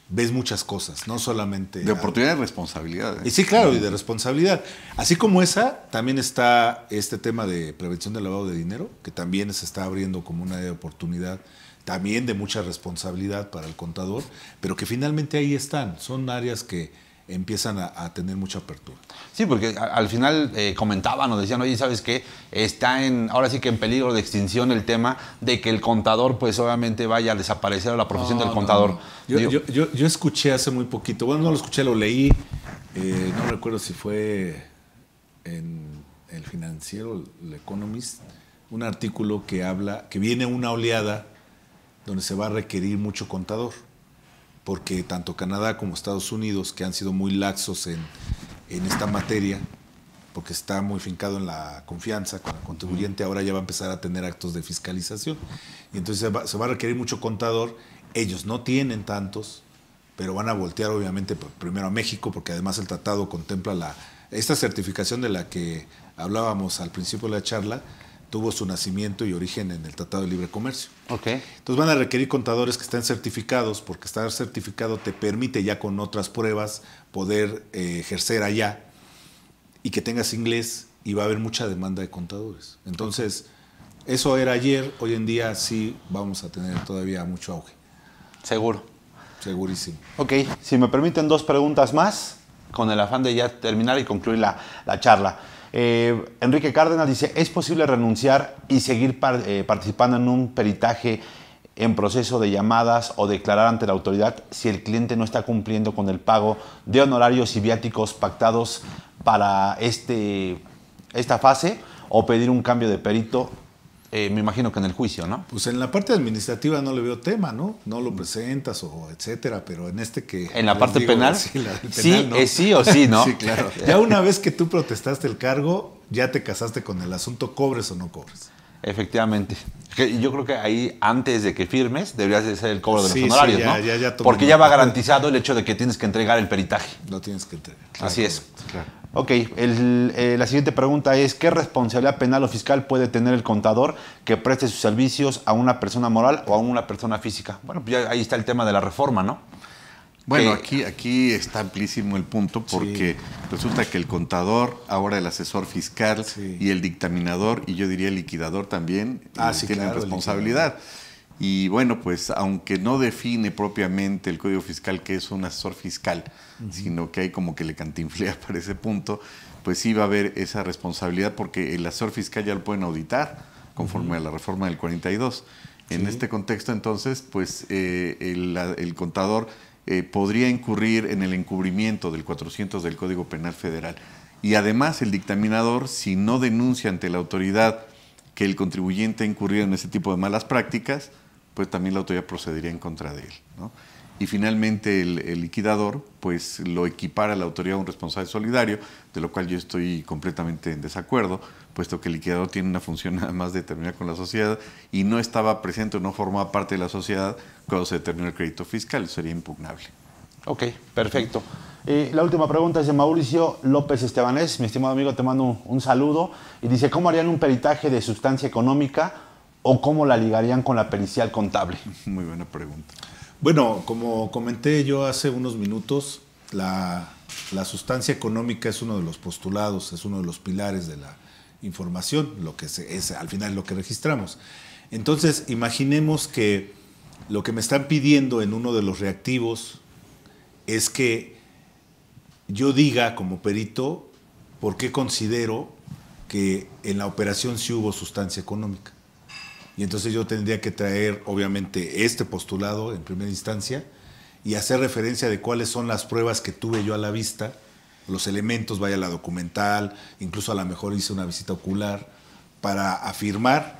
ves muchas cosas, no solamente... De oportunidad y responsabilidad. Y sí, claro, y de responsabilidad. Así como esa, también está este tema de prevención del lavado de dinero, que también se está abriendo como una área de oportunidad, también de mucha responsabilidad para el contador, pero que finalmente ahí están, son áreas que empiezan a tener mucha apertura. Sí, porque al final comentaban o decían, oye, ¿sabes qué? Está ahora sí que en peligro de extinción el tema de que el contador, pues obviamente vaya a desaparecer la profesión del contador. Yo escuché hace muy poquito, bueno, no lo escuché, lo leí, no recuerdo si fue en El Financiero, el Economist, un artículo que habla, que viene una oleada donde se va a requerir mucho contador, porque tanto Canadá como Estados Unidos, que han sido muy laxos en esta materia, porque está muy fincado en la confianza con el contribuyente, ahora ya va a empezar a tener actos de fiscalización. Y entonces se va a requerir mucho contador. Ellos no tienen tantos, pero van a voltear obviamente primero a México, porque además el tratado contempla esta certificación de la que hablábamos al principio de la charla, tuvo su nacimiento y origen en el Tratado de Libre Comercio. Ok. Entonces van a requerir contadores que estén certificados, porque estar certificado te permite ya con otras pruebas poder ejercer allá y que tengas inglés, y va a haber mucha demanda de contadores. Entonces, eso era ayer, hoy en día sí vamos a tener todavía mucho auge. Seguro. Segurísimo. Ok, si me permiten 2 preguntas más, con el afán de ya terminar y concluir la charla. Enrique Cárdenas dice, ¿es posible renunciar y seguir participando en un peritaje en proceso de llamadas o declarar ante la autoridad si el cliente no está cumpliendo con el pago de honorarios y viáticos pactados para esta fase, o pedir un cambio de perito? Me imagino que en el juicio, ¿no? Pues en la parte administrativa no le veo tema, ¿no? No lo presentas o etcétera, pero en este que... ¿En la les parte digo, penal? Sí, la del Sí, penal, ¿no? es sí o sí, ¿no? Sí, claro. Ya una vez que tú protestaste el cargo, ya te casaste con el asunto, cobres o no cobres. Efectivamente. Yo creo que ahí, antes de que firmes, deberías de hacer el cobro de los Sí, honorarios, sí, ¿no? ya tomé Porque ya va nota. garantizado el hecho de que tienes que entregar el peritaje. Lo tienes que entregar. Así es. Claro. Ok, la siguiente pregunta es, ¿qué responsabilidad penal o fiscal puede tener el contador que preste sus servicios a una persona moral o a una persona física? Bueno, pues ya ahí está el tema de la reforma, ¿no? Bueno, Que- aquí está amplísimo el punto porque resulta que el contador, ahora el asesor fiscal Sí. y el dictaminador, y yo diría el liquidador también, Sí, tienen claro, el responsabilidad. Y bueno, pues aunque no define propiamente el Código Fiscal que es un asesor fiscal, sino que hay como que le cantinflea para ese punto, pues sí va a haber esa responsabilidad porque el asesor fiscal ya lo pueden auditar conforme a la reforma del 42. En este contexto, entonces, pues el contador podría incurrir en el encubrimiento del 400 del Código Penal Federal. Y además, el dictaminador, si no denuncia ante la autoridad que el contribuyente ha incurrido en ese tipo de malas prácticas, pues también la autoridad procedería en contra de él, ¿no? Y finalmente el liquidador pues lo equipara a la autoridad a un responsable solidario, de lo cual yo estoy completamente en desacuerdo, puesto que el liquidador tiene una función nada más de terminar con la sociedad y no estaba presente o no formaba parte de la sociedad cuando se determinó el crédito fiscal, eso sería impugnable. Ok, perfecto. La última pregunta es de Mauricio López Estebanés. Mi estimado amigo, te mando un saludo. Y dice, ¿cómo harían un peritaje de sustancia económica o cómo la ligarían con la pericial contable? Muy buena pregunta. Bueno, como comenté yo hace unos minutos, la sustancia económica es uno de los postulados, es uno de los pilares de la información, lo que es al final lo que registramos. Entonces, imaginemos que lo que me están pidiendo en uno de los reactivos es que yo diga como perito por qué considero que en la operación sí hubo sustancia económica. Y entonces yo tendría que traer, obviamente, este postulado en primera instancia y hacer referencia de cuáles son las pruebas que tuve yo a la vista, los elementos, vaya la documental, incluso a lo mejor hice una visita ocular, para afirmar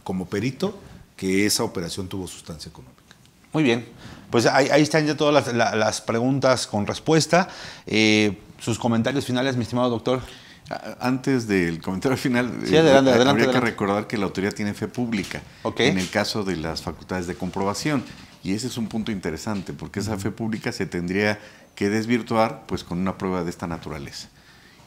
como perito que esa operación tuvo sustancia económica. Muy bien, pues ahí están ya todas las preguntas con respuesta. Sus comentarios finales, mi estimado doctor. Antes del comentario final, sí, adelante, habría que recordar que la autoridad tiene fe pública okay. en el caso de las facultades de comprobación. Y ese es un punto interesante, porque esa fe pública se tendría que desvirtuar pues, con una prueba de esta naturaleza.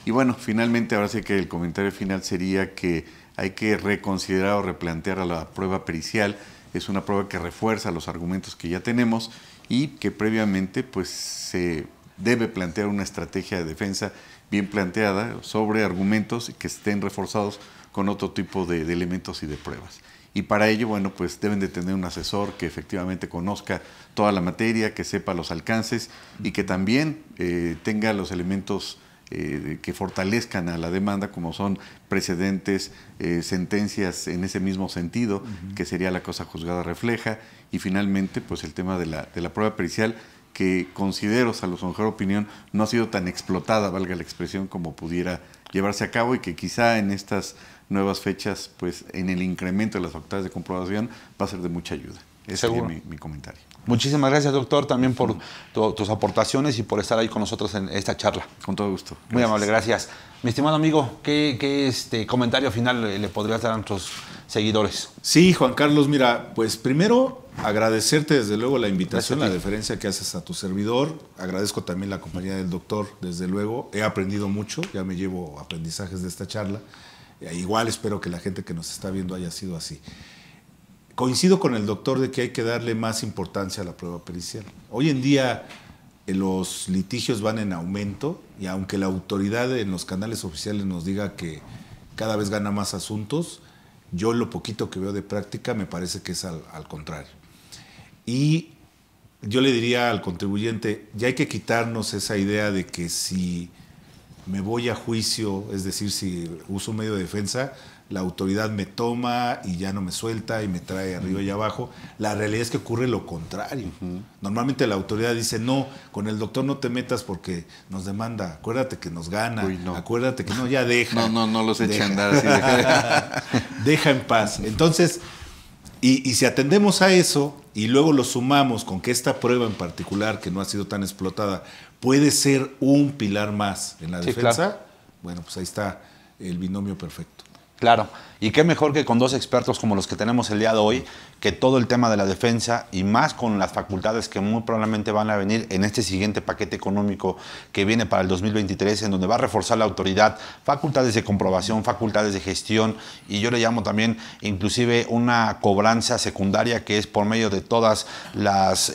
Y bueno, finalmente, ahora sí que el comentario final sería que hay que reconsiderar o replantear a la prueba pericial. Es una prueba que refuerza los argumentos que ya tenemos y que previamente pues, se debe plantear una estrategia de defensa bien planteada sobre argumentos que estén reforzados con otro tipo de elementos y de pruebas. Y para ello, bueno, pues deben de tener un asesor que efectivamente conozca toda la materia, que sepa los alcances y que también tenga los elementos que fortalezcan a la demanda, como son precedentes, sentencias en ese mismo sentido, que sería la cosa juzgada refleja, y finalmente, pues el tema de la prueba pericial, que considero, a su mejor opinión, no ha sido tan explotada, valga la expresión, como pudiera llevarse a cabo y que quizá en estas nuevas fechas, pues en el incremento de las facultades de comprobación va a ser de mucha ayuda. Ese sería mi comentario. Muchísimas gracias, doctor, también por tus aportaciones y por estar ahí con nosotros en esta charla. Con todo gusto. Gracias. Muy amable, gracias. Mi estimado amigo, ¿qué comentario final le podrías dar a nuestros seguidores? Sí, Juan Carlos, mira, pues primero agradecerte desde luego la invitación, la deferencia que haces a tu servidor. Agradezco también la compañía del doctor, desde luego. He aprendido mucho, ya me llevo aprendizajes de esta charla. Igual espero que la gente que nos está viendo haya sido así. Coincido con el doctor de que hay que darle más importancia a la prueba pericial. Hoy en día los litigios van en aumento y aunque la autoridad en los canales oficiales nos diga que cada vez gana más asuntos, yo lo poquito que veo de práctica me parece que es al contrario. Y yo le diría al contribuyente, ya hay que quitarnos esa idea de que si me voy a juicio, es decir, si uso un medio de defensa, la autoridad me toma y ya no me suelta y me trae arriba y abajo. La realidad es que ocurre lo contrario. Normalmente la autoridad dice, no, con el doctor no te metas porque nos demanda, acuérdate que nos gana, acuérdate que no, ya deja. No los eche a andar así. Deja en paz. Entonces, y si atendemos a eso y luego lo sumamos con que esta prueba en particular, que no ha sido tan explotada, puede ser un pilar más en la defensa, claro. Bueno, pues ahí está el binomio perfecto. Claro, y qué mejor que con dos expertos como los que tenemos el día de hoy, que todo el tema de la defensa y más con las facultades que muy probablemente van a venir en este siguiente paquete económico que viene para el 2023, en donde va a reforzar la autoridad, facultades de comprobación, facultades de gestión, y yo le llamo también inclusive una cobranza secundaria que es por medio de todas las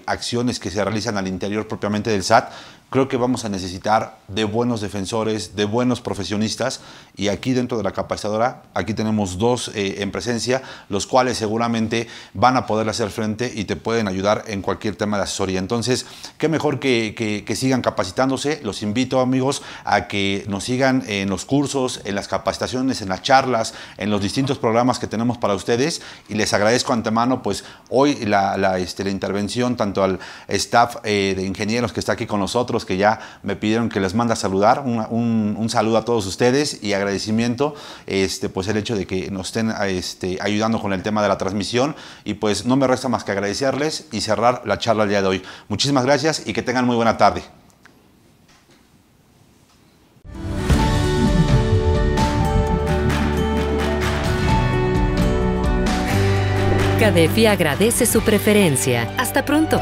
acciones que se realizan al interior propiamente del SAT. creo que vamos a necesitar de buenos defensores, de buenos profesionistas, y aquí dentro de la capacitadora, aquí tenemos 2 en presencia, los cuales seguramente van a poder hacer frente y te pueden ayudar en cualquier tema de asesoría. Entonces, qué mejor que sigan capacitándose. Los invito, amigos, a que nos sigan en los cursos, en las capacitaciones, en las charlas, en los distintos programas que tenemos para ustedes, y les agradezco antemano pues hoy la intervención tanto al staff de ingenieros que está aquí con nosotros, que ya me pidieron que les mande a saludar, un saludo a todos ustedes y agradecimiento pues el hecho de que nos estén ayudando con el tema de la transmisión, y pues no me resta más que agradecerles y cerrar la charla el día de hoy. Muchísimas gracias y que tengan muy buena tarde. CADEFI agradece su preferencia. Hasta pronto.